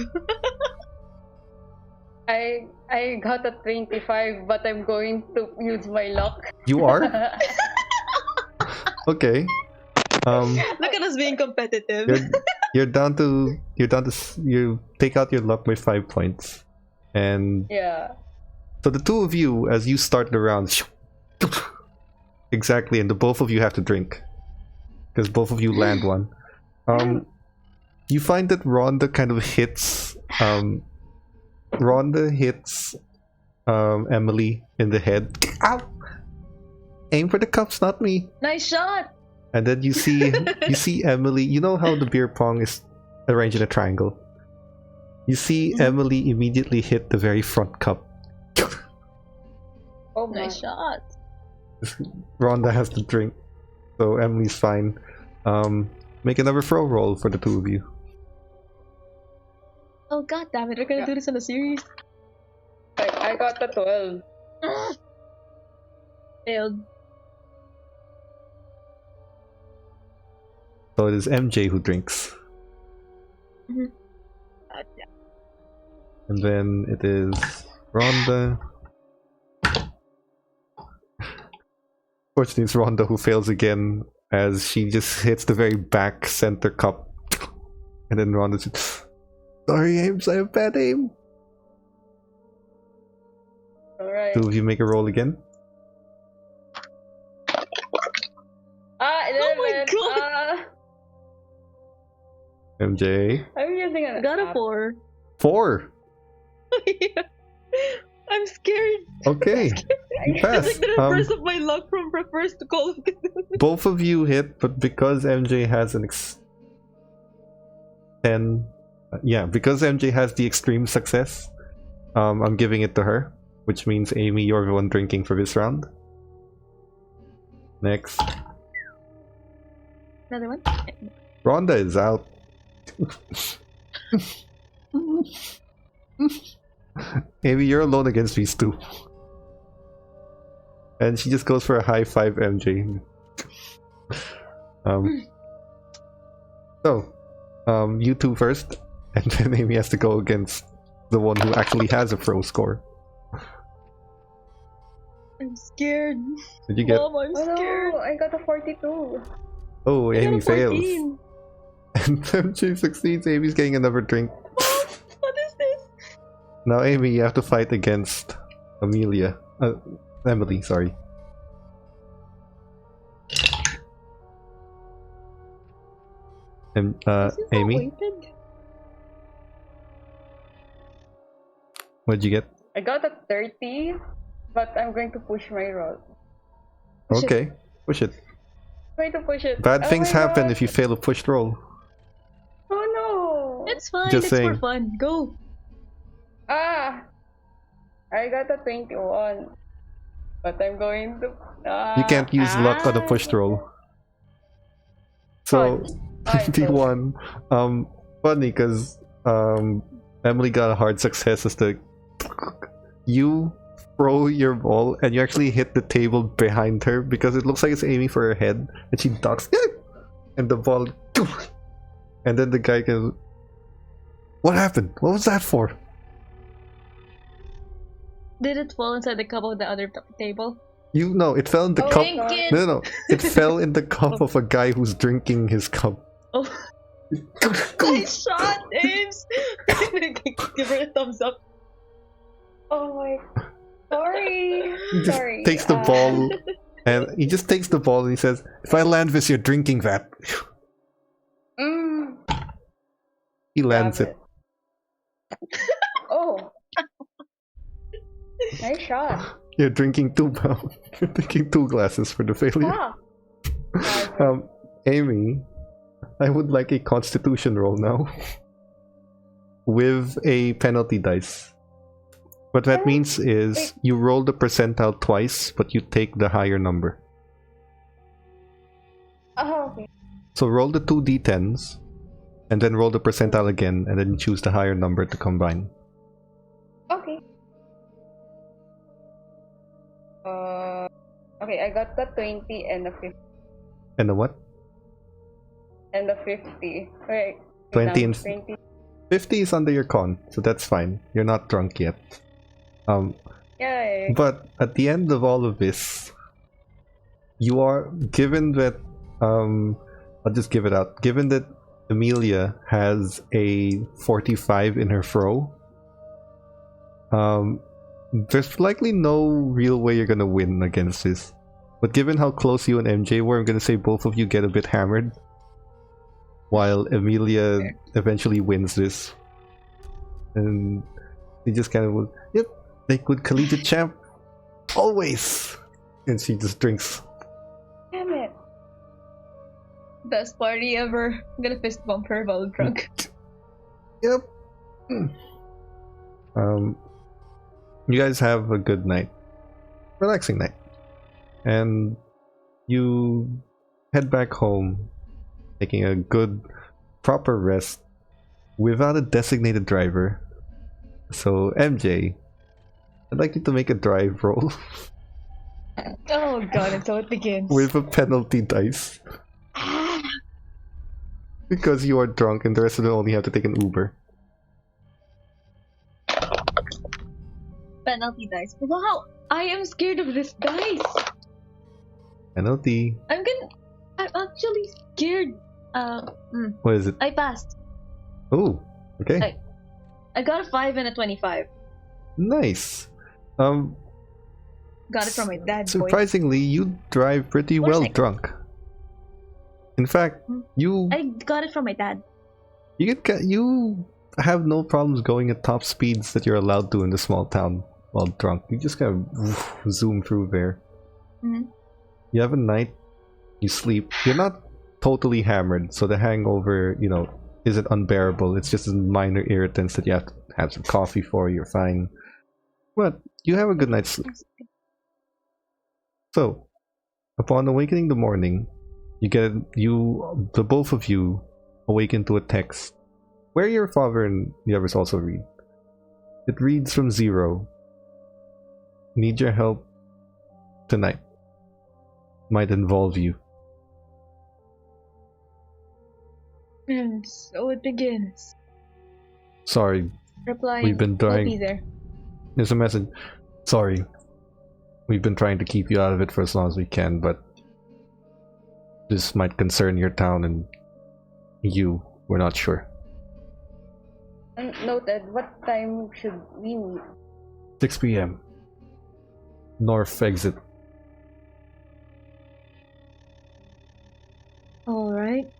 I got a 25, but I'm going to use my luck. You are? Okay. Look at us being competitive. You're down to you take out your luck by 5 points, and Yeah. so the two of you, as you start the round, exactly, and the both of you have to drink because both of you land one. You find that Rhonda kind of hits Emily in the head. Ow! Aim for the cups, not me. Nice shot. And then you see Emily. You know how the beer pong is arranged in a triangle. You see Emily immediately hit the very front cup. Oh my. Nice shot. Rhonda has to drink, so Emily's fine. Make another throw roll for the two of you. Oh god damn it, we're gonna do this in a series. I got a 12. Failed. So it is MJ who drinks. Mhm. And then it is Rhonda. Fortunately, it's Rhonda who fails again as she just hits the very back center cup. And then Rhonda says, "Sorry, Ames, I have bad aim." Alright. Two of you make a roll again. 11. Oh my god! MJ. I'm using an Got a app. 4. 4. Yeah. I'm scared. Okay, you It's like passed. the reverse of my luck from first to Call of Cthulhu. Both of you hit, but because MJ has an 10, yeah, because MJ has the extreme success, I'm giving it to her, which means Amy, you're the one drinking for this round. Next, Another one. Rhonda is out. Amy, you're alone against these two. And she just goes for a high five, MJ. You two first, and then Amy has to go against the one who actually has a pro score. I'm scared. Did you get? Mom, I'm Oh scared. no, I got a 42. Oh, I got Amy a fails. 14. And MJ succeeds. Amy's getting another drink. Mom, what is this? Now, Amy, you have to fight against Amelia. Emily, sorry. And This is not Amy, weighted. what'd you get? I got a 30, but I'm going to push my roll. Push it. Okay, push it. I'm going to push it. Bad Oh things my happen God. if you fail a pushed roll. Oh no! It's fine. Just it's saying. for fun. Go. Ah! I got a 21. But I'm going to... You can't use luck on a pushed roll. So, Fine. 51. Funny because Emily got a hard success as the you throw your ball and you actually hit the table behind her because it looks like it's aiming for her head and she ducks and the ball and then the guy goes, "What happened? What was that for?" Did it fall inside the cup of the other table? You know, it fell in the cup. Thank you. No, it fell in the cup of a guy who's drinking his cup. Oh. Nice shot, Ames! Give her a thumbs up. Oh my... Sorry. He just Sorry. takes the ball and he just takes the ball and he says, "If I land this, you're drinking that." Mm, He lands Damn it. Oh. Nice shot. You're drinking 2 pounds. You're drinking 2 glasses for the failure. Ah. Amy, I would like a constitution roll now. With a penalty dice. What that means is you roll the percentile twice, but you take the higher number. Oh, okay. So roll the 2 d10s, and then roll the percentile again, and then choose the higher number to combine. Okay. Okay, I got the 20 and the 50. And the what? And the 50. Wait. 20 and 20. 50 is under your con, so that's fine. You're not drunk yet. Yay. But at the end of all of this, you are given that I'll just give it out. Given that Amelia has a 45 in her throw, there's likely no real way you're gonna win against this. But given how close you and MJ were, I'm gonna say both of you get a bit hammered, while Amelia eventually wins this. And he just kind of, yep, Lakewood Collegiate Champ, always! And she just drinks. Damn it. Best party ever. I'm gonna fist bump her while drunk. Yep. You guys have a good night. Relaxing night. And you head back home, taking a good, proper rest without a designated driver. So, MJ, I'd like you to make a drive roll Oh god, and so it begins. with a penalty dice. Because you are drunk and the rest of them only have to take an Uber. Penalty dice. Wow! I am scared of this dice! Penalty. I'm actually scared. What is it? I passed. Oh, okay. I got a 5 and a 25. Nice. Got it from my dad, boy. Surprisingly, you drive pretty well Motorcycle. drunk. In fact, you... I got it from my dad. You have no problems going at top speeds that you're allowed to in the small town while drunk. You just kind of zoom through there. Mhm. You have a night, you sleep. You're not totally hammered, so the hangover, isn't unbearable. It's just minor irritants that you have to have some coffee for. You're fine. But you have a good night's sleep. So, upon awakening in the morning, the both of you awaken to a text where your father and the others also read. It reads from 0. Need your help tonight. Might involve you. And so it begins. Sorry, Replying, we've been I'll trying. be there. There's a message. Sorry, we've been trying to keep you out of it for as long as we can, but this might concern your town and we're not sure. Noted. What time should we meet? 6 p.m. North exit. Alright.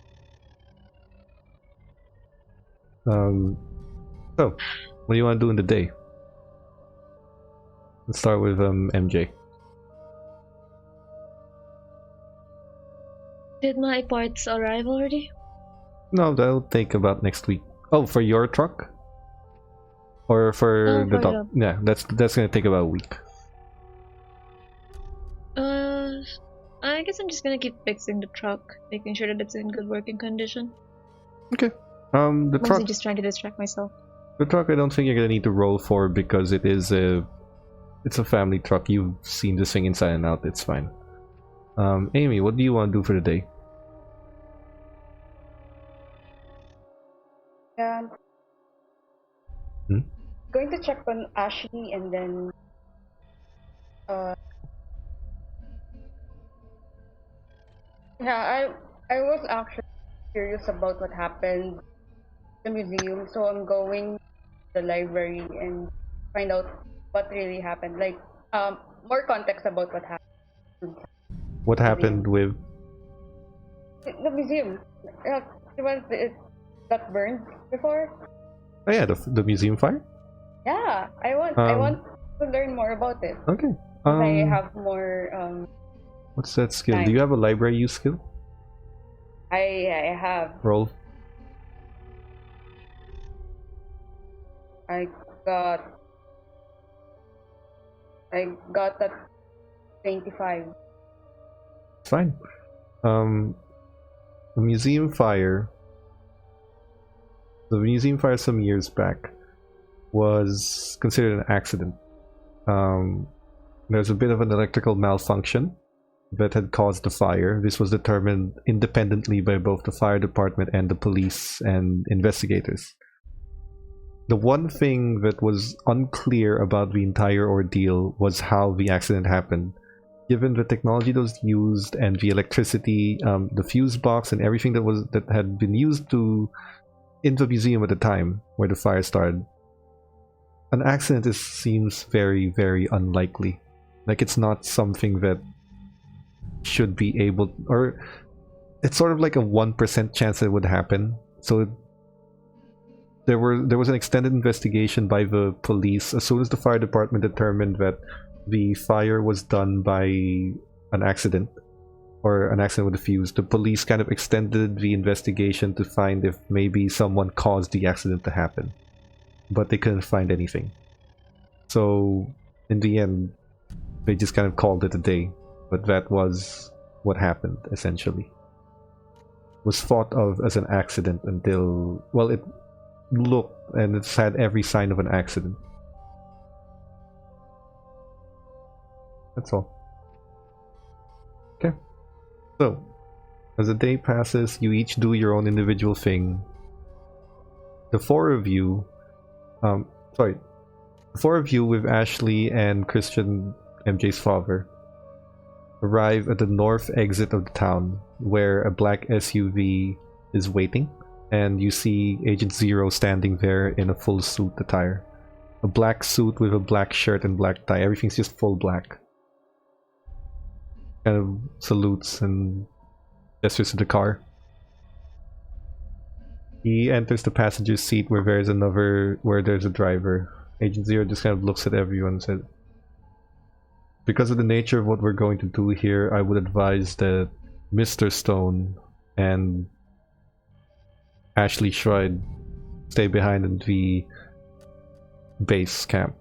So, what do you want to do in the day? Let's start with MJ. Did my parts arrive already? No, that'll take about next week. Oh, for your truck? Or for the dog? Yeah, that's gonna take about a week. I guess I'm just gonna keep fixing the truck, making sure that it's in good working condition. Okay. The Mostly truck. just trying to distract myself. The truck, I don't think you're gonna need to roll for because it's a family truck. You've seen this thing inside and out. It's fine. Amy, what do you want to do for the day? Going to check on Ashley and then yeah, I was actually curious about what happened in the museum, so I'm going to the library and find out what really happened. Like more context about what happened. What happened with The museum. It got burned before. Oh yeah, the museum fire? Yeah, I want to learn more about it. Okay. I have more What's that skill? time. Do you have a library use skill? I have. Roll. I got that 25. Fine. The museum fire. The museum fire some years back was considered an accident. There's a bit of an electrical malfunction that had caused the fire. This was determined independently by both the fire department and the police and investigators. The one thing that was unclear about the entire ordeal was how the accident happened. Given the technology that was used and the electricity, the fuse box and everything that had been used in the museum at the time where the fire started, an accident seems very, very unlikely. Like, it's not something that should be able, or it's sort of like a 1% chance that it would happen. So there was an extended investigation by the police as soon as the fire department determined that the fire was done by an accident or an accident with a fuse. The police kind of extended the investigation to find if maybe someone caused the accident to happen, but they couldn't find anything. So in the end, they just kind of called it a day. But that was what happened, essentially. It was thought of as an accident until, well, it looked and it's had every sign of an accident. That's all. Okay. So, as the day passes, you each do your own individual thing. The four of you with Ashley and Christian, MJ's father, arrive at the north exit of the town where a black SUV is waiting, and you see Agent Zero standing there in a full suit attire. A black suit with a black shirt and black tie. Everything's just full black. Kind of salutes and gestures to the car. He enters the passenger seat where there's a driver. Agent Zero just kind of looks at everyone and says, because of the nature of what we're going to do here, I would advise that Mr. Stone and Ashley Schweid stay behind in the base camp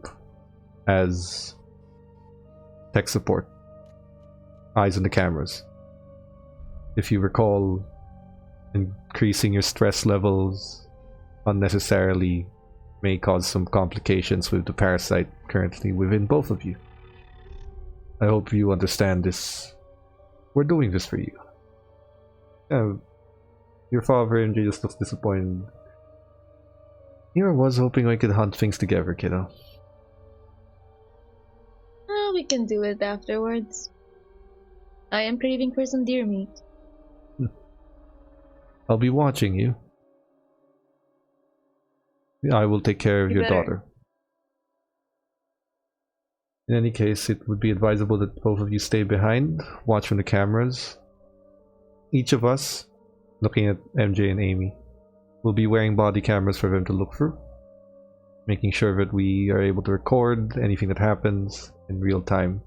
as tech support. Eyes on the cameras. If you recall, increasing your stress levels unnecessarily may cause some complications with the parasite currently within both of you. I hope you understand this. We're doing this for you. Your father and just looks disappointed. I was hoping I could hunt things together, kiddo. We can do it afterwards. I am craving for some deer meat. I'll be watching you. I will take care of your daughter. In any case, it would be advisable that both of you stay behind, watch from the cameras. Each of us, looking at MJ and Amy, will be wearing body cameras for them to look through, making sure that we are able to record anything that happens in real time.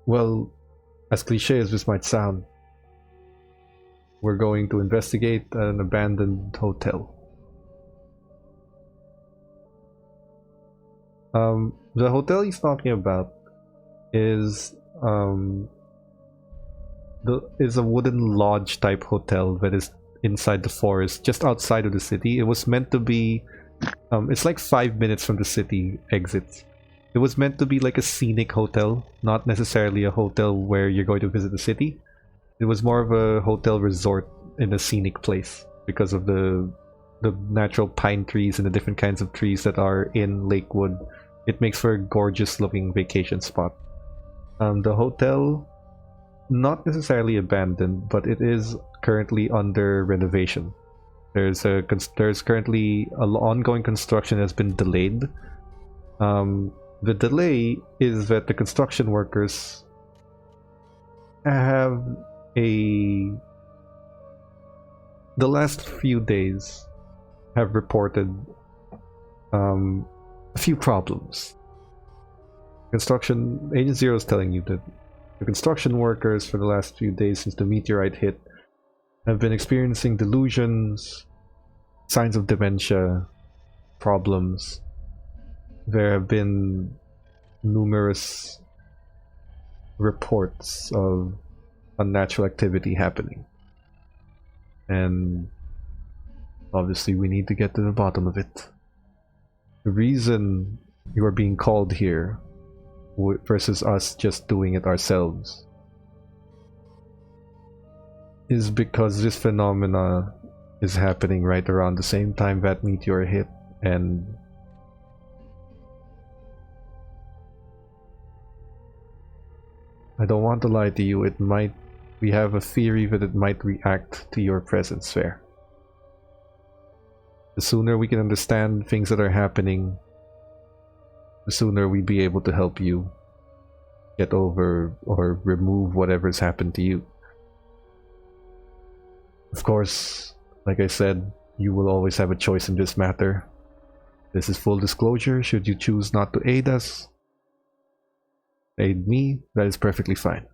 Well, as cliche as this might sound, we're going to investigate an abandoned hotel. The hotel he's talking about is a wooden lodge type hotel that is inside the forest, just outside of the city. It was meant to be, it's like 5 minutes from the city exits. It was meant to be like a scenic hotel, not necessarily a hotel where you're going to visit the city. It was more of a hotel resort in a scenic place because of the natural pine trees and the different kinds of trees that are in Lakewood. It makes for a gorgeous looking vacation spot. The hotel, not necessarily abandoned, but it is currently under renovation. There's currently an ongoing construction that has been delayed. The delay is that the construction workers have the last few days have reported a few problems. Agent Zero is telling you that the construction workers for the last few days since the meteorite hit have been experiencing delusions, signs of dementia, problems. There have been numerous reports of unnatural activity happening. And obviously we need to get to the bottom of it. The reason you are being called here versus us just doing it ourselves is because this phenomena is happening right around the same time that meteor hit, and I don't want to lie to you, we have a theory that it might react to your presence there. The sooner we can understand things that are happening, the sooner we'd be able to help you get over or remove whatever's happened to you. Of course, like I said, you will always have a choice in this matter. This is full disclosure. Should you choose not to aid us, aid me, that is perfectly fine.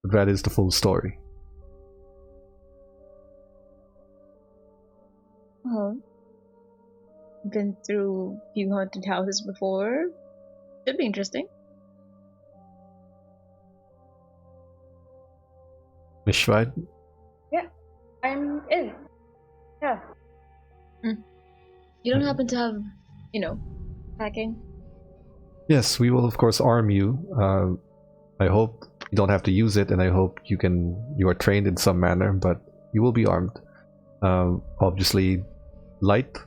But that is the full story. Been through a few haunted houses before. Should be interesting. Miss Schweid? Yeah, I'm in. Yeah. You don't happen to have, hacking? Yes, we will of course arm you. I hope you don't have to use it, and I hope you are trained in some manner, but you will be armed. Obviously light,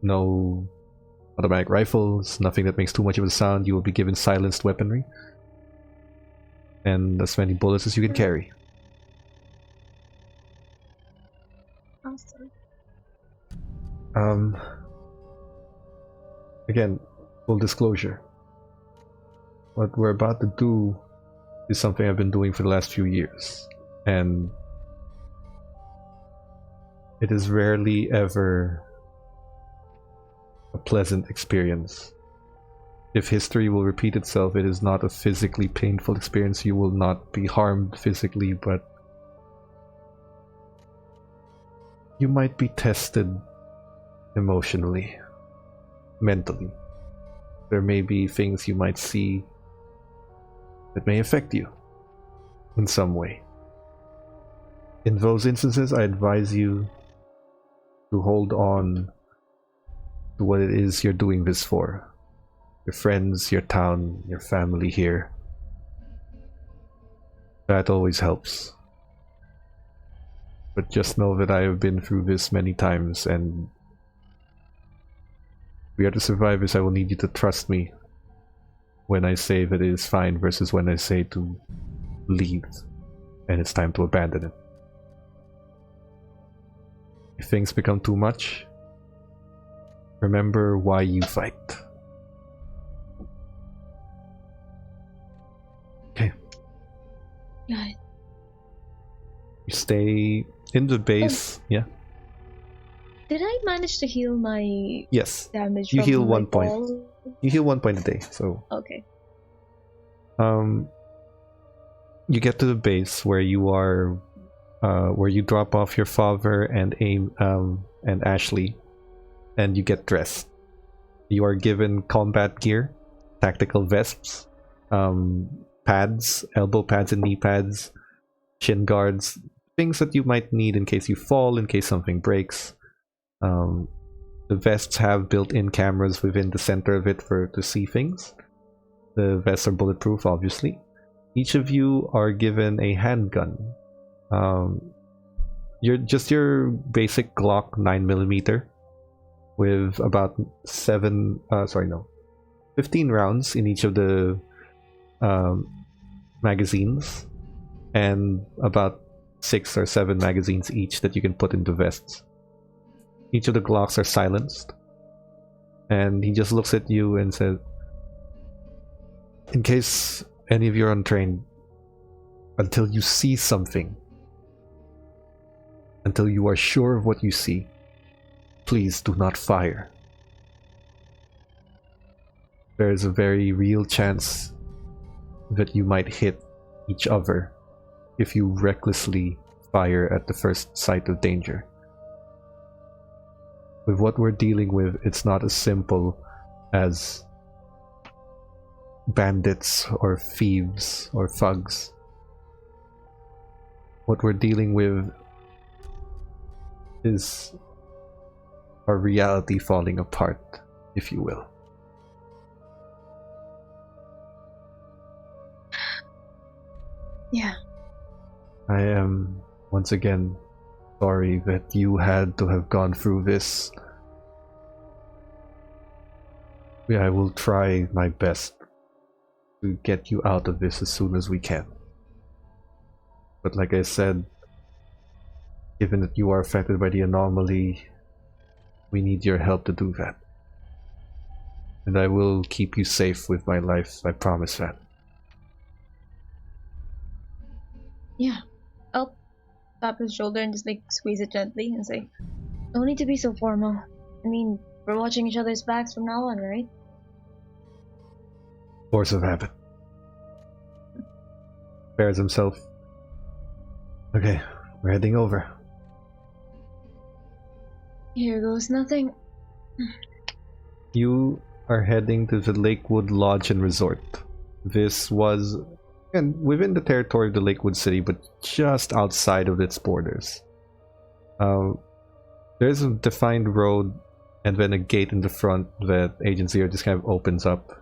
no automatic rifles, nothing that makes too much of a sound. You will be given silenced weaponry and as many bullets as you can carry. Awesome. Again, full disclosure, what we're about to do is something I've been doing for the last few years, and It is rarely ever a pleasant experience. If history will repeat itself, it is not a physically painful experience. You will not be harmed physically, but you might be tested emotionally, mentally. There may be things you might see that may affect you in some way. In those instances, I advise you to hold on to what it is you're doing this for. Your friends, your town, your family here. That always helps. But just know that I have been through this many times, and if we are to survive this, I will need you to trust me when I say that it is fine versus when I say to leave and it's time to abandon it. If things become too much, remember why you fight. Okay. Got it. You stay in the base. Yeah. Did I manage to heal my Yes. damage? You from heal my 1 point. ball? You heal 1 point a day. So Okay. you get to the base where you are, where you drop off your father and and Ashley, and you get dressed. You are given combat gear, tactical vests, pads, elbow pads and knee pads, shin guards, things that you might need in case you fall, in case something breaks. The vests have built-in cameras within the center of it to see things. The vests are bulletproof, obviously. Each of you are given a handgun. Your basic Glock 9mm with about 15 rounds in each of the magazines, and about 6 or 7 magazines each that you can put into vests. Each of the Glocks are silenced, and he just looks at you and says, in case any of you are untrained, until you see something, until you are sure of what you see, please do not fire. There is a very real chance that you might hit each other if you recklessly fire at the first sight of danger. With what we're dealing with, it's not as simple as bandits or thieves or thugs. What we're dealing with is our reality falling apart, if you will. Yeah. I am, once again, sorry that you had to have gone through this. Yeah, I will try my best to get you out of this as soon as we can. But like I said, given that you are affected by the anomaly, we need your help to do that. And I will keep you safe with my life, I promise that. Yeah. I'll tap his shoulder and just like squeeze it gently and say, "No need to be so formal. I mean, we're watching each other's backs from now on, right?" Force of habit. Bears himself. Okay, we're heading over. Here goes nothing. You are heading to the Lakewood Lodge and Resort. This was, again, within the territory of the Lakewood City, but just outside of its borders. There's a defined road and then a gate in the front that Agent Zero just kind of opens up.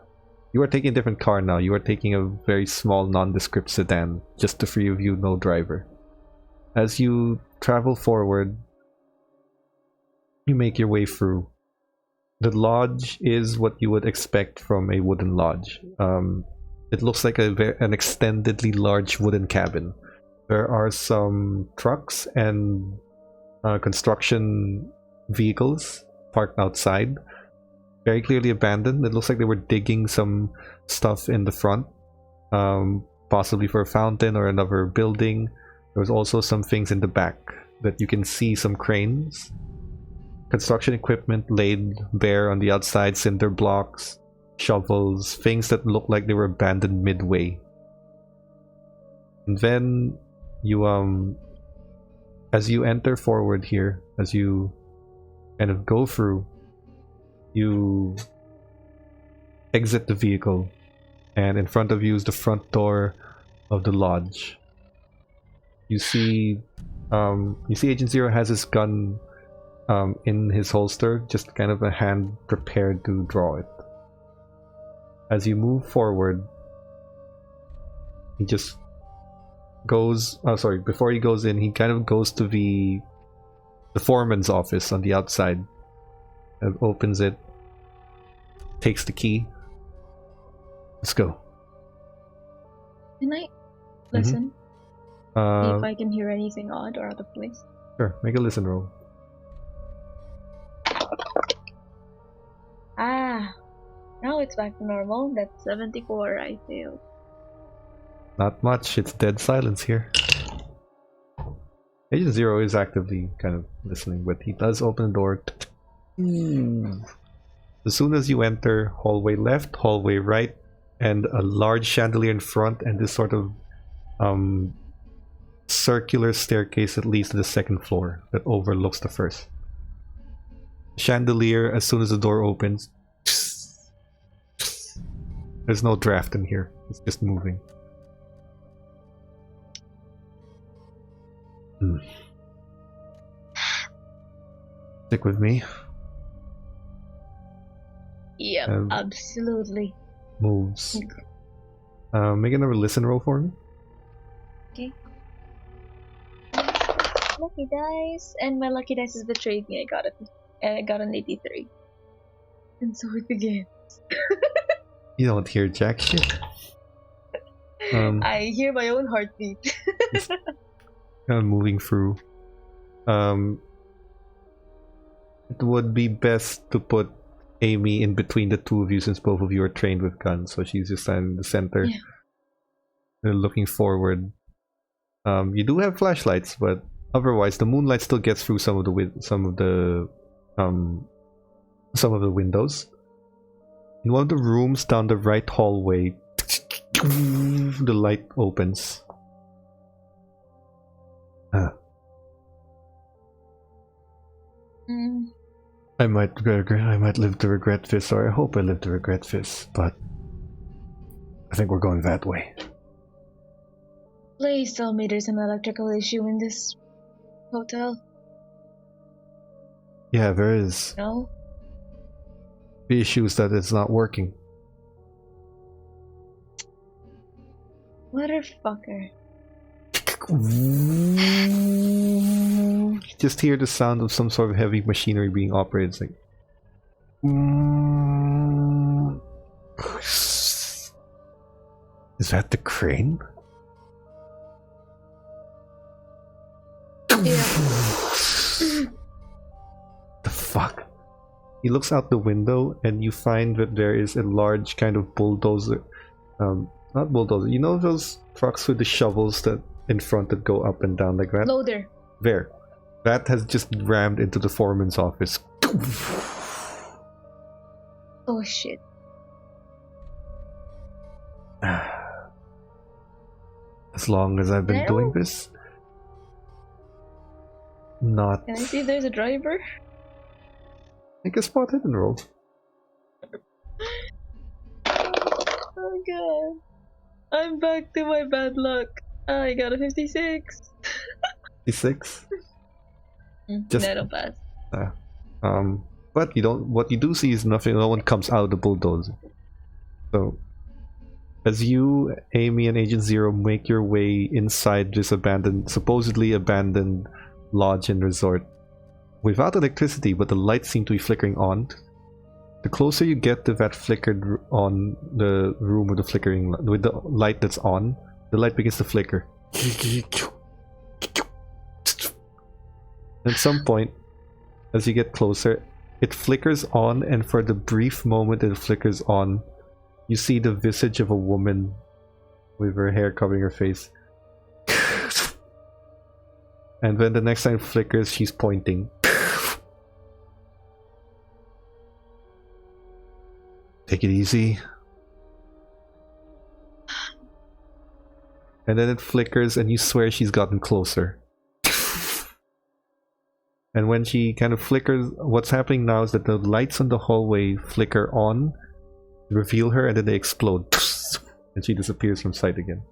You are taking a different car now. You are taking a very small, nondescript sedan. Just the three of you, no driver. As you travel forward, you make your way through. The lodge is what you would expect from a wooden lodge. It looks like an extendedly large wooden cabin. There are some trucks and construction vehicles parked outside. Very clearly abandoned. It looks like they were digging some stuff in the front, possibly for a fountain or another building. There was also some things in the back that you can see some cranes, construction equipment laid bare on the outside, cinder blocks, shovels, things that look like they were abandoned midway. And then you as you enter forward here, as you kind of go through, you exit the vehicle, and in front of you is the front door of the lodge. You see Agent Zero has his gun in his holster, just kind of a hand prepared to draw it. As you move forward, he just goes, before he goes in, he kind of goes to the foreman's office on the outside, and opens it, takes the key. Let's go. Can I listen? See if I can hear anything odd or out of place. Sure, make a listen roll. Now it's back to normal. That's 74, I failed. Not much, it's dead silence here. Agent Zero is actively kind of listening, but he does open the door. As soon as you enter, hallway left, hallway right, and a large chandelier in front, and this sort of circular staircase that leads to the second floor that overlooks the first. Chandelier, as soon as the door opens, there's no draft in here, it's just moving. Stick with me. Yep, absolutely. Moves. Make another listen roll for me. Okay. Lucky dice, and my lucky dice has betrayed me. I got an 83. And so it begins. You don't hear jack shit. I hear my own heartbeat. Kind of moving through. It would be best to put Amy in between the two of you, since both of you are trained with guns, so she's just standing in the center. Yeah. Looking forward. You do have flashlights, but otherwise the moonlight still gets through some of the windows. In one of the rooms down the right hallway, the light opens. I might live to regret this, or I hope I live to regret this, but I think we're going that way. Please tell me there's an electrical issue in this hotel. Yeah, there is. No? The issue is that it's not working. Motherfucker. You just hear the sound of some sort of heavy machinery being operated. It's like... Is that the crane? Yeah. The fuck? He looks out the window and you find that there is a large kind of bulldozer. Not bulldozer, you know those trucks with the shovels that in front that go up and down like that? Loader. There. That has just rammed into the foreman's office. Oh shit. As long as I've been doing this, not. Can I see if there's a driver? Make a spot hidden roll. Oh god. I'm back to my bad luck. I got a 56. 56? Just not pass. But you don't. What you do see is nothing. No one comes out of the bulldozer. So, as you, Amy, and Agent Zero make your way inside this supposedly abandoned lodge and resort, without electricity, but the lights seem to be flickering on. The closer you get to that flickered on the room with the flickering, with the light that's on, the light begins to flicker. At some point, as you get closer, it flickers on, and for the brief moment it flickers on, you see the visage of a woman with her hair covering her face. And when the next time flickers, she's pointing. Take it easy. And then it flickers and you swear she's gotten closer. And when she kind of flickers, what's happening now is that the lights on the hallway flicker on, reveal her, and then they explode. And she disappears from sight again.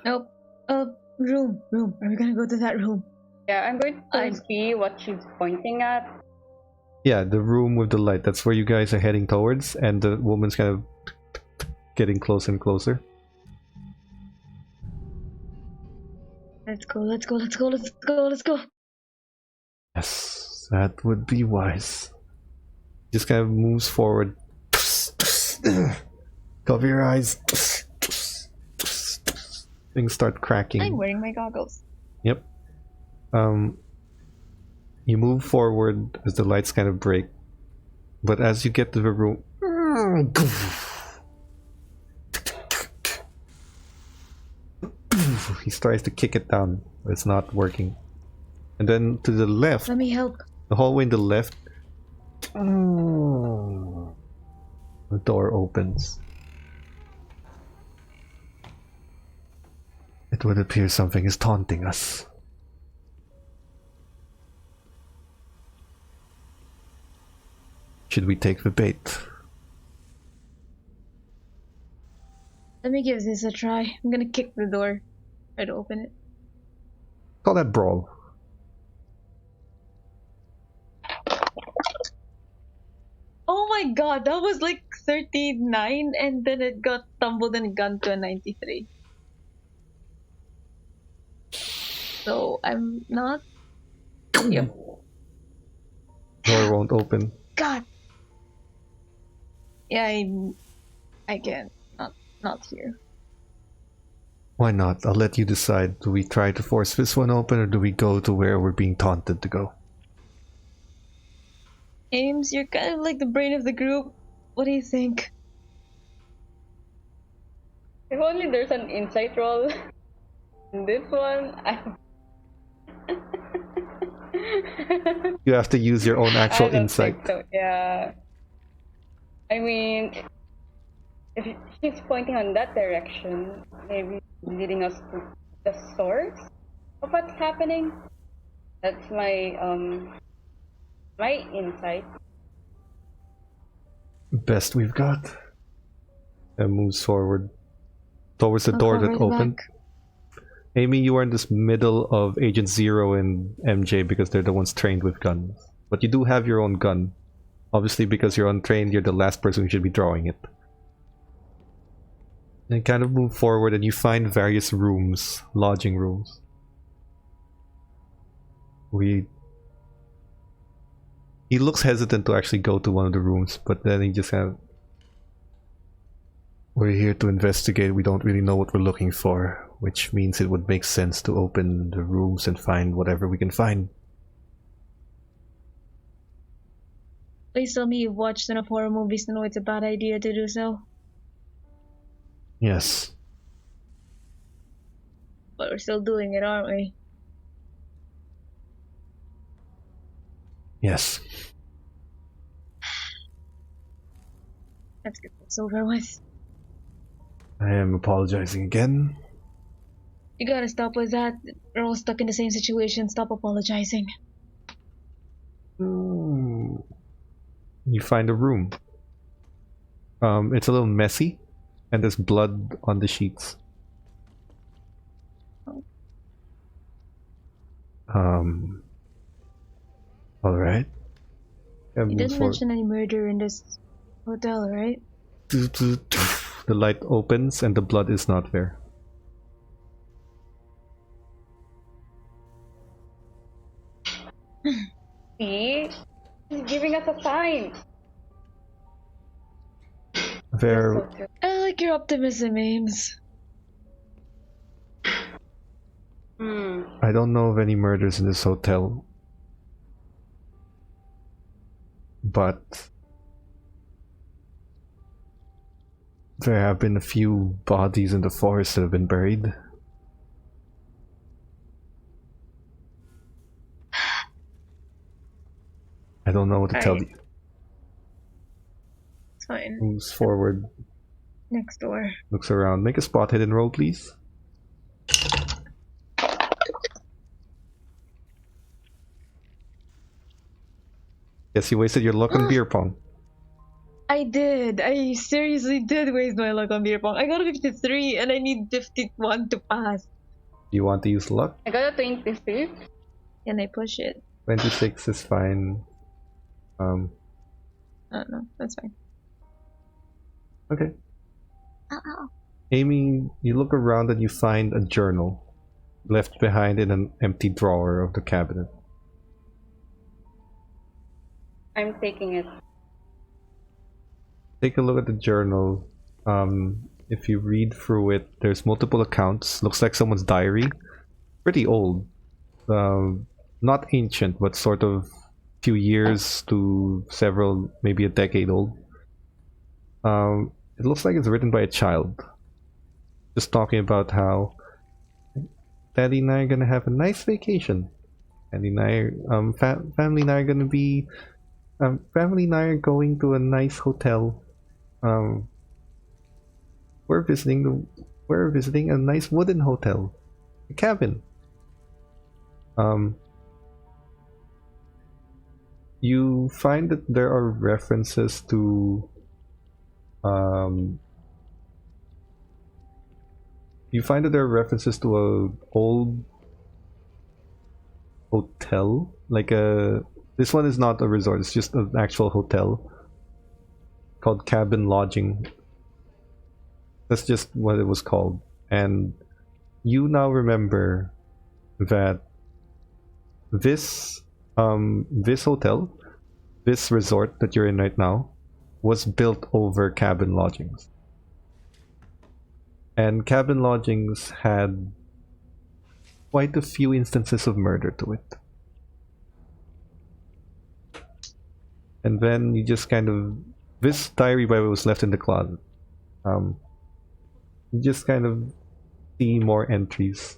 Nope. Room. Are we gonna go to that room? Yeah, I'm going to see what she's pointing at. Yeah, the room with the light. That's where you guys are heading towards, and the woman's kind of getting closer and closer. Let's go. Yes, that would be wise. Just kind of moves forward. Cover your eyes. Things start cracking. I'm wearing my goggles. Yep. You move forward as the lights kind of break, but as you get to the room, he tries to kick it down, but it's not working. And then to the left, Let me help. the hallway in the left, the door opens. It would appear something is taunting us. Should we take the bait? Let me give this a try. I'm gonna kick the door. Try to open it. Call that brawl. Oh my god, that was like 39 and then it got tumbled and gone to a 93. So I'm not. Yep. Door won't open. God. Yeah, I can't. Not here. Why not? I'll let you decide. Do we try to force this one open, or do we go to where we're being taunted to go? Ames, you're kind of like the brain of the group. What do you think? If only there's an insight roll in this one. You have to use your own actual I don't insight. think so. Yeah. I mean, if she's pointing on that direction, maybe leading us to the source of what's happening. That's my my insight. Best we've got. And moves forward towards the I'll door cover that the opened. back. Amy, you are in this middle of Agent Zero and MJ because they're the ones trained with guns. But you do have your own gun. Obviously, because you're untrained, you're the last person who should be drawing it. And kind of move forward and you find various rooms, lodging rooms. He looks hesitant to actually go to one of the rooms, but then he just kind of... We're here to investigate, we don't really know what we're looking for, which means it would make sense to open the rooms and find whatever we can find. Please tell me you've watched enough horror movies to know it's a bad idea to do so. Yes. But we're still doing it, aren't we? Yes. Let's get this over with. I am apologizing again. You gotta stop with that. We're all stuck in the same situation. Stop apologizing. You find a room. It's a little messy, and there's blood on the sheets. Alright. You didn't mention any murder in this hotel, right? The light opens and the blood is not there. See? He's giving us a sign. There. I like your optimism, Ames. I don't know of any murders in this hotel. But there have been a few bodies in the forest that have been buried. I don't know what to tell Alright. you. It's fine. Moves forward, Next door. looks around. Make a spot hidden roll, please. Yes, you wasted your luck on beer pong. I did. I seriously did waste my luck on beer pong. I got a 53 and I need 51 to pass. Do you want to use luck? I got a 26. Can I push it? 26 is fine. I don't know. That's fine. Okay. Ow. Amy, you look around and you find a journal left behind in an empty drawer of the cabinet. I'm taking it. Take a look at the journal. If you read through it, there's multiple accounts. Looks like someone's diary. Pretty old. Not ancient, but sort of few years to several, maybe a decade old. It looks like it's written by a child. Just talking about how Daddy and I are gonna have a nice vacation. Daddy and I, family and I are gonna be, family and I are going to a nice hotel. We're visiting a nice wooden hotel, a cabin. You find that there are references to a old hotel, like this one is not a resort, it's just an actual hotel called Cabin Lodging. That's just what it was called. And you now remember that this hotel, this resort that you're in right now, was built over Cabin Lodgings. And Cabin Lodgings had quite a few instances of murder to it. And then you just kind of... This diary, by the way, was left in the closet. You just kind of see more entries.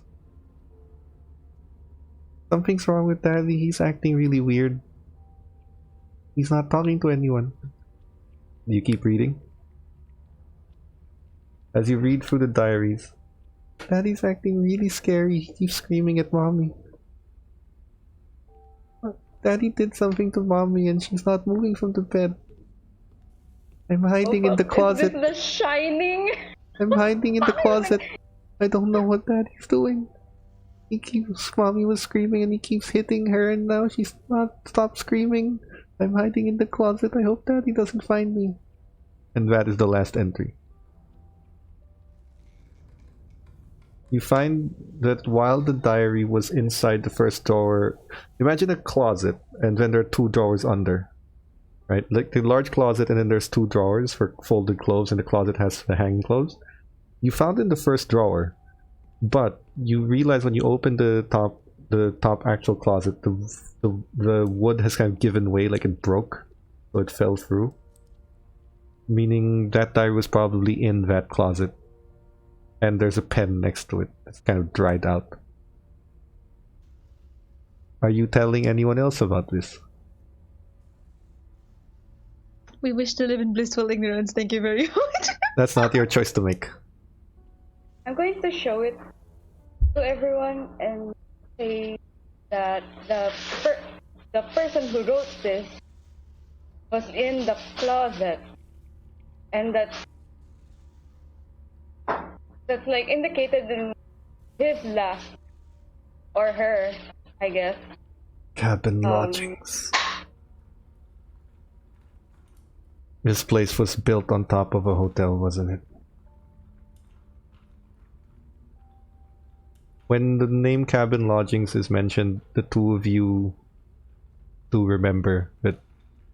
Something's wrong with Daddy. He's acting really weird. He's not talking to anyone. You keep reading. As you read through the diaries, Daddy's acting really scary. He keeps screaming at Mommy. Daddy did something to Mommy and she's not moving from the bed. I'm hiding in the closet. Is this The Shining? I'm hiding in the closet. I don't know what Daddy's doing. Mommy was screaming and he keeps hitting her and now she's not stopped screaming. I'm hiding in the closet. I hope Daddy doesn't find me. And that is the last entry. You find that while the diary was inside the first drawer, imagine a closet and then there are two drawers under. Right? Like the large closet and then there's two drawers for folded clothes and the closet has the hanging clothes. You found in the first drawer, but you realize when you open the top actual closet, the wood has kind of given way, like it broke, so it fell through. Meaning that diary was probably in that closet. And there's a pen next to it. It's kind of dried out. Are you telling anyone else about this? We wish to live in blissful ignorance. Thank you very much. That's not your choice to make. I'm going to show it to everyone and say that the person who wrote this was in the closet, and that's like indicated in his last, or her, I guess. Cabin Lodgings. This place was built on top of a hotel, wasn't it? When the name Cabin Lodgings is mentioned, the two of you do remember that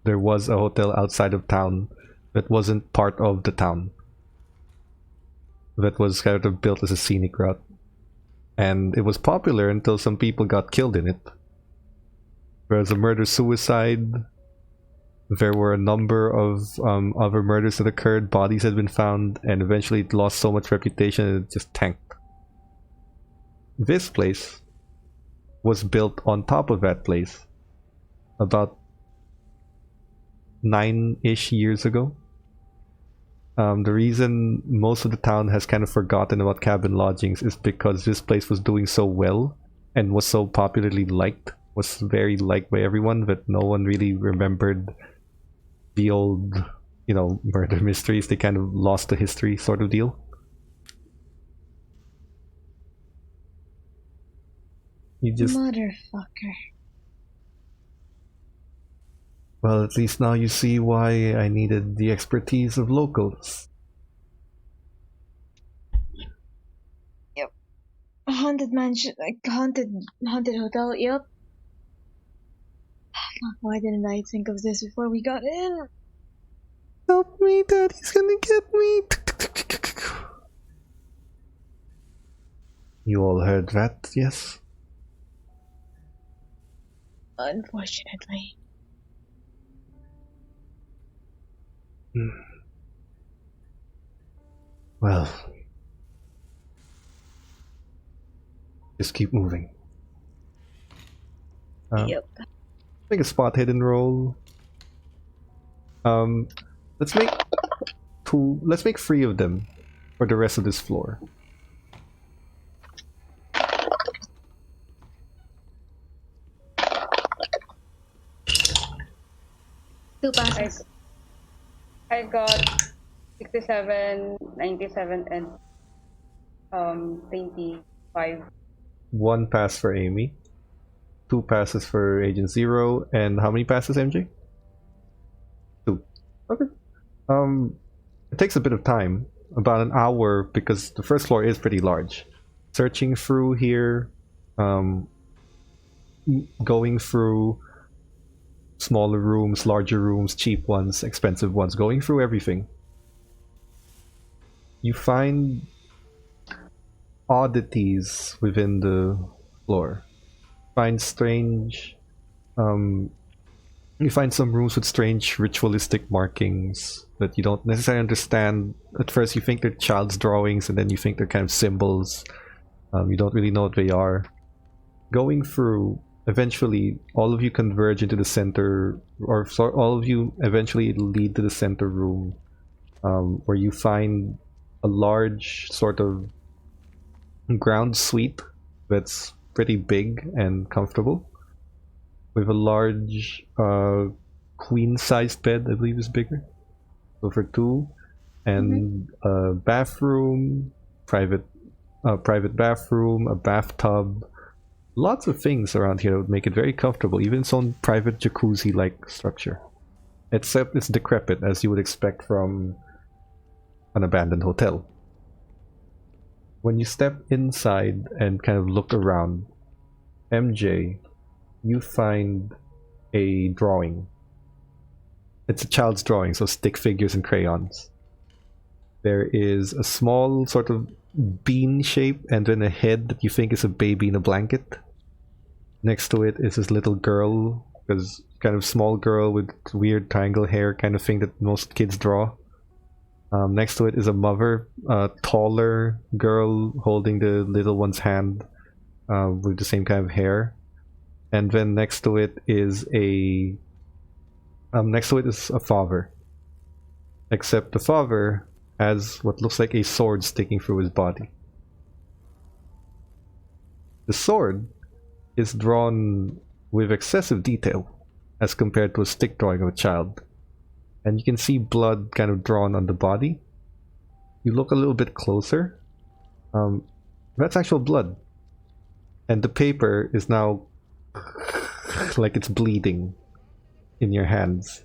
there was a hotel outside of town that wasn't part of the town. That was kind of built as a scenic route. And it was popular until some people got killed in it. There was a murder-suicide. There were a number of other murders that occurred. Bodies had been found, and eventually it lost so much reputation it just tanked. This place was built on top of that place about 9-ish years ago. The reason most of the town has kind of forgotten about cabin lodgings is because this place was doing so well and was so popularly liked, was very liked by everyone, that no one really remembered the old, murder mysteries. They kind of lost the history sort of deal. You just... Motherfucker. Well, at least now you see why I needed the expertise of locals. Yep. Haunted mansion, like haunted hotel, yep. Why didn't I think of this before we got in? Help me, Daddy's gonna get me! You all heard that, yes? Unfortunately. Well, just keep moving. Yep. Make a spot hidden roll. Let's make two. Let's make 3 of them for the rest of this floor. Two passes. I got 67, 97, and 25. 1 pass for Amy. 2 passes for Agent Zero. And how many passes, MJ? 2. Okay. It takes a bit of time, about an hour, because the first floor is pretty large. Searching through here, going through smaller rooms, larger rooms, cheap ones, expensive ones, going through everything. You find oddities within the floor. Find strange, you find some rooms with strange ritualistic markings that you don't necessarily understand. At first you think they're child's drawings, and then you think they're kind of symbols. You don't really know what they are. Going through, eventually all of you converge into the center, or all of you eventually lead to the center room, where you find a large sort of ground suite that's pretty big and comfortable, with a large queen-sized bed, I believe is bigger, so for 2, and a bathroom, private bathroom, a bathtub. Lots of things around here that would make it very comfortable, even its own private jacuzzi-like structure. Except it's decrepit, as you would expect from an abandoned hotel. When you step inside and kind of look around, MJ, you find a drawing. It's a child's drawing, so stick figures and crayons. There is a small sort of bean shape and then a head that you think is a baby in a blanket. Next to it is this little girl, this kind of small girl with weird triangle hair kind of thing that most kids draw. Next to it is a mother, a taller girl holding the little one's hand, with the same kind of hair. And then next to it is a father. Except the father has what looks like a sword sticking through his body. The sword is drawn with excessive detail as compared to a stick drawing of a child. And you can see blood kind of drawn on the body. You look a little bit closer. That's actual blood. And the paper is now like it's bleeding in your hands.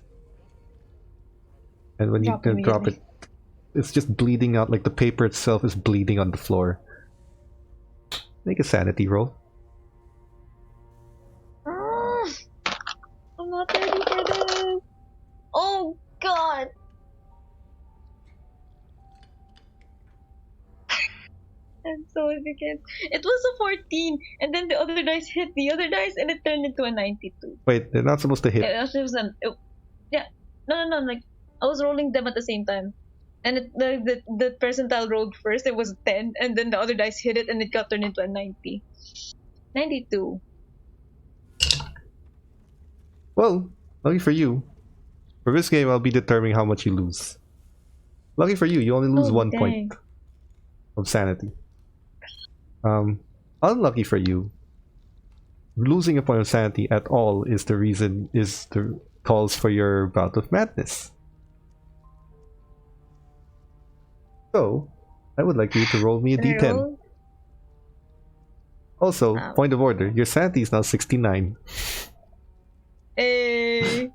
And when you drop it, it's just bleeding out, like the paper itself is bleeding on the floor. Make a sanity roll. I'm not ready for this. Oh god. I'm so significant. It was a 14, and then the other dice hit the other dice, and it turned into a 92. Wait, they're not supposed to hit. Yeah. No. Like, I was rolling them at the same time. And the percentile rolled first, it was a 10, and then the other dice hit it, and it got turned into a 90. 92. Well, lucky for you, For this game, I'll be determining how much you lose. Lucky for you, you only lose 1 point of sanity. Unlucky for you, losing a point of sanity at all is the calls for your bout of madness. So, I would like you to roll me a d10. Also, point of order, your sanity is now 69. Hey!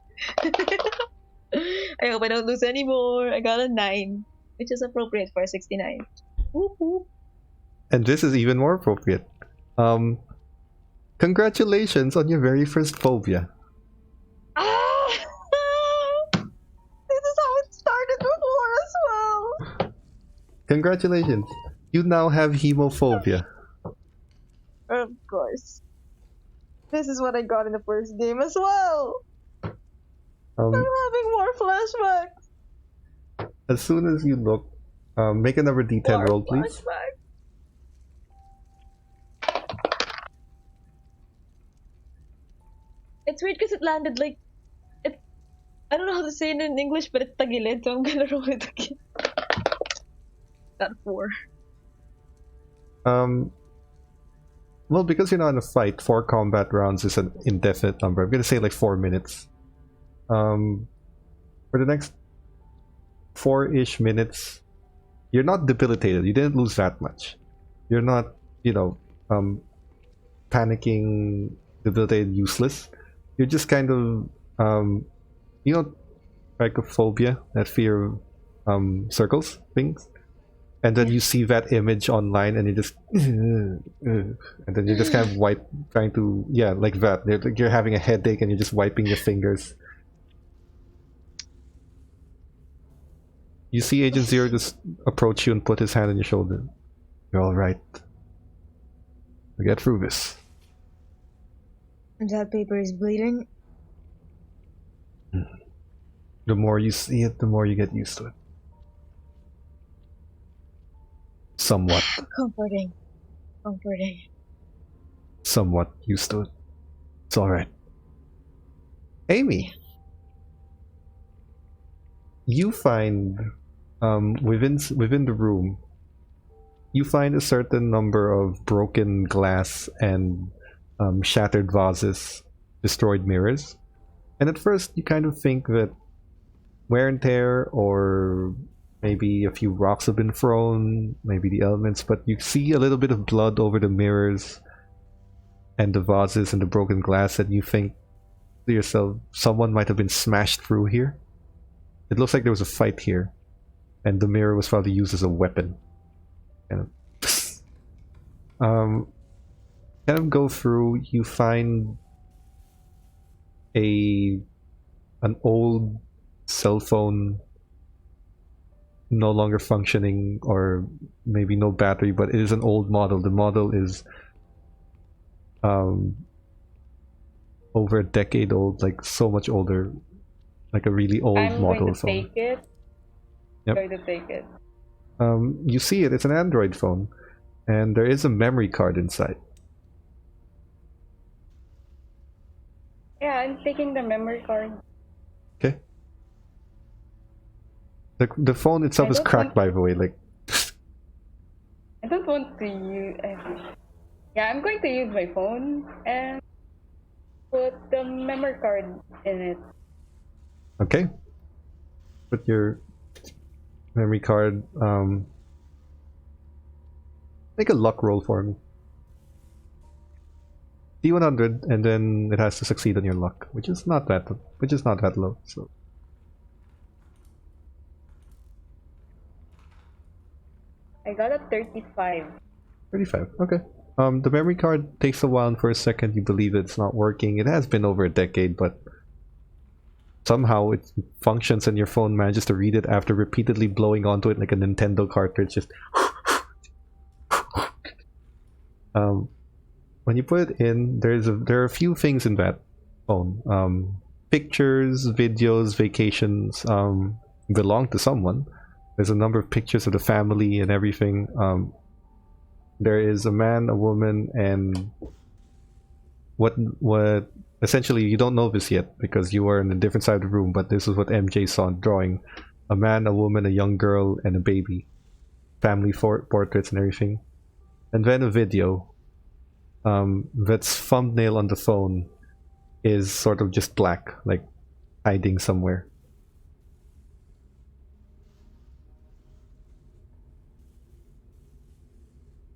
I hope I don't lose anymore. I got a 9, which is appropriate for a 69. Woo-hoo. And this is even more appropriate. Congratulations on your very first phobia. Ah! This is how it started before as well. Congratulations. You now have hemophobia. Of course. This is what I got in the first game as well. I'm having more flashbacks. As soon as you look, make another d10 roll, please. It's weird because it landed like I don't know how to say it in English, but it's tagilid, so I'm gonna roll it again. That 4. Well, because you're not in a fight, 4 combat rounds is an indefinite number. I'm gonna say like 4 minutes. For the next 4-ish minutes, you're not debilitated. You didn't lose that much. You're not, panicking, debilitated, useless. You're just kind of, trichophobia, that fear of circles, things. And then you see that image online and you just and then you're just kind of trying to like that. You're having a headache and you're just wiping your fingers. You see Agent Zero just approach you and put his hand on your shoulder. You're alright. We'll get through this. That paper is bleeding. The more you see it, the more you get used to it. Somewhat. Comforting. Somewhat used to it. It's alright. Amy, you find within the room, you find a certain number of broken glass and shattered vases, destroyed mirrors, and at first you kind of think that wear and tear, or maybe a few rocks have been thrown, maybe the elements, but you see a little bit of blood over the mirrors and the vases and the broken glass, and you think to yourself, someone might have been smashed through here. It looks like there was a fight here, and the mirror was probably used as a weapon. And kind of go through, you find an old cell phone, no longer functioning, or maybe no battery, but it is an old model. The model is over a decade old, like so much older, like a really old model. I'm going to take it. Yep. I'm going to take it. You see it, it's an Android phone, and there is a memory card inside. Yeah, I'm taking the memory card. Okay. The phone itself is cracked, by the way, like... I don't want to use... Yeah, I'm going to use my phone and put the memory card in it. Okay. Put your memory card, make a luck roll for me. D100, and then it has to succeed on your luck, which is not that low, so... I got a 35. 35, okay. The memory card takes a while, and for a second you believe it's not working. It has been over a decade, but somehow it functions and your phone manages to read it after repeatedly blowing onto it like a Nintendo cartridge. Just when you put it in, there are a few things in that phone. Pictures, videos, vacations belong to someone. There's a number of pictures of the family and everything. There is a man, a woman, and what essentially, you don't know this yet because you were in a different side of the room, but this is what MJ saw drawing. A man, a woman, a young girl, and a baby. Family portraits and everything. And then a video. That's thumbnail on the phone is sort of just black, like hiding somewhere.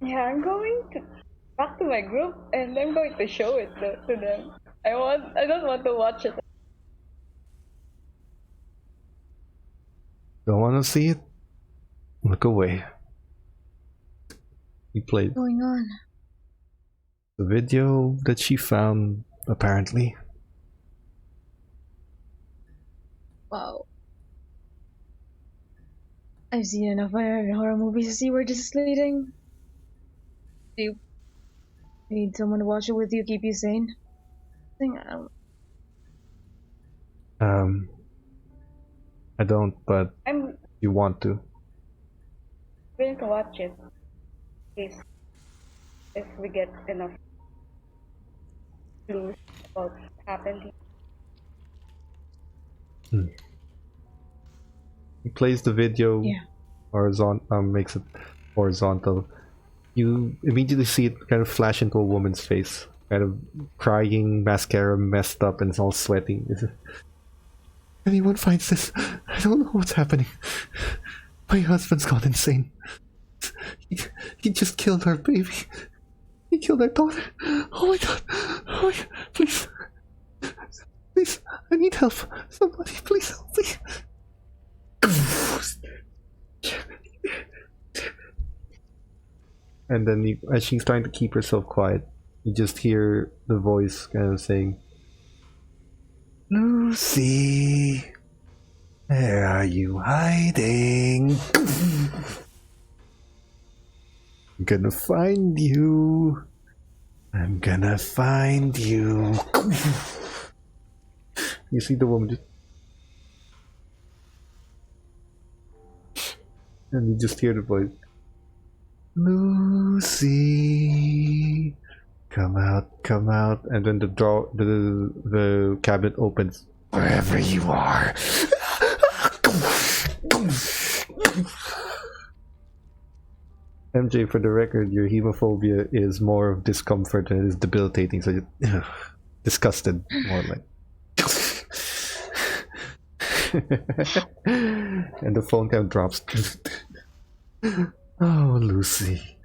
Yeah, I'm going to back to my group and I'm going to show it to them. I don't want to watch it. Don't want to see it? Look away. He played What's going on? the video that she found, apparently. Wow. I've seen enough horror movies to see where this is leading. Do you need someone to watch it with you, keep you sane? I don't, but I'm you want to. going to watch it. Please. If we get enough clues about what happened. He plays the video Yeah. makes it horizontal. You immediately see it kind of flash into a woman's face, kind of crying, mascara messed up, and it's all sweaty. Anyone finds this? I don't know what's happening. My husband's gone insane. He just killed our baby. He killed our daughter. Oh my god. Oh my god. Please. Please. I need help. Somebody, please help me. And then as she's trying to keep herself quiet, you just hear the voice kind of saying, Lucy, where are you hiding? I'm gonna find you. I'm gonna find you. You see the woman just... And you just hear the voice. Lucy, come out, and then the cabinet opens. Wherever you are. MJ, for the record, your hemophobia is more of discomfort and it is debilitating, so you're disgusted, more like. And the phone kind of drops. Oh, Lucy.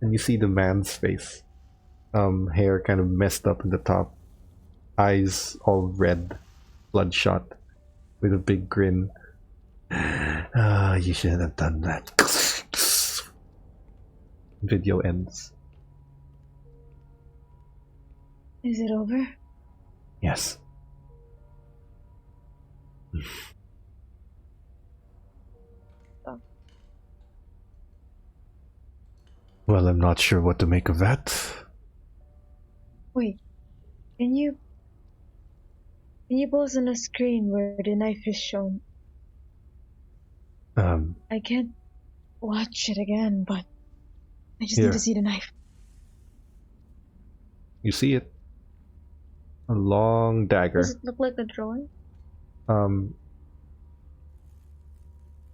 And you see the man's face. Hair kind of messed up in the top. Eyes all red. Bloodshot. With a big grin. Ah, you shouldn't have done that. Video ends. Is it over? Yes. Well, I'm not sure what to make of that. Wait, can you pause on a screen where the knife is shown? I can't watch it again, but I just Here. need to see the knife. You see it? A long dagger. Does it look like a drawing?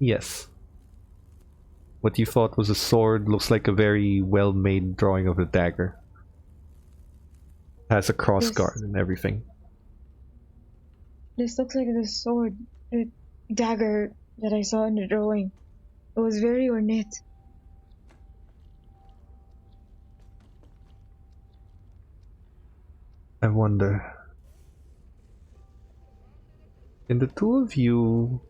Yes. What you thought was a sword looks like a very well-made drawing of a dagger. Has a cross guard and everything. This looks like the sword, the dagger that I saw in the drawing. It was very ornate. I wonder. In the two of you,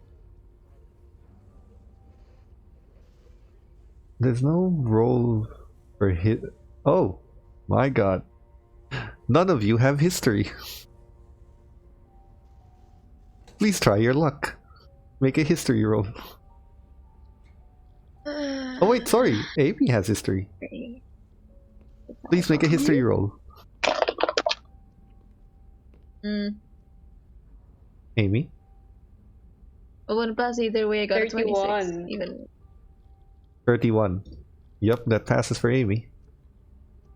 there's no role for hit. Oh my god. None of you have history. Please try your luck. Make a history roll. Oh wait, sorry. Amy has history. Please make a history roll. Amy? I wouldn't pass either way. I got a 26. 31. Even 31. Yup, that passes for Amy.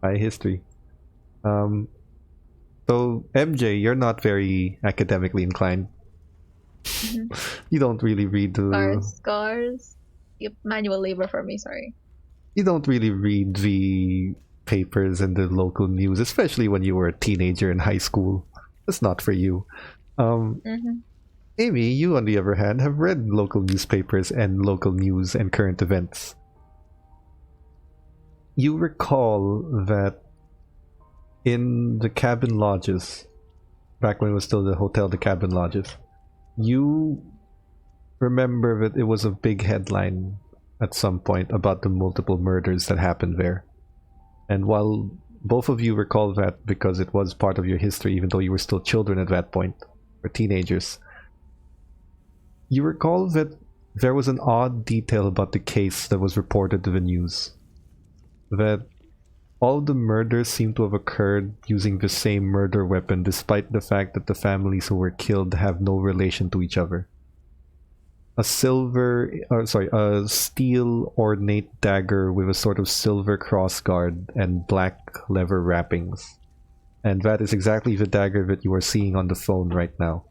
High history. So, MJ, you're not very academically inclined. You don't really read the. Scars. Yep, manual labor for me. Sorry. You don't really read the papers and the local news, especially when you were a teenager in high school. That's not for you. Amy, you on the other hand have read local newspapers and local news and current events. You recall that in the cabin lodges, back when it was still the hotel, the cabin lodges, you remember that it was a big headline at some point about the multiple murders that happened there. And while both of you recall that because it was part of your history, even though you were still children at that point, or teenagers, you recall that there was an odd detail about the case that was reported to the news. That all the murders seem to have occurred using the same murder weapon, despite the fact that the families who were killed have no relation to each other. A steel ornate dagger with a sort of silver crossguard and black leather wrappings. And that is exactly the dagger that you are seeing on the phone right now.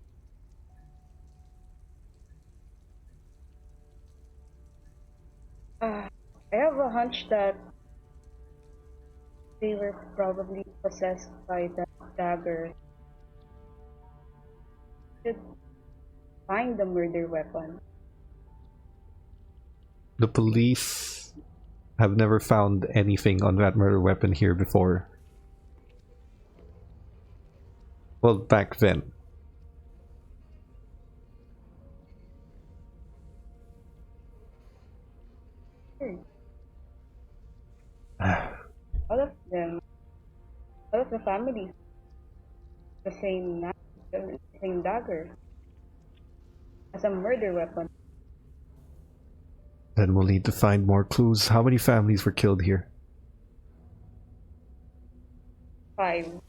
I have a hunch that they were probably possessed by that dagger. Should find the murder weapon. The police have never found anything on that murder weapon here before. Well, back then. All of them, all of the families, the same dagger as a murder weapon. Then we'll need to find more clues. How many families were killed here? 5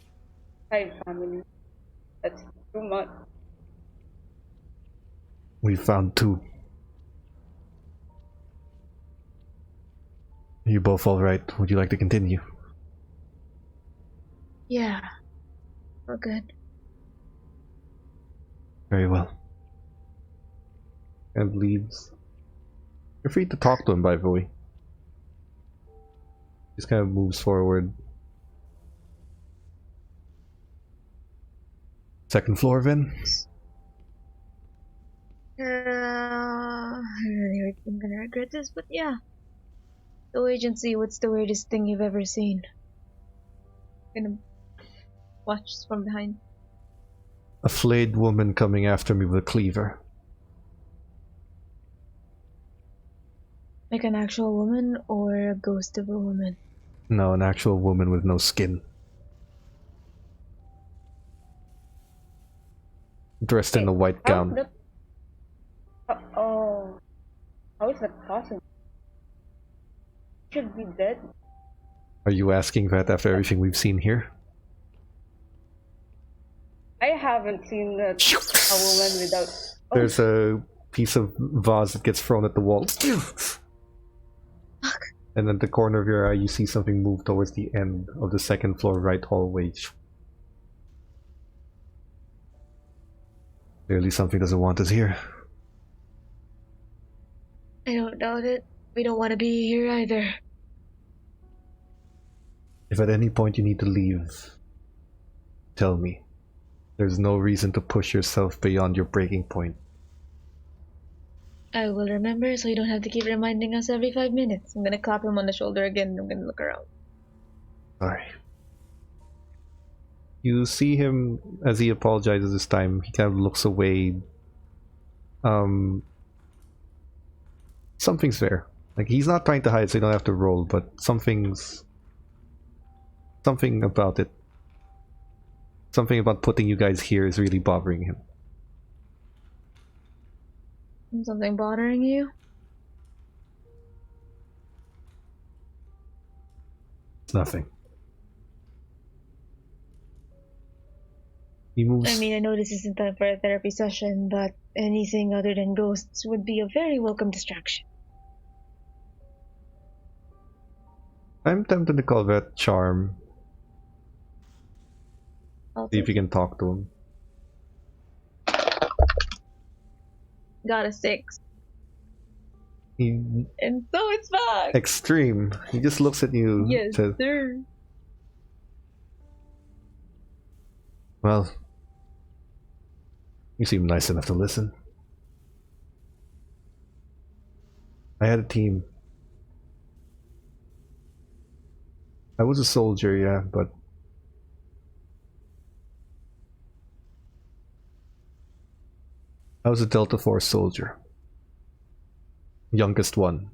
families. That's too much. We found 2. Are you both alright? Would you like to continue? Yeah. We're good. Very well. And leaves. You're free to talk to him, by the way. Just kind of moves forward. Second floor, then? I really am gonna regret this, but yeah. The agency, what's the weirdest thing you've ever seen? Gonna watch from behind. A flayed woman coming after me with a cleaver. Like an actual woman or a ghost of a woman? No, an actual woman with no skin. Dressed in a white gown. How is that possible? Should be dead. Are you asking that after everything we've seen here? I haven't seen a woman without. There's a piece of vase that gets thrown at the wall. And at the corner of your eye, you see something move towards the end of the second floor right hallway. Clearly something doesn't want us here. I don't doubt it. We don't want to be here either. If at any point you need to leave, tell me. There's no reason to push yourself beyond your breaking point. I will remember, so you don't have to keep reminding us every 5 minutes. I'm gonna clap him on the shoulder again and I'm gonna look around. Sorry. You see him as he apologizes this time. He kind of looks away. Something's there. Like, he's not trying to hide, so you don't have to roll, but something about it. Something about putting you guys here is really bothering him. Something bothering you? It's nothing. He moves. I mean, I know this isn't time for a therapy session, but anything other than ghosts would be a very welcome distraction. I'm tempted to call that charm. I'll See if take you it. can talk to him. Got a 6. He And so it's back! extreme. He just looks at you. Yes, Says, sir. "Well, you seem nice enough to listen. I had a team. I was a soldier, yeah, but I was a Delta Force soldier. Youngest one.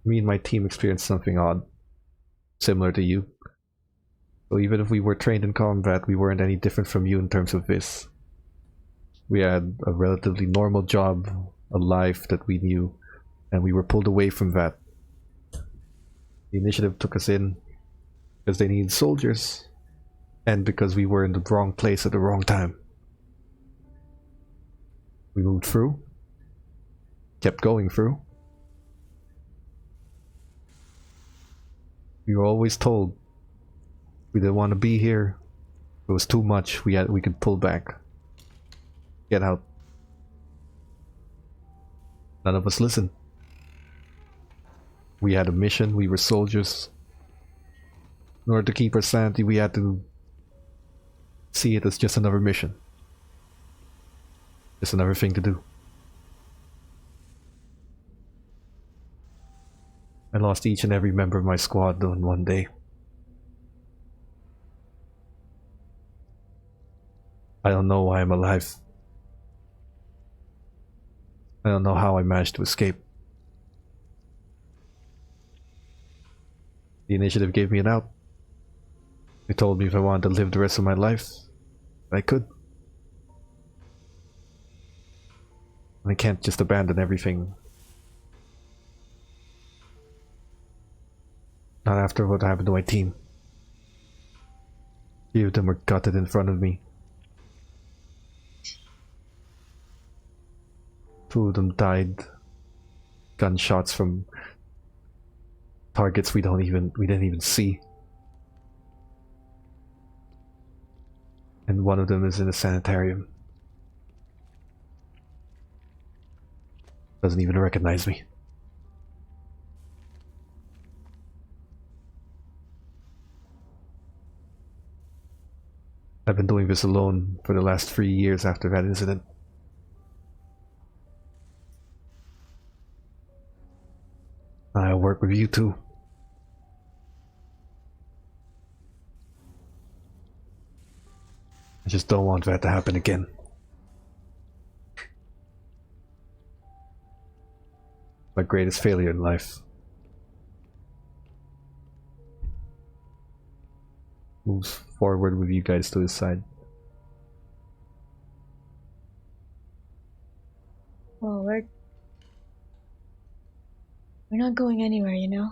Me and my team experienced something odd, similar to you. So even if we were trained in combat, we weren't any different from you in terms of this. We had a relatively normal job, a life that we knew, and we were pulled away from that. The initiative took us in because they needed soldiers, and because we were in the wrong place at the wrong time. We moved through, kept going through. We were always told we didn't want to be here. It was too much. We could pull back, get out. None of us listened. We had a mission. We were soldiers. In order to keep our sanity, we had to see it as just another mission. Just another thing to do. I lost each and every member of my squad in one day. I don't know why I'm alive. I don't know how I managed to escape. The initiative gave me an out. They told me if I wanted to live the rest of my life, I could. I can't just abandon everything. Not after what happened to my team. A few of them were gutted in front of me. 2 of them died. Gunshots from targets we didn't even see. And one of them is in a sanitarium. Doesn't even recognize me. I've been doing this alone for the last 3 years after that incident. I'll work with you too. I just don't want that to happen again. My greatest failure in life. Moves forward with you guys to his side. Well, we're not going anywhere, you know?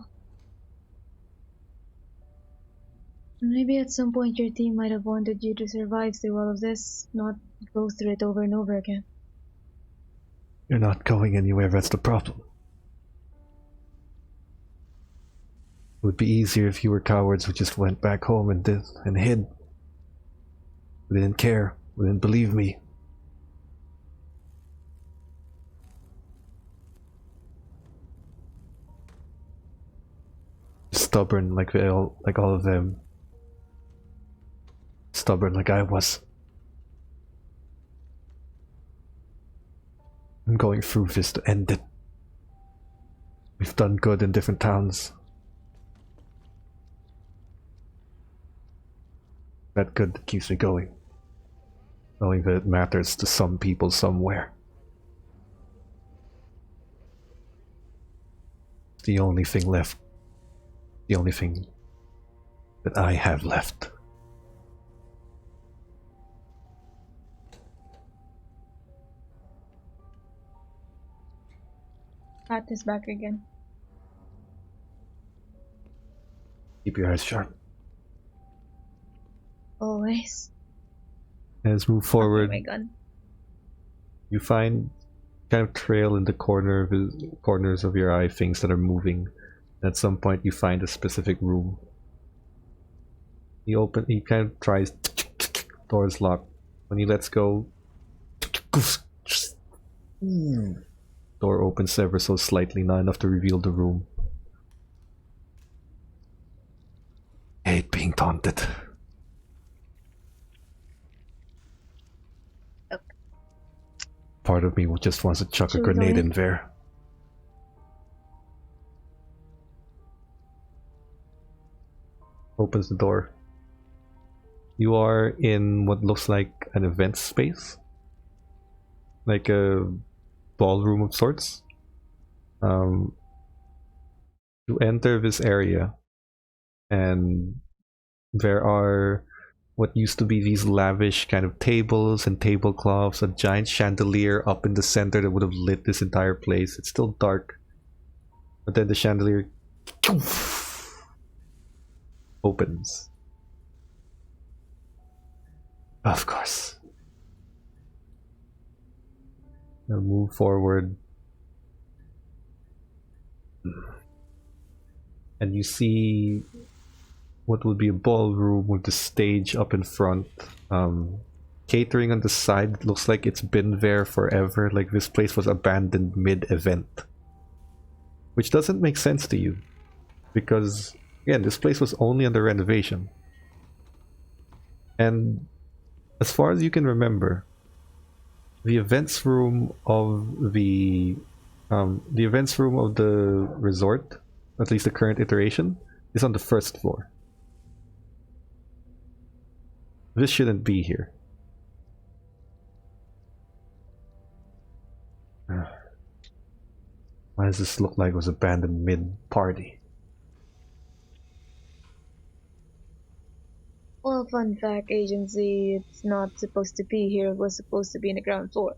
Maybe at some point your team might have wanted you to survive through all of this, not go through it over and over again. You're not going anywhere, that's the problem. It would be easier if you were cowards who just went back home and hid. We didn't care. We didn't believe me. Stubborn like all of them. Stubborn like I was. I'm going through this to end it. We've done good in different towns. That good keeps me going. Knowing that it matters to some people somewhere. It's the only thing left. The only thing that I have left. Pat is back again. Keep your eyes sharp. Always. Let's move forward. Oh my god. You find kind of trail in the corners of your eye, things that are moving. At some point you find a specific room. He kind of tries. Door's locked. When he lets go, door opens ever so slightly, not enough to reveal the room. I hate being taunted. Part of me just wants to chuck a grenade in there. Opens the door. You are in what looks like an event space, like a ballroom of sorts. You enter this area, and there are what used to be these lavish kind of tables and tablecloths, a giant chandelier up in the center that would have lit this entire place. It's still dark, but then the chandelier opens. Of course. Now move forward. And you see what would be a ballroom with the stage up in front. Catering on the side. It looks like it's been there forever. Like this place was abandoned mid-event. Which doesn't make sense to you. Because, again, this place was only under renovation. And as far as you can remember, the events room of the resort, at least the current iteration, is on the first floor. This shouldn't be here. Why does this look like it was abandoned mid-party? Well, fun fact, agency, it's not supposed to be here. It was supposed to be in the ground floor.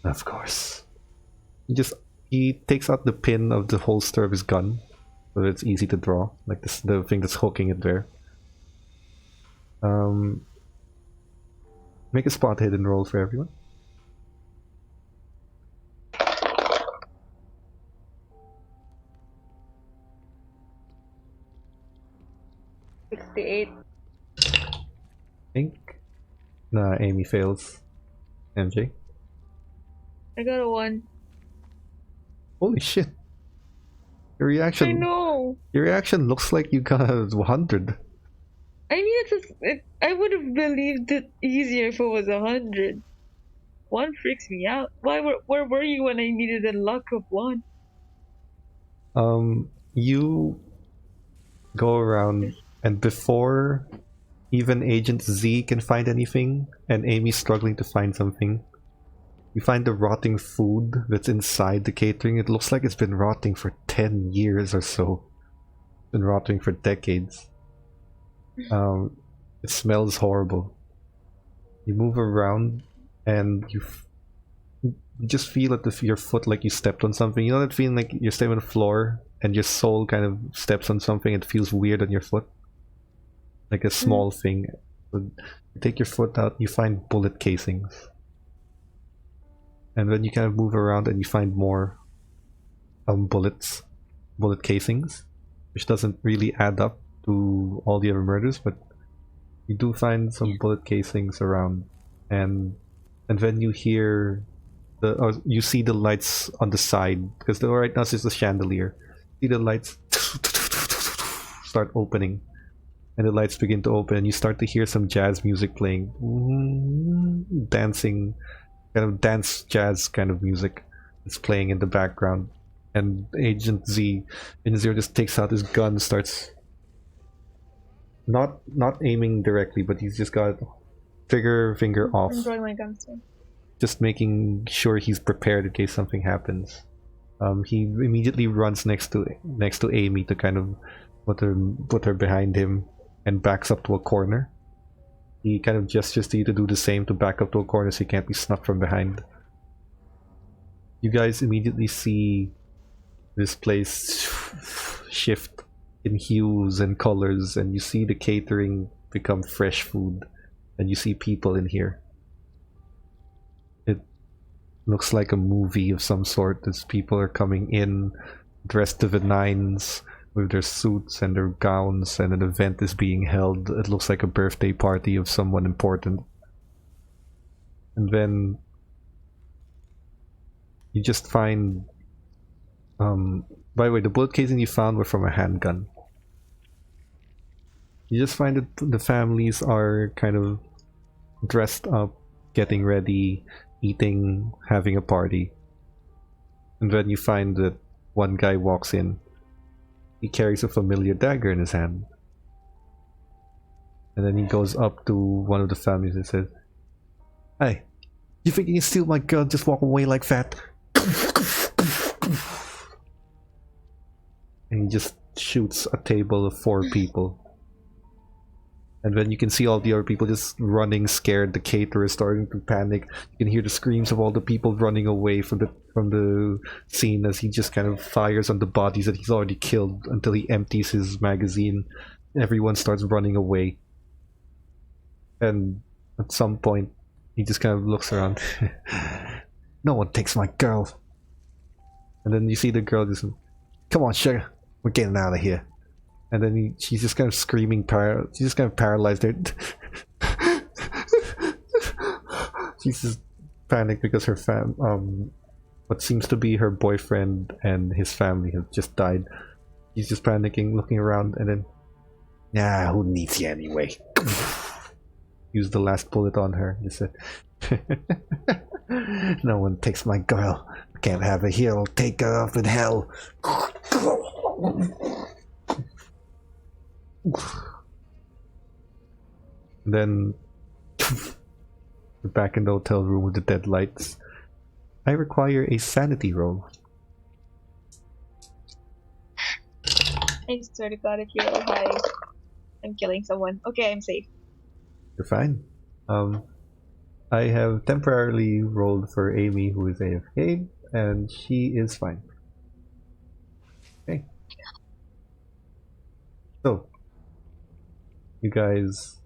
Of course. He takes out the pin of the holster of his gun, so that it's easy to draw, like this, the thing that's hooking it there. Make a spot hidden roll for everyone. 68. Think. Nah, Amy fails. MJ. I got a 1. Holy shit. Your reaction. I know. Your reaction looks like you got a 100. I mean, I would have believed it easier if it was 100. 1 freaks me out. Where were you when I needed a luck of 1? You go around, and before even Agent Z can find anything, and Amy's struggling to find something, you find the rotting food that's inside the catering. It looks like it's been rotting for 10 years or so. It's been rotting for decades. It smells horrible. You move around, and you just feel at your foot like you stepped on something. You know that feeling like you're stepping on the floor and your soul kind of steps on something. It feels weird on your foot, like a small thing. You take your foot out, you find bullet casings, and then you kind of move around and you find more bullet casings, which doesn't really add up to all the other murders, but you do find some bullet casings around, and then you hear you see the lights on the side, because right now it's just a chandelier. You see the lights start opening, and the lights begin to open, and you start to hear some jazz music playing, dancing, kind of dance jazz kind of music is playing in the background. And Agent Zero just takes out his gun, starts not aiming directly, but he's just got finger off. I'm drawing my guns too. Just making sure he's prepared in case something happens. He immediately runs next to Amy to kind of put her behind him, and backs up to a corner. He kind of gestures to you to do the same, to back up to a corner so he can't be snuffed from behind. You guys immediately see this place shift in hues and colors, and you see the catering become fresh food, and you see people in here. It looks like a movie of some sort, as people are coming in, dressed to the nines with their suits and their gowns, and an event is being held. It looks like a birthday party of someone important. And then you just find, by the way, the bullet casing you found were from a handgun. You just find that the families are kind of dressed up, getting ready, eating, having a party. And then you find that one guy walks in. He carries a familiar dagger in his hand. And then he goes up to one of the families and says, "Hey, you think you can steal my girl, just walk away like that?" And he just shoots a table of 4 people. And then you can see all the other people just running scared. The caterer is starting to panic. You can hear the screams of all the people running away from the scene as he just kind of fires on the bodies that he's already killed until he empties his magazine. Everyone starts running away. And at some point, he just kind of looks around. "No one takes my girl." And then you see the girl just, "Come on, sugar, we're getting out of here." And then she's just kind of screaming, she's just kind of paralyzed there. She's just panicked because her what seems to be her boyfriend and his family have just died. She's just panicking, looking around, and then, "Nah, who needs you anyway?" Use the last bullet on her. He said, "No one takes my girl. Can't have her here. I'll take her off in hell." Then we're back in the hotel room with the dead lights. I require a sanity roll. I swear to God, if you roll high, I'm killing someone. Okay, I'm safe. You're fine. I have temporarily rolled for Amy, who is AFK, and she is fine. Okay. So, you guys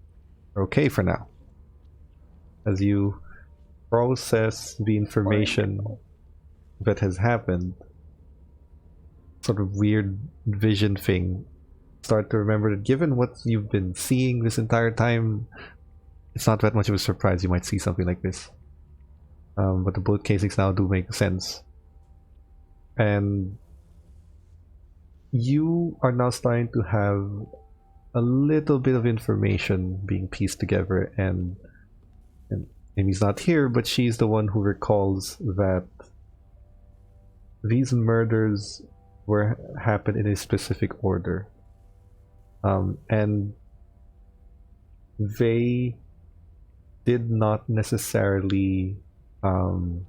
are okay for now. As you process the information that has happened, sort of weird vision thing, start to remember that given what you've been seeing this entire time, it's not that much of a surprise you might see something like this. But the bullet casings now do make sense. And you are now starting to have a little bit of information being pieced together, and Amy's not here, but she's the one who recalls that these murders happened in a specific order. And they did not necessarily the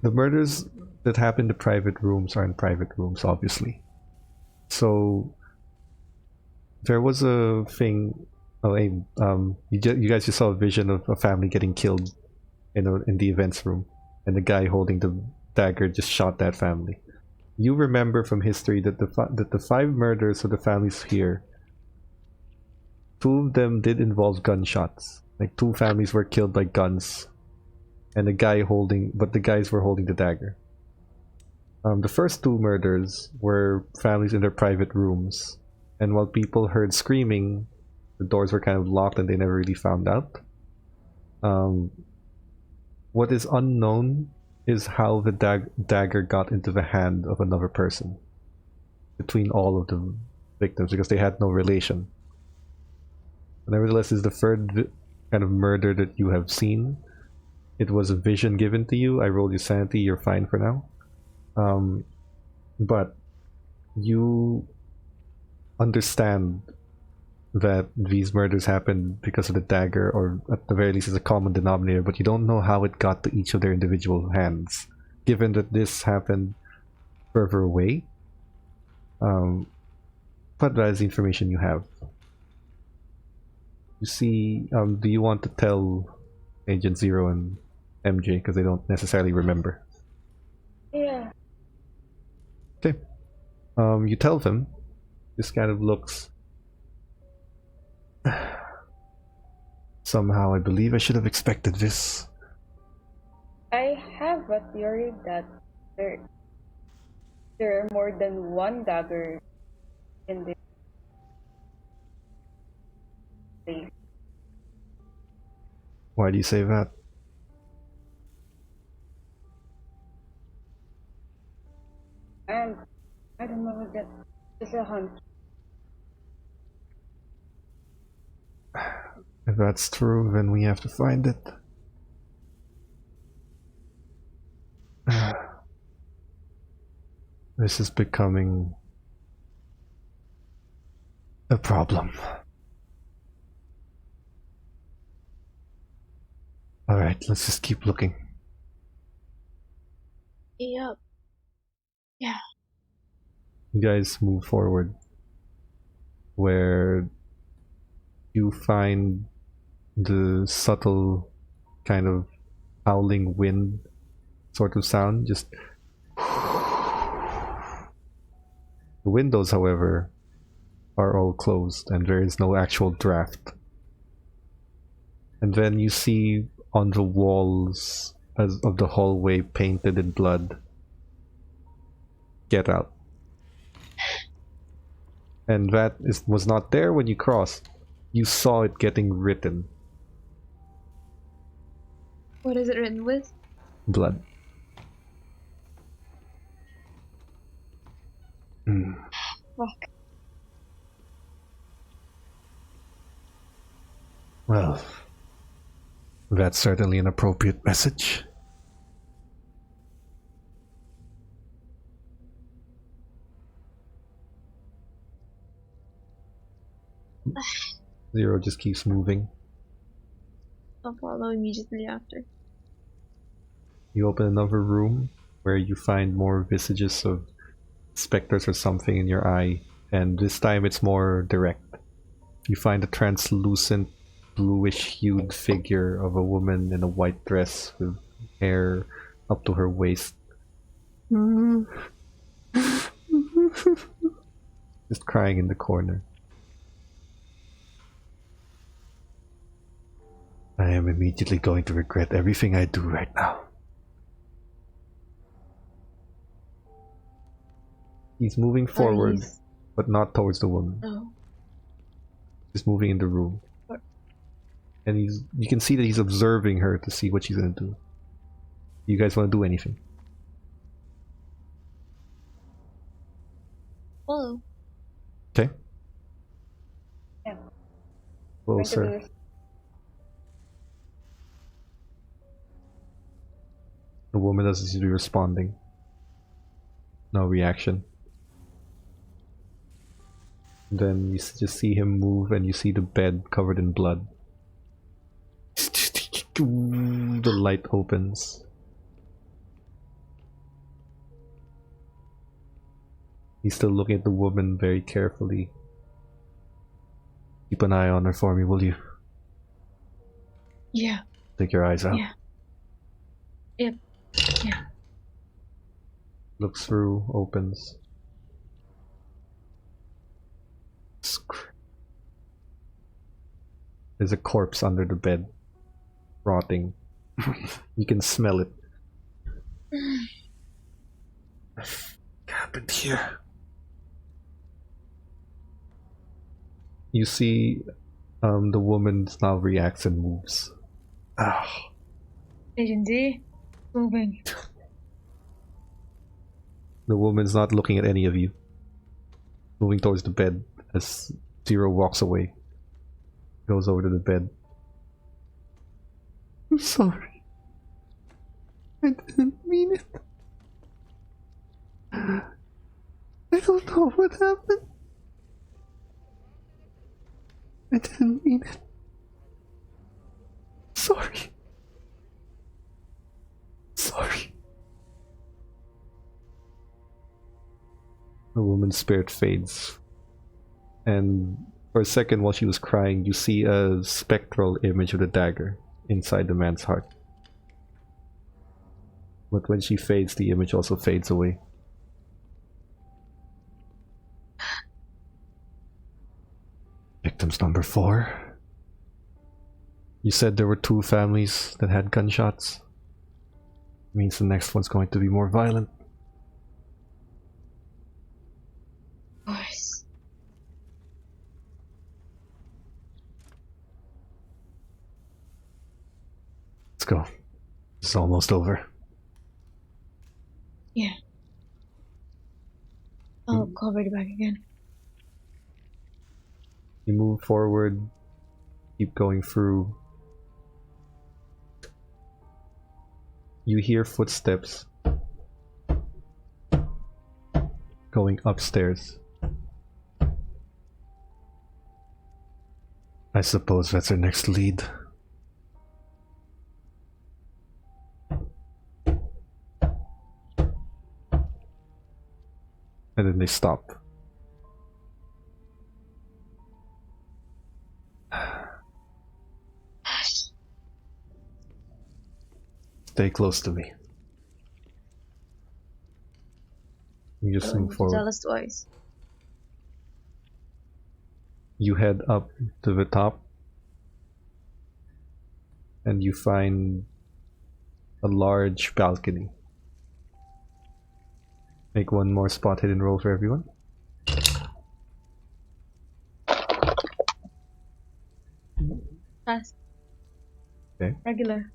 murders that happen in the private rooms are in private rooms, obviously. So there was a thing. Oh, hey, you guys just saw a vision of a family getting killed in the events room, and the guy holding the dagger just shot that family. You remember from history that the 5 murders of the families here, 2 of them did involve gunshots. Like 2 families were killed by guns, and the guys were holding the dagger. The first 2 murders were families in their private rooms, and while people heard screaming, the doors were kind of locked and they never really found out. What is unknown is how the dagger got into the hand of another person between all of the victims, because they had no relation. Nevertheless, is the third kind of murder that you have seen. It was a vision given to you. I rolled your sanity, you're fine for now. But you understand that these murders happened because of the dagger, or at the very least is a common denominator, but you don't know how it got to each of their individual hands, given that this happened further away. But that is the information you have. You see, do you want to tell Agent Zero and MJ, because they don't necessarily remember? Yeah. Okay. You tell them. This kind of looks... Somehow I believe I should have expected this. I have a theory that there are more than one dagger in this place. Why do you say that? And I don't know if that is a hunt. If that's true, then we have to find it. This is becoming a problem. Alright, let's just keep looking. Yep. Yeah. You guys move forward, where you find the subtle kind of howling wind sort of sound. Just the windows, however, are all closed and there is no actual draft. And then you see on the walls of the hallway painted in blood, "Get out." And that was not there when you crossed. You saw it getting written. What is it written with? Blood. Fuck. Well, that's certainly an appropriate message. Zero just keeps moving. I'll follow immediately after. You open another room where you find more visages of specters or something in your eye, and this time it's more direct. You find a translucent, bluish-hued figure of a woman in a white dress with hair up to her waist. Just crying in the corner. I am immediately going to regret everything I do right now. He's moving forward, but not towards the woman. Oh. He's moving in the room. What? And you can see that he's observing her to see what she's gonna do. You guys want to do anything? Follow. Okay. Yeah. Well, sir. The woman doesn't seem to be responding. No reaction. Then you just see him move and you see the bed covered in blood. The light opens. He's still looking at the woman very carefully. Keep an eye on her for me, will you? Yeah. Take your eyes out. Yeah. Yep. Yeah. Looks through, opens. There's a corpse under the bed, rotting. You can smell it. What happened here? You see, the woman now reacts and moves. Agent D, moving. The woman's not looking at any of you. Moving towards the bed as Zero walks away. Goes over to the bed. I'm sorry. I didn't mean it. I don't know what happened. I didn't mean it. Sorry. Sorry. The woman's spirit fades. And for a second while she was crying, you see a spectral image of the dagger inside the man's heart. But when she fades, the image also fades away. Victims number 4. You said there were 2 families that had gunshots. Means the next one's going to be more violent. go. It's almost over. Yeah. I'll cover the back again. You move forward, keep going through. You hear footsteps going upstairs. I suppose that's our next lead. And then they stop. Stay close to me. You just move forward. Tell us twice. You head up to the top and you find a large balcony. Make one more spot hidden roll for everyone. Pass. Okay. Regular.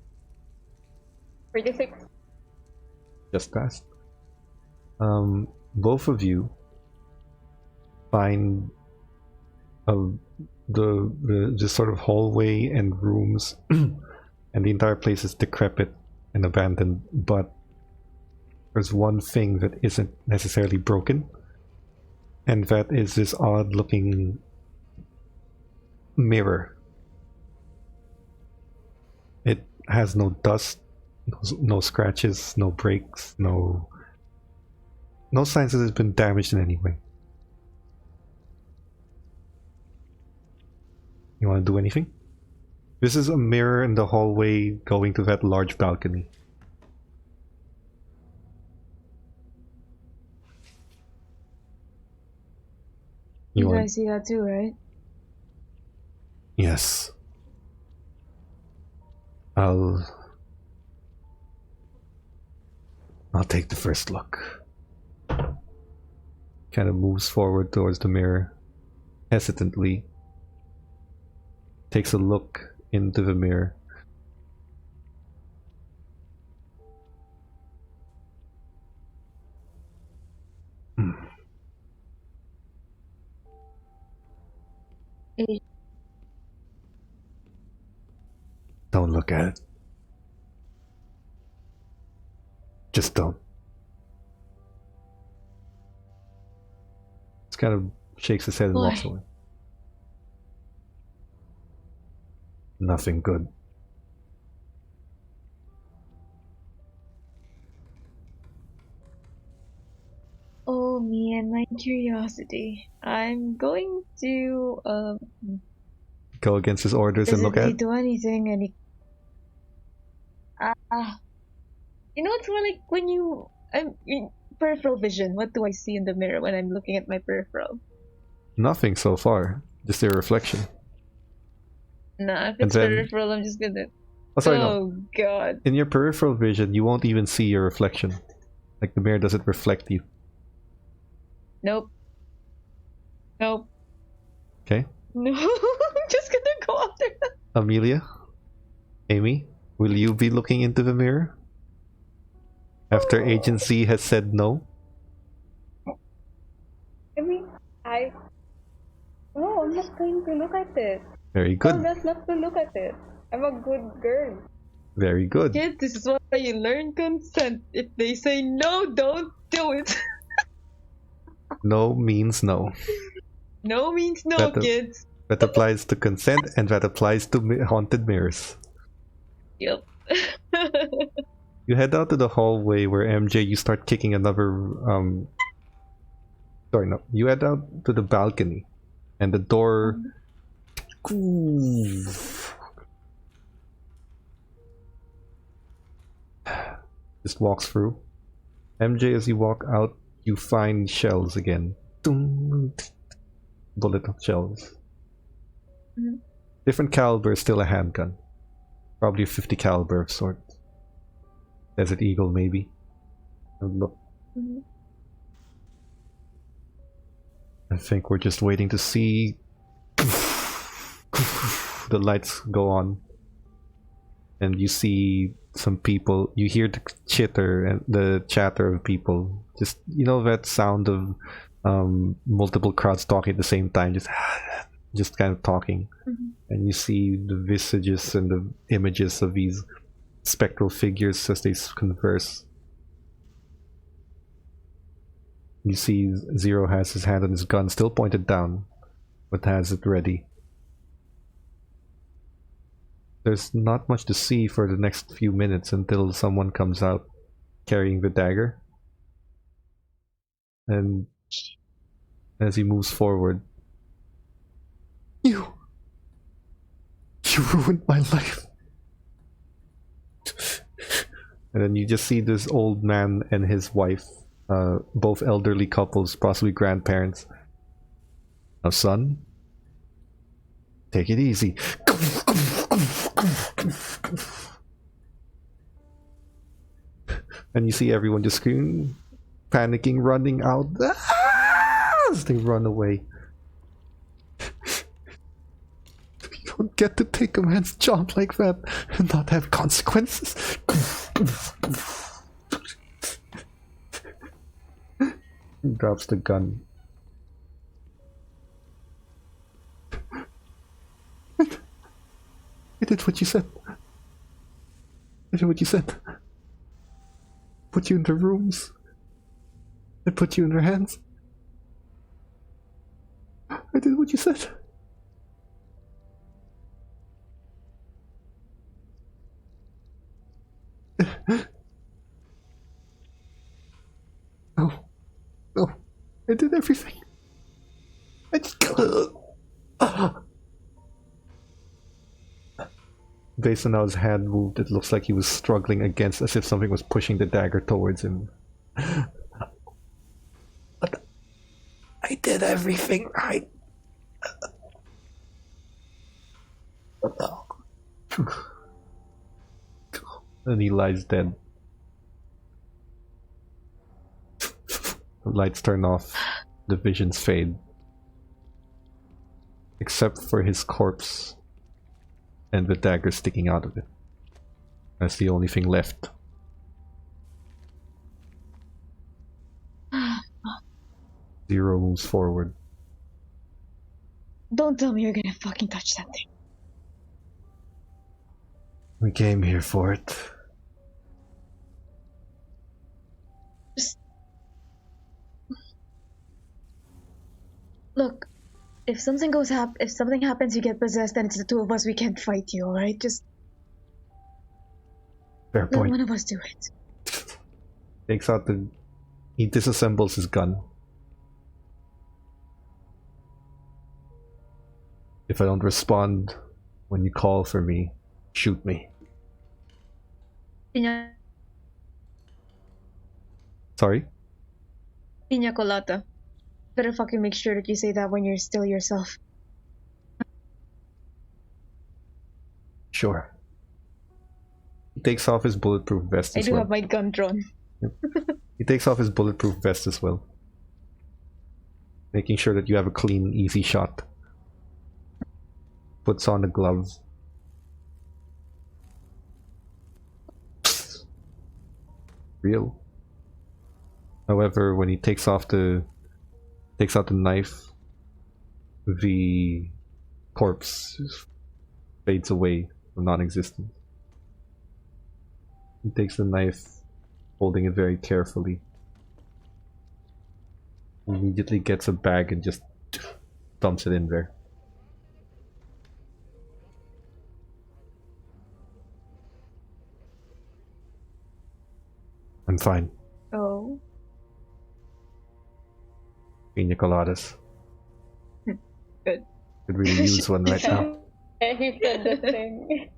36. Just passed. Both of you find the sort of hallway and rooms and the entire place is decrepit and abandoned, but there's one thing that isn't necessarily broken, and that is this odd looking mirror. It has no dust, no scratches, no breaks, no signs that it's been damaged in any way. You want to do anything? This is a mirror in the hallway going to that large balcony. You guys see that too, right? Yes. I'll take the first look. Kind of moves forward towards the mirror, hesitantly. Takes a look into the mirror. Don't look at it. Just don't. Just kind of shakes his head and walks away. Nothing good. Oh, me and my curiosity. I'm going to Go against his orders and look at it? do anything and you know, it's more like when you peripheral vision. What do I see in the mirror when I'm looking at my peripheral? Nothing so far. Just a reflection. Nah, if And it's then- peripheral, I'm just gonna. Oh, sorry, no. Oh god. In your peripheral vision, you won't even see your reflection. Like the mirror doesn't reflect you. Nope. Nope. Okay? No, I'm just gonna go after that. Amelia? Amy? Will you be looking into the mirror? After agency has said no? I mean, no, I'm not going to look at it. Very Tell good. us not to look at it. I'm a good girl. Very good. Kids, this is why you learn consent. If they say no, don't do it. No means no. No means no, That- kids. That applies to consent and that applies to haunted mirrors. Yep. You head out to the hallway where MJ, you start kicking another sorry, no. You head out to the balcony and the door just walks through. MJ, as you walk out, you find shells again. Bullet shells. Mhm. Different caliber, still a handgun. Probably a 50 caliber of sort. Desert Eagle, maybe. And look, Mhm. I think we're just waiting to see the lights go on. and you see some people. You hear the chitter and the chatter of people. Just that sound of multiple crowds talking at the same time. Just kind of talking, and you see the visages and the images of these spectral figures as they converse. You see Zero has his hand on his gun, still pointed down, but has it ready. There's not much to see for the next few minutes until someone comes out carrying the dagger. And as he moves forward, You ruined my life. And then you just see this old man and his wife, both elderly couples, possibly grandparents. Now, son, take it easy. And you see everyone just screaming, panicking, running out as they run away. You don't get to take a man's job like that and not have consequences. He drops the gun. I did what you said. I did what you said. Put you in the rooms. I put you in their hands. I did what you said. No, I did everything. I just Based on how his hand moved, it looks like he was struggling against, as if something was pushing the dagger towards him. But I did everything right. And he lies dead. The lights turn off, the visions fade. Except for his corpse and the dagger sticking out of it. That's the only thing left. Zero moves forward. Don't tell me you're gonna fucking touch that thing. We came here for it. Look, if something happens, you get possessed, and it's the two of us. We can't fight you, all right? Just Fair let point. one of us do it. Takes out he disassembles his gun. If I don't respond when you call for me, shoot me. Sorry? Pina colada. Better fucking make sure that you say that when you're still yourself. Sure. He takes off his bulletproof vest I as do well. have my gun drawn. He takes off his bulletproof vest as well. Making sure that you have a clean, easy shot. Puts on the gloves. Real. However, when he takes out the knife, the corpse fades away from non-existence. He takes the knife, holding it very carefully. He immediately gets a bag and just dumps it in there. I'm fine. Oh. Pina coladas. Good. Could really use one right now. Yeah, he said the thing.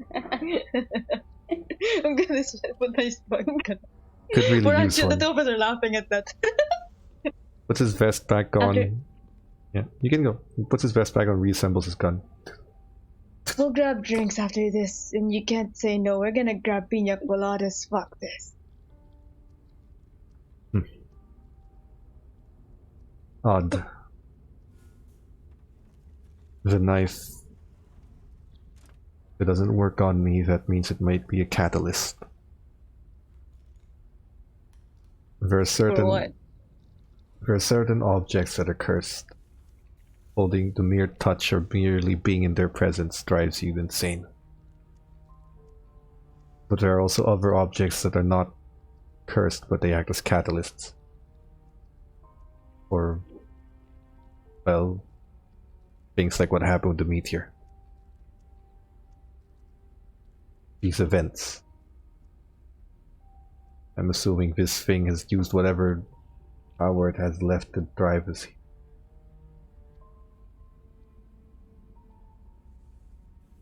I'm gonna put my spunk. Could really We're use actually, the one. two of us are laughing at that. Puts his vest back on. After- Yeah, you can go. He puts his vest back on, reassembles his gun. We'll grab drinks after this, and you can't say no. We're gonna grab pina coladas. Fuck this. Odd. The knife If it doesn't work on me, that means it might be a catalyst. There are For what? certain objects that are cursed. Holding the mere touch or merely being in their presence drives you insane. But there are also other objects that are not cursed, but they act as catalysts. Or, well, things like what happened with the meteor. These events. I'm assuming this thing has used whatever power it has left to drive us.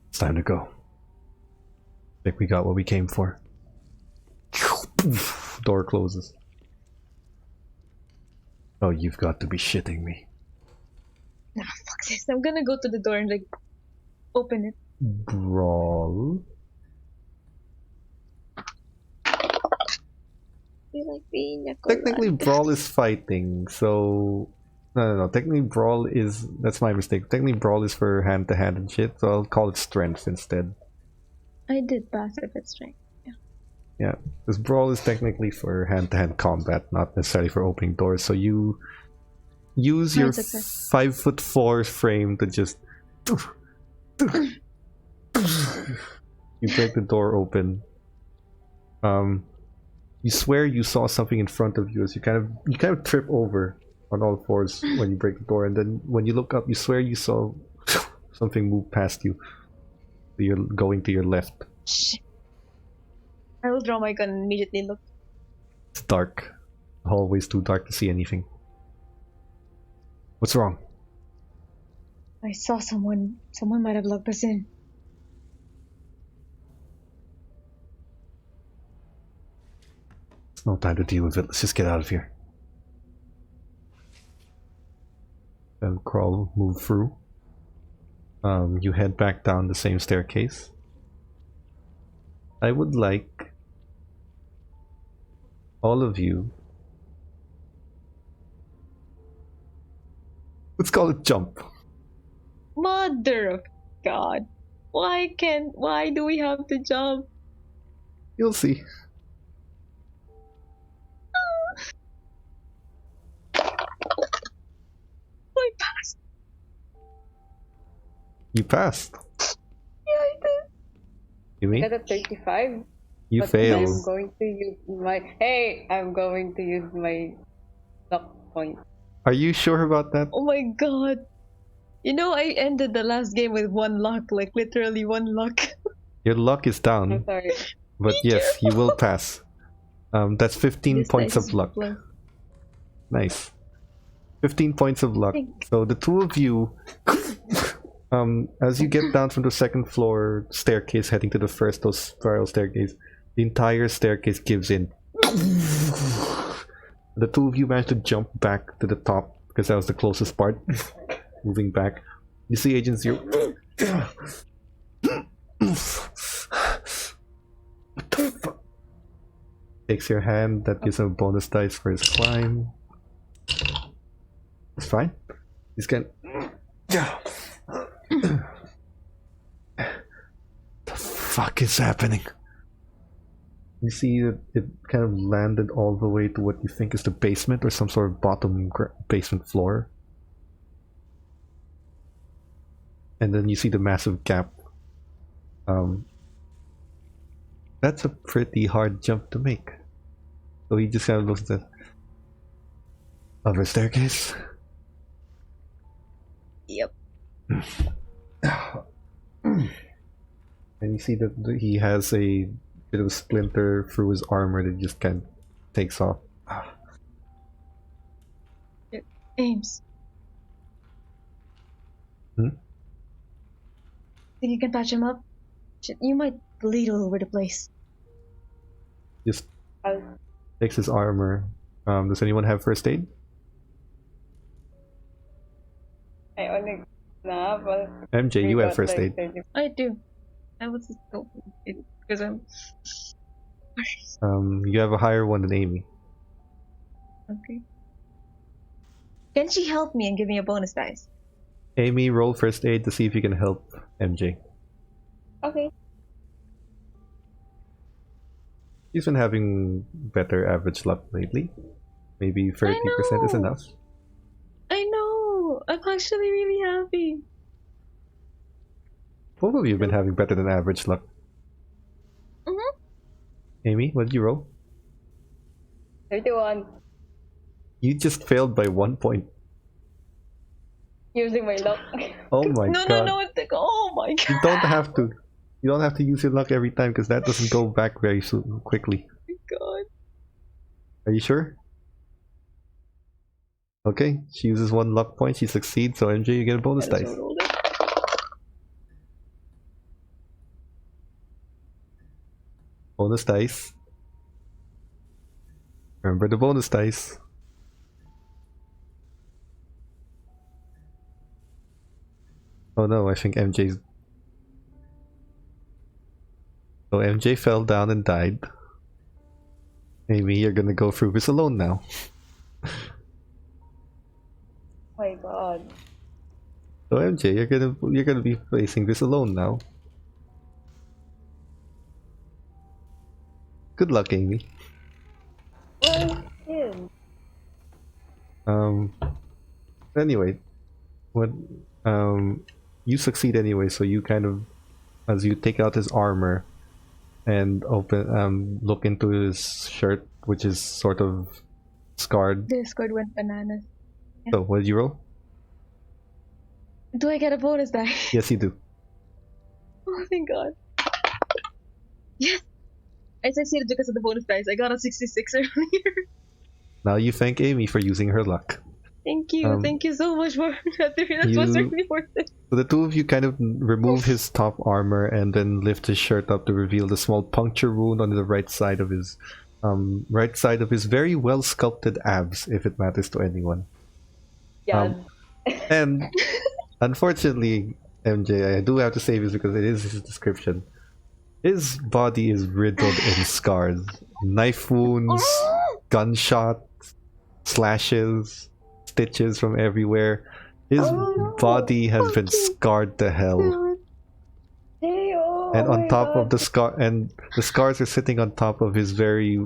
It's time to go. I think we got what we came for. Door closes. Oh, you've got to be shitting me. Nah, fuck this. I'm gonna go to the door and like open it. Brawl. You like being a Technically, Brawl is fighting, so... No. Technically, Brawl is... That's my mistake. Technically, Brawl is for hand-to-hand and shit, so I'll call it Strength instead. I did pass if it's strength. Yeah, because Brawl is technically for hand-to-hand combat, not necessarily for opening doors, so you use your 5'4" frame to just... You break the door open. You swear you saw something in front of you as you kind of trip over on all fours when you break the door, and then when you look up, you swear you saw something move past you. So you're going to your left. Shit. I will draw my gun and immediately look. It's dark. The hallway's too dark to see anything. What's wrong? I saw someone. Someone might have locked us in. It's no time to deal with it. Let's just get out of here. Then crawl, move through. You head back down the same staircase. I would like all of you. Let's call it jump. Mother of God. Why do we have to jump? You'll see. I passed. You passed. Yeah, I did. You mean? I got a 35. You but failed. I'm going to use my... Hey! I'm going to use my luck point. Are you sure about that? Oh my God. You know, I ended the last game with 1 luck, like literally 1 luck. Your luck is down. I'm sorry. But yes, you will pass. That's 15 This points dice of is luck. plus. Nice. 15 points of luck. So the two of you, as you get down from the second floor staircase heading to the first, those spiral staircase, the entire staircase gives in. The two of you manage to jump back to the top because that was the closest part. Moving back. You see Agent Zero. What the fuck? Takes your hand, that gives him a bonus dice for his climb. It's fine. He's gonna. The fuck is happening? You see that it kind of landed all the way to what you think is the basement or some sort of bottom basement floor. And then you see the massive gap. That's a pretty hard jump to make. So he just kind of looks at the other staircase. Yep. And you see that he has a bit of a splinter through his armor that just kind of takes off. Ames. Hmm? Think you can patch him up? Shit, you might bleed all over the place. Just takes his armor. Does anyone have first aid? I only... Nah, but... MJ, you have first aid. I do. I was just going because I'm... You have a higher one than Amy. Okay. Can she help me and give me a bonus dice? Amy, roll first aid to see if you can help MJ. Okay. He's been having better average luck lately. Maybe 30% is enough. I know. I'm actually really happy. Both of you have been having better than average luck. Amy, what did you roll? 31. You just failed by 1 point. Using my luck. Oh my god. No, oh my god. You don't have to. You don't have to use your luck every time because that doesn't go back very quickly. Oh my god. Are you sure? Okay, she uses 1 luck point, she succeeds, so MJ, you get a bonus dice. Bonus dice. Remember the bonus dice. Oh no, I think MJ's... So MJ fell down and died. Amy, you're gonna go through this alone now. Oh my god. So MJ, you're gonna be facing this alone now. Good luck, Amy. Well, yeah. Anyway, what you succeed anyway, so you kind of, as you take out his armor and open look into his shirt, which is sort of scarred. The Discord went bananas. So what did you roll? Do I get a bonus die? Yes, you do. Oh thank god. Yes! I succeeded because of the bonus dice. I got a 66 earlier. Now you thank Amy for using her luck. Thank you so much for that. That was really worth it. So the two of you kind of remove his top armor and then lift his shirt up to reveal the small puncture wound on the right side of his very well sculpted abs, if it matters to anyone. Yeah. And unfortunately, MJ, I do have to say this because it is his description. His body is riddled in scars, knife wounds, gunshots, slashes, stitches from everywhere. His body has been scarred to hell. And on top of the scars are sitting on top of his very...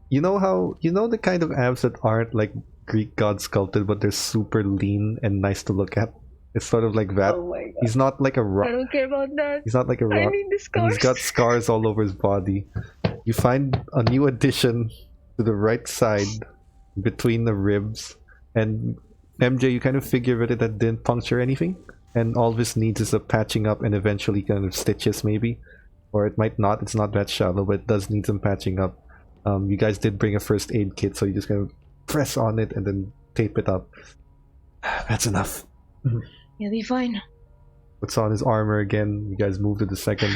You know the kind of abs that aren't like Greek god sculpted, but they're super lean and nice to look at? It's sort of like that. Oh my god. He's not like a rock. I don't care about that. He's not like a rock. I need the And he's scars. got scars all over his body. You find a new addition to the right side between the ribs, and MJ, you kind of figure that it didn't puncture anything, and all this needs is a patching up and eventually kind of stitches maybe, or it might not. It's not that shallow, but it does need some patching up. You guys did bring a first aid kit, so you just kind of press on it and then tape it up. That's enough. You'll be fine. Puts on his armor again. You guys move to the second.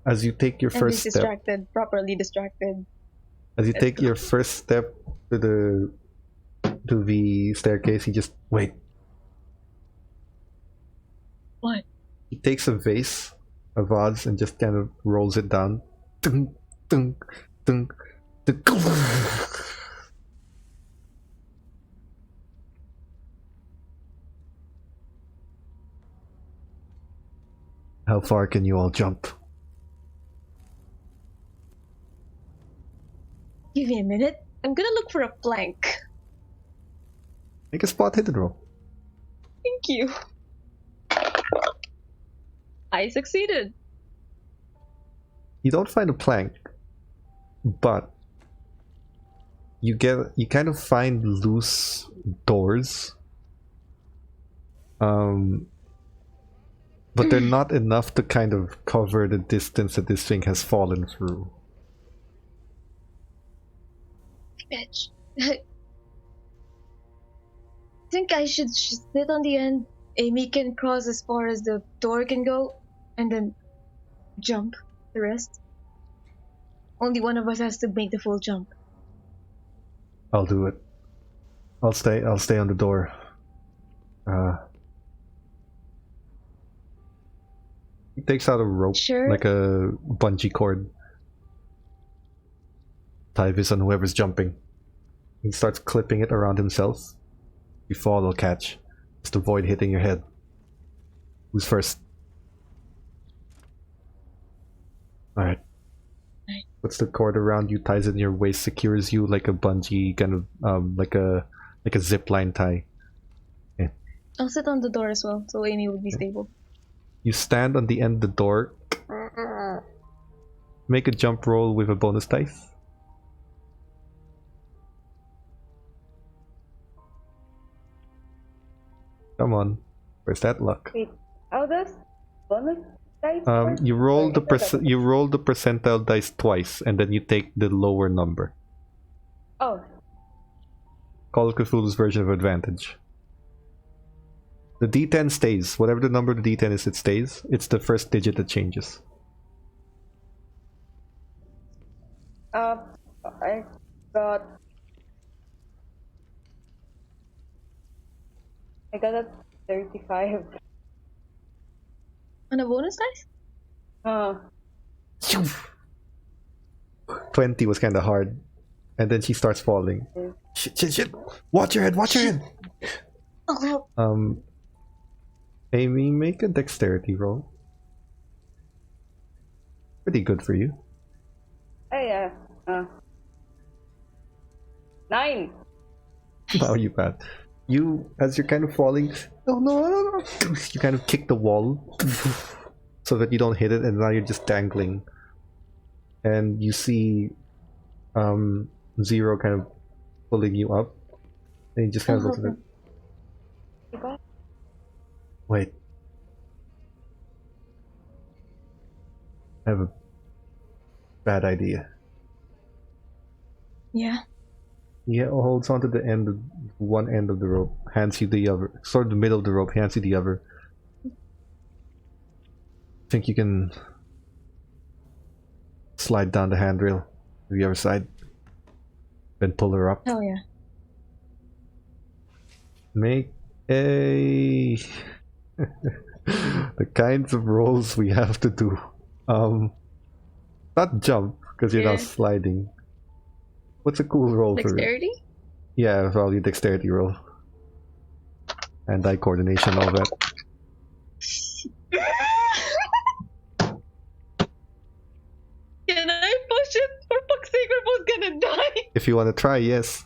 As you take your first step, distracted, properly distracted. as you take your first step to the staircase, he just wait. What? He takes a vase of odds and just kind of rolls it down. Dun, dun, dun, dun. How far can you all jump? Give me a minute. I'm gonna look for a plank. Make a spot hidden roll. Thank you. I succeeded. You don't find a plank, but you kind of find loose doors. But they're not enough to kind of cover the distance that this thing has fallen through. Bitch. Think I should sit on the end. Amy can cross as far as the door can go, and then jump the rest. Only one of us has to make the full jump. I'll do it. I'll stay on the door. He takes out a rope, Sure. like a bungee cord. Tie this on whoever's jumping. He starts clipping it around himself. You fall or catch. Just avoid hitting your head. Who's first? Alright. Puts the cord around you, ties it in your waist, secures you like a bungee, kind of like a zip line tie. I'll sit on the door as well, so Amy would be stable. You stand on the end of the door. Make a jump roll with a bonus dice. Come on, where's that luck? Wait, how does bonus dice work? You roll Sorry, you roll the percentile dice twice, and then you take the lower number. Oh, Call of Cthulhu's version of advantage. The D10 stays. Whatever the number the D10 is, it stays. It's the first digit that changes. I got a 35. On a bonus dice? 20 was kind of hard. And then she starts falling. Shit. Watch your head. Oh, help. Amy, make a dexterity roll. Pretty good for you. Oh yeah. 9. How you bad? You, as you're kind of falling, no, you kind of kick the wall so that you don't hit it, and now you're just dangling. And you see Zero kind of pulling you up, and you just kind of look at it. Wait. I have a bad idea. Yeah. He holds onto the end of one end of the rope, hands you the other, sort of the middle of the rope, hands you the other. Think you can slide down the handrail to the other side, then pull her up. Oh yeah. Make a the kinds of rolls we have to do. Not jump because you're not sliding. What's a cool roll for it? Dexterity? Yeah, probably dexterity roll. And eye coordination, all that. Can I push it? For fuck's sake, we're both gonna die. If you want to try, yes.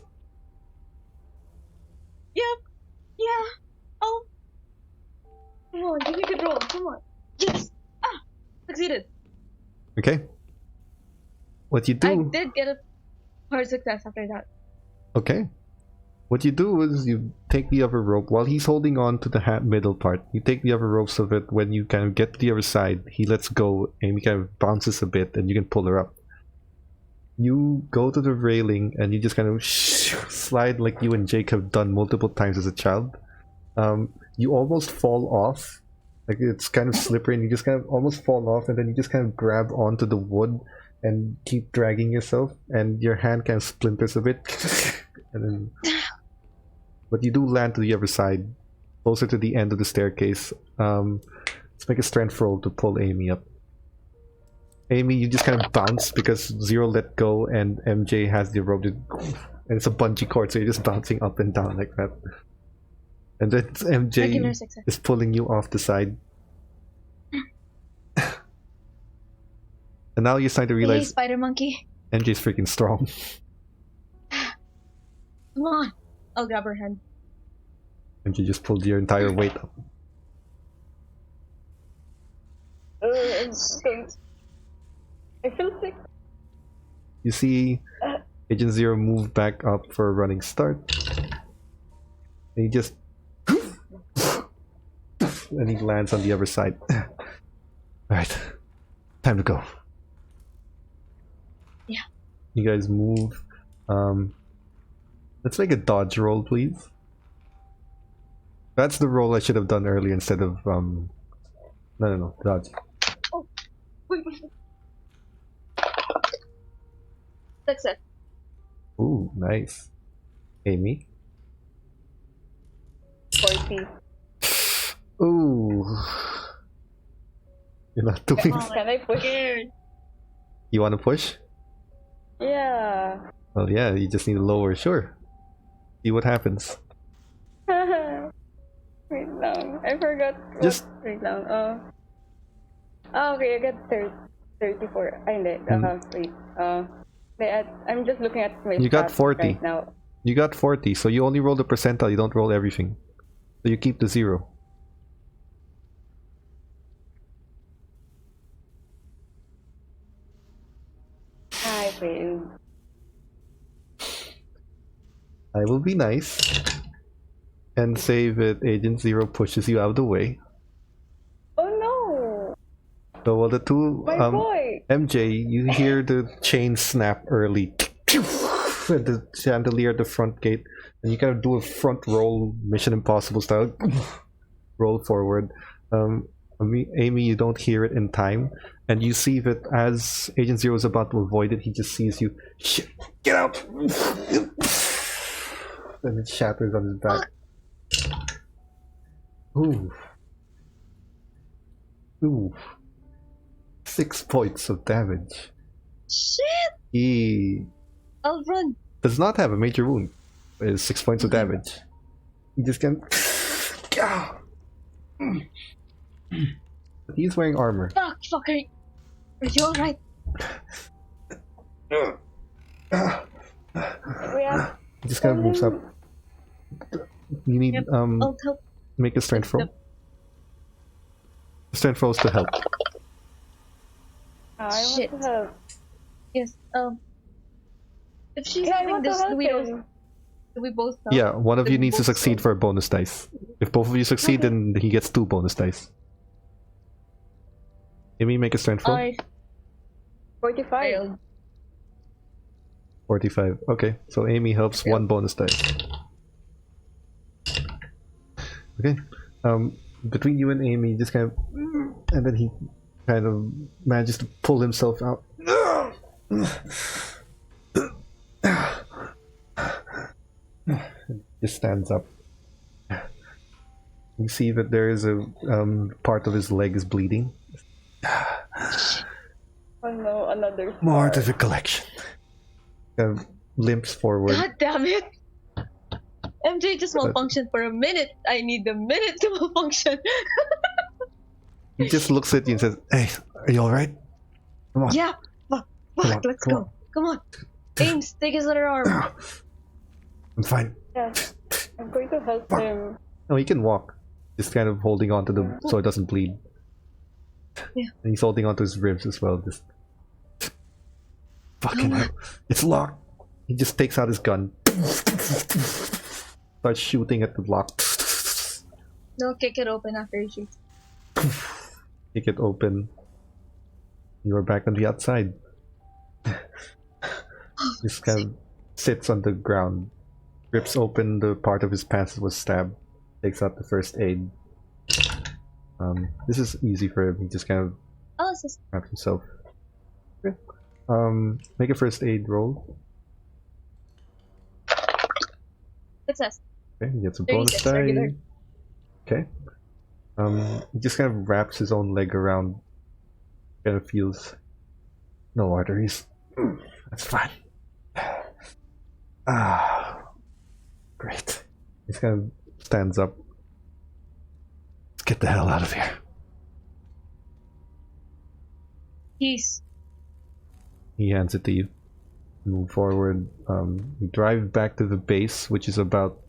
Yep. Yeah. Oh. Come on, give me a good roll. Come on. Yes. Ah, succeeded. Okay. What you do? I did get a hard success after that. Okay. What you do is you take the other rope while he's holding on to the middle part. You take the other rope so that when you kind of get to the other side, he lets go and he kind of bounces a bit and you can pull her up. You go to the railing and you just kind of slide like you and Jake have done multiple times as a child. You almost fall off. Like it's kind of slippery and you just kind of almost fall off, and then you just kind of grab onto the wood and keep dragging yourself, and your hand kind of splinters a bit. And then, but you do land to the other side, closer to the end of the staircase. Let's make a strength roll to pull Amy up. Amy, you just kind of bounce because Zero let go and MJ has the rope, and it's a bungee cord, so you're just bouncing up and down like that. And then MJ is pulling you off the side. And now you're starting to realize, hey, spider monkey. MJ's freaking strong. Come on. I'll grab her hand. And you just pulled your entire weight up. I'm sick. I feel sick. You see Agent Zero move back up for a running start. And he just... and he lands on the other side. Alright. Time to go. Yeah. You guys move. Let's make a dodge roll, please. That's the roll I should have done earlier instead of no, dodge. Oh, wait. Success. Ooh, nice. Amy. 40. Ooh. You're not doing. Can I push? You want to push? Yeah. Well, yeah. You just need to lower. Sure. See what happens. Wait lang. I forgot. Just wait lang. Oh, okay. I got 30. 34. Ay, hindi. Wait. I'm just looking at my You got stats 40. right now. You got 40, so you only roll the percentile, you don't roll everything. So you keep the 0. I failed. I will be nice and say that Agent Zero pushes you out of the way. Oh no! So while the two My boy! MJ, you hear the chain snap early at the chandelier at the front gate, and you kind of do a front roll, Mission Impossible style, roll forward. Amy, you don't hear it in time, and you see that as Agent Zero is about to avoid it, he just sees you. Shit, get out! And it shatters on his back. Ooh. Ooh. 6 points of damage. Shit! He I'll run. does not have a major wound. It's 6 points of damage. He just can. But he's wearing armor. Fuck, fucker. Are you alright? He just kind of moves up. You need I'll help. make a strength roll. Strength rolls to help. I want Shit. to help. Yes, if she's Yeah, I having want to this, help do him. we both help? Yeah, one of Then you we needs to both succeed roll. for a bonus dice. If both of you succeed, Okay. then he gets 2 bonus dice. Amy, make a strength roll. I 45. failed. 45. Okay, so Amy helps Yep. 1 bonus dice. Okay. Between you and Amy, just kind of, and then he kind of manages to pull himself out. Just stands up. You see that there is a part of his leg is bleeding. Oh no, another star. More to the collection. Limps forward. God damn it! MJ just malfunctioned for a minute. I need a minute to malfunction. He just looks at you and says, "Hey, are you alright? Come on." Yeah. Fuck. on, Let's come go. Come on. Ames, take his other arm. I'm fine. Yeah. I'm going to help him. No, he can walk. Just kind of holding on to the so it doesn't bleed. Yeah. And he's holding on to his ribs as well. Just fucking hell. It's locked. He just takes out his gun. Starts shooting at the lock. No, kick it open after he shoots. Kick it open. You are back on the outside. Just kind of sits on the ground. Rips open the part of his pants that was stabbed. Takes out the first aid. This is easy for him. He just kind of Oh, it's just wraps himself. Okay. Make a first aid roll. success. Okay, he gets a bonus 36 die. regular. Okay. He just kind of wraps his own leg around. Kind of feels no arteries. That's fine. Ah, great. He just kind of stands up. Let's get the hell out of here. Peace. He hands it to you. Move forward. You drive back to the base, which is about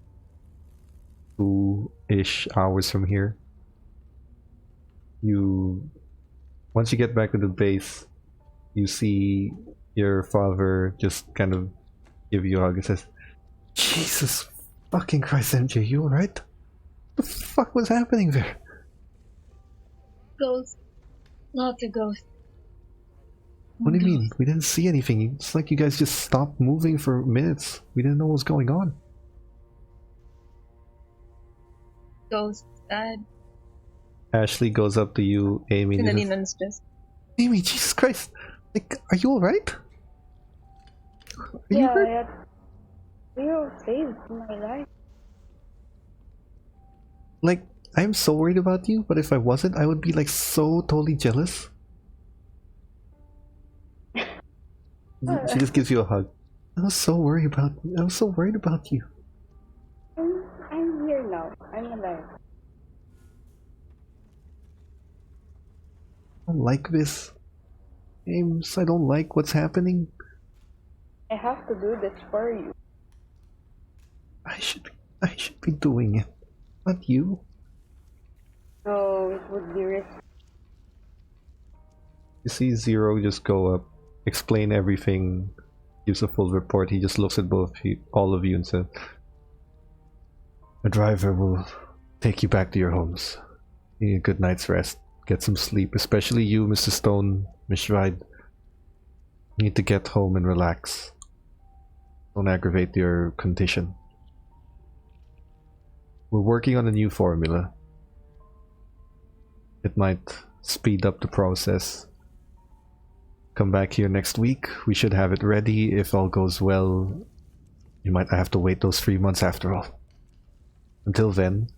2-ish hours from here. Once you get back to the base, you see your father just kind of give you a hug and says, "Jesus fucking Christ, MJ, you alright? What the fuck was happening there?" Ghost. Not a ghost. What do you mean? We didn't see anything. It's like you guys just stopped moving for minutes. We didn't know what was going on. Ghost. Dad. Ashley goes up to you, Amy. and says, Sinaniman's just. Amy, Jesus Christ! Like, are you alright? Are you Yeah, hurt? you saved my life. Like, I'm so worried about you, but if I wasn't, I would be like so totally jealous. She just gives you a hug. I was so worried about you. I'm here now. I'm alive. I don't like this. James, I don't like what's happening. I have to do this for you. I should be doing it, not you. No, it would be risky. You see Zero just go up, explain everything, gives a full report. He just looks at all of you and says, "A driver will take you back to your homes. You need a good night's rest. Get some sleep, especially you, Mr. Stone, Miss Schweid. You need to get home and relax. Don't aggravate your condition. We're working on a new formula. It might speed up the process. Come back here next week. We should have it ready. If all goes well, you might have to wait those 3 months after all. Until then,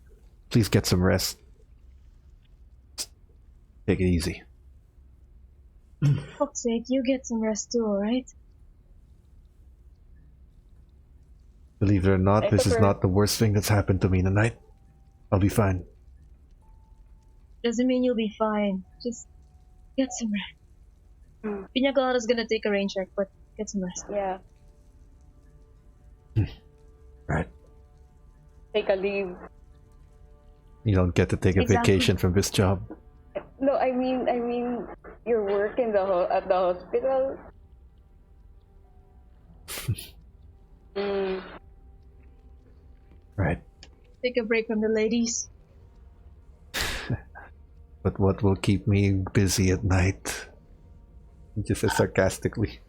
please get some rest. Take it easy." For fuck's sake, you get some rest too, alright? Believe it or not, this is not the worst thing that's happened to me tonight. I'll be fine. Doesn't mean you'll be fine. Just get some rest. Pina Colada's gonna take a rain check, but get some rest. Yeah. Right. Take a leave. You don't get to take a vacation from this job. No, I mean, your work in at the hospital. Right. Take a break from the ladies. But what will keep me busy at night? He just says sarcastically.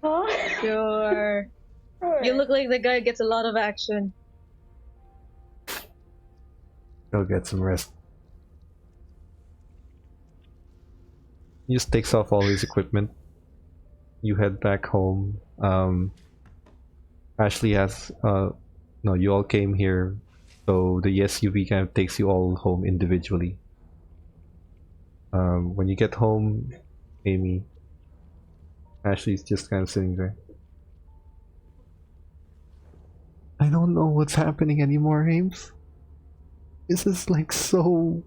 Huh? Sure. Sure. You look like the guy gets a lot of action. Go get some rest. He just takes off all his equipment. You head back home. Ashley has no, you all came here, so the SUV kind of takes you all home individually. When you get home, Amy, Ashley's just kind of sitting there. I don't know what's happening anymore, Ames. This is like so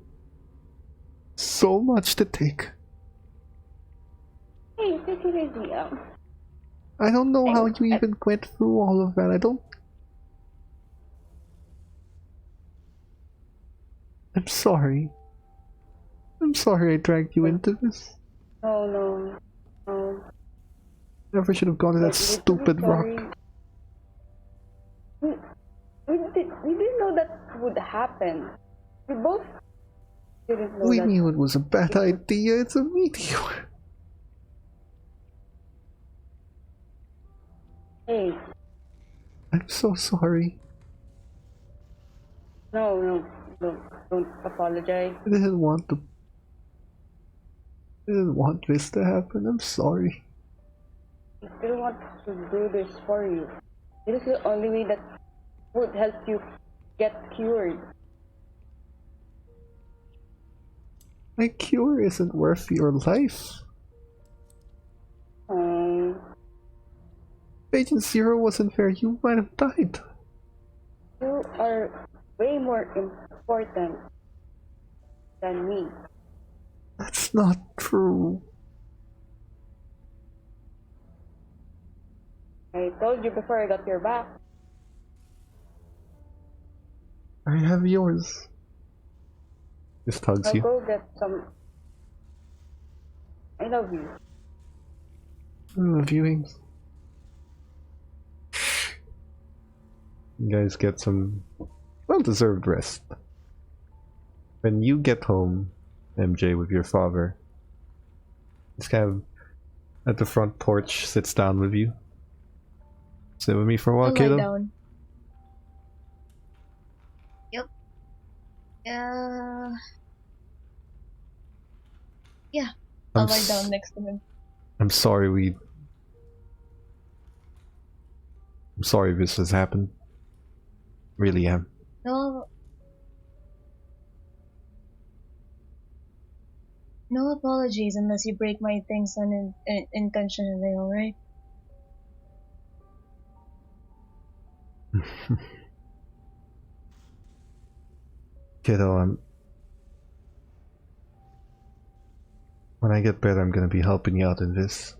much to take. Hey, take it easy. I don't know how you even went through all of that. I'm sorry. I'm sorry I dragged you into this. No. Never should have gone to that stupid rock. We didn't know that would happen. We both didn't know We that. knew it was a bad idea. It's a meteor. Hey, I'm so sorry. no, don't apologize. I didn't want this to happen. I'm sorry. I still want to do this for you. It is the only way that would help you get cured. My cure isn't worth your life. Agent Zero wasn't fair. You might have died. You are way more important than me. That's not true. I told you before I got your back. I have yours. Just hugs I'll you. go get some. I love you. I love you, Ames. You guys get some well-deserved rest. When you get home, MJ, with your father, he's kind of at the front porch, sits down with you. Sit with me for a while, I'll lie kiddo. down. Yep. Yeah. I'll lie down next to him. I'm sorry this has happened. Really am. No apologies unless you break my things unintentionally, alright? Kiddo, When I get better, I'm gonna be helping you out in this.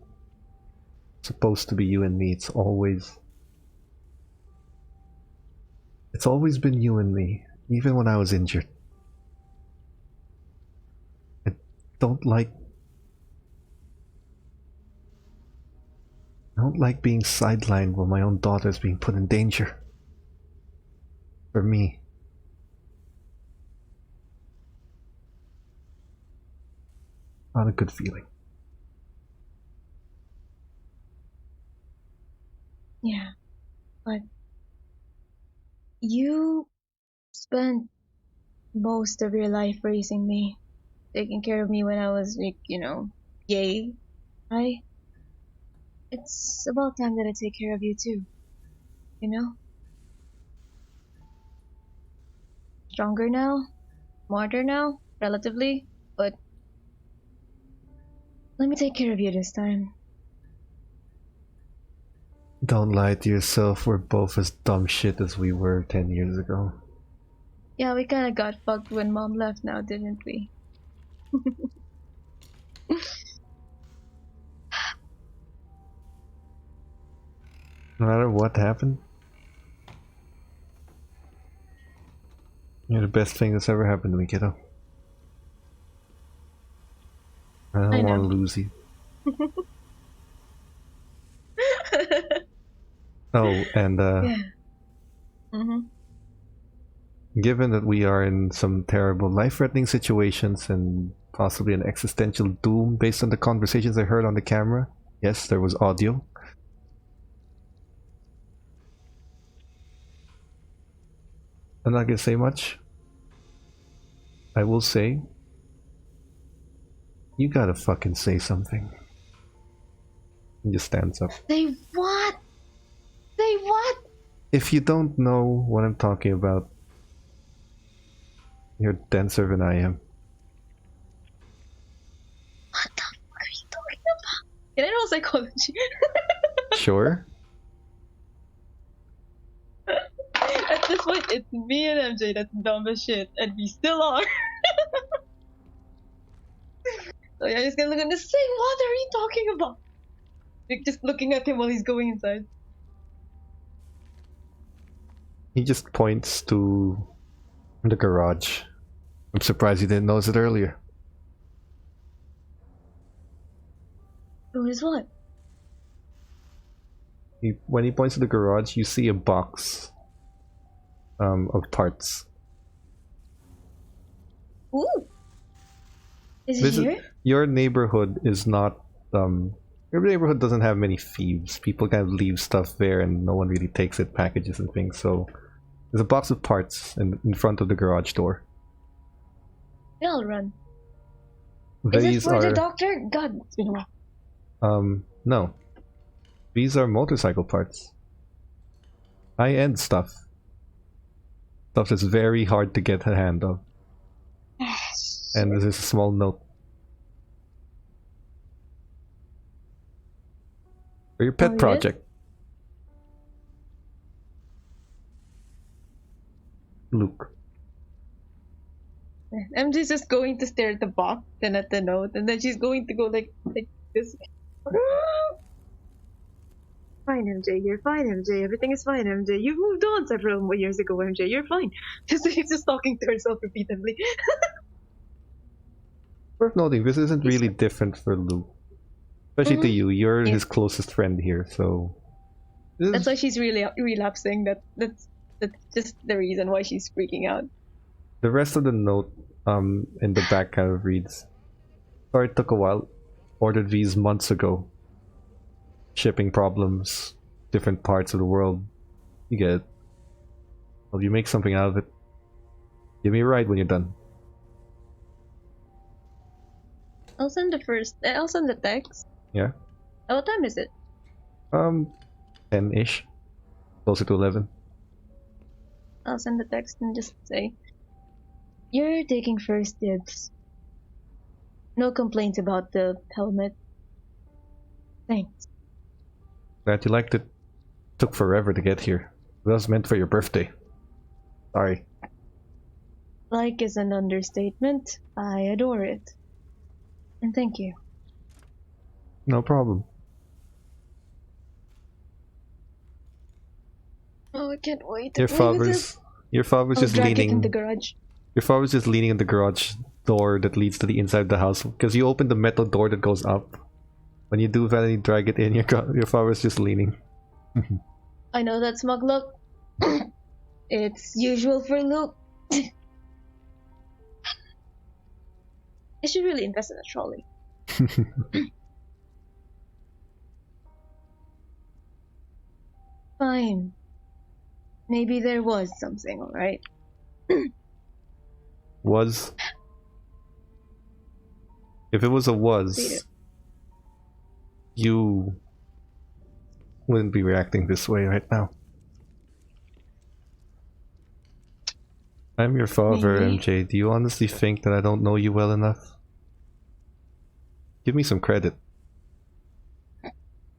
It's supposed to be you and me. It's always been you and me, even when I was injured. I don't like being sidelined when my own daughter is being put in danger. For me. Not a good feeling. Yeah, but you spent most of your life raising me, taking care of me when I was, like, yay. It's about time that I take care of you too, you know? Stronger now, smarter now, relatively, but let me take care of you this time. Don't lie to yourself, we're both as dumb shit as we were 10 years ago. Yeah, we kinda got fucked when Mom left now, didn't we? No matter what happened, you're the best thing that's ever happened to me, kiddo. I don't want to lose you. Oh, and Yeah. Given that we are in some terrible life-threatening situations and possibly an existential doom based on the conversations I heard on the camera, yes, there was audio. I'm not gonna say much. I will say, you gotta fucking say something. He just stands up. Say what? Say what? If you don't know what I'm talking about, you're denser than I am. What the fuck are you talking about? Can I know psychology? Sure. At this point, it's me and MJ that's dumb as shit, and we still are. So yeah, just gonna look at this. Say, what are you talking about? Like, just looking at him while he's going inside. He just points to the garage. I'm surprised you didn't notice it earlier. Notice what? When he points to the garage, you see a box of parts. Ooh! Is it here? Your neighborhood is not... your neighborhood doesn't have many thieves. People kind of leave stuff there and no one really takes it, packages and things, so... There's a box of parts in front of the garage door. Yeah, I'll run. Is it for the doctor? God, it's been a while. No. These are motorcycle parts. High-end stuff. Stuff that's very hard to get a hand of. And there's a small note. For your pet project. Luke. MJ's just going to stare at the box, then at the note, and then she's going to go like this. Fine, MJ. You're fine, MJ. Everything is fine, MJ. You moved on several years ago, MJ. You're fine. She's just talking to herself repeatedly. Worth noting, this isn't really different for Luke. Especially to you. You're his closest friend here, so... That's why she's really relapsing. That's just the reason why she's freaking out. The rest of the note in the back kind of reads, sorry it took a while. Ordered these months ago. Shipping problems. Different parts of the world. You get it. Well, you make something out of it. Give me a ride when you're done. I'll send the text. Yeah? What time is it? 10-ish. Closer to 11. I'll send the text and just say, you're taking first dibs. No complaints about the helmet. Thanks. Glad you liked it. Took forever to get here. It was meant for your birthday. Sorry. Like is an understatement. I adore it. And thank you. No problem. Oh, I can't wait to Your play with this. father's I'll just drag it in leaning. the garage. Your father's just leaning in the garage door that leads to the inside of the house because you open the metal door that goes up. When you do that and you drag it in, your father's just leaning. I know that smug look. It's usual for Luke. I should really invest in a trolley. Fine. Maybe there was something, alright? Was? If it was a was, you wouldn't be reacting this way right now. I'm your father, Maybe. MJ. Do you honestly think that I don't know you well enough? Give me some credit.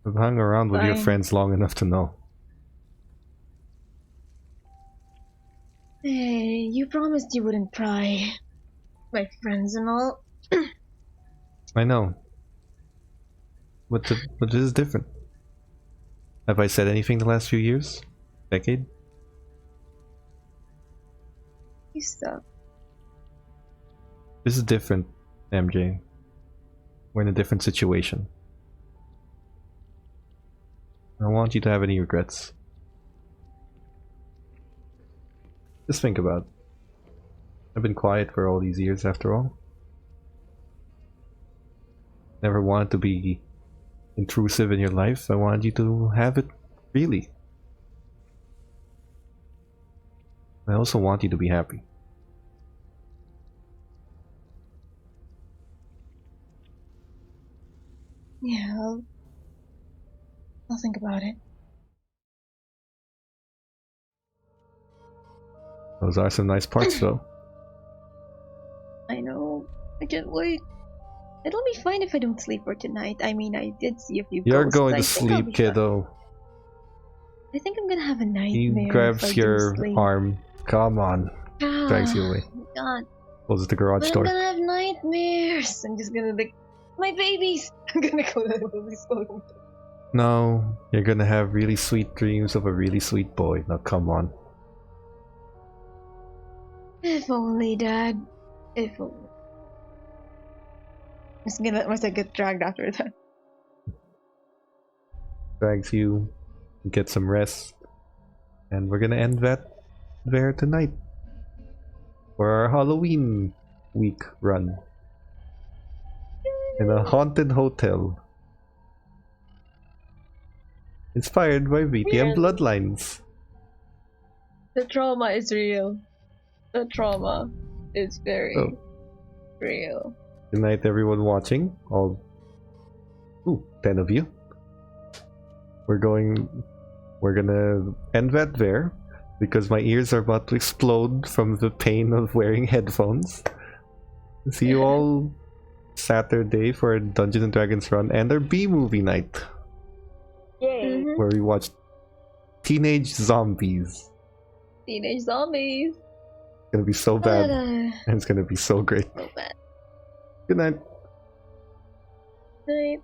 I've hung around with your Fine. friends long enough to know. Hey, you promised you wouldn't pry. My friends and all. I know. But this is different. Have I said anything the last few years? Decade? You suck. This is different, MJ. We're in a different situation. I don't want you to have any regrets. Just think about it. I've been quiet for all these years after all. Never wanted to be intrusive in your life. I wanted you to have it freely. I also want you to be happy. Yeah, I'll think about it. Those are some nice parts though. I know. I can't wait. It'll be fine if I don't sleep for tonight. I mean, I did see a few You're ghosts. going I to think I'll sleep, be kiddo. fine. I think I'm gonna have a nightmare. He if I grabs do your sleep. arm. Come on. Drags you away. God. Closes the garage But door. I'm gonna have nightmares. I'm just gonna like, my babies. I'm gonna go to the movie school. No, you're gonna have really sweet dreams of a really sweet boy. Now come on. If only, Dad. If only. Must I get dragged after that? Drags you. Get some rest. And we're gonna end that there tonight. For our Halloween week run. In a haunted hotel. Inspired by VTM Bloodlines. The trauma is real. The trauma is very real. Good night, everyone watching. All 10 of you. We're gonna end that there because my ears are about to explode from the pain of wearing headphones. See you all Saturday for Dungeons and Dragons run and our B-movie night. Yay! Where we watch Teenage Zombies. Teenage zombies. It's gonna be so bad, But, and it's gonna be so great. so bad. Good night. Night.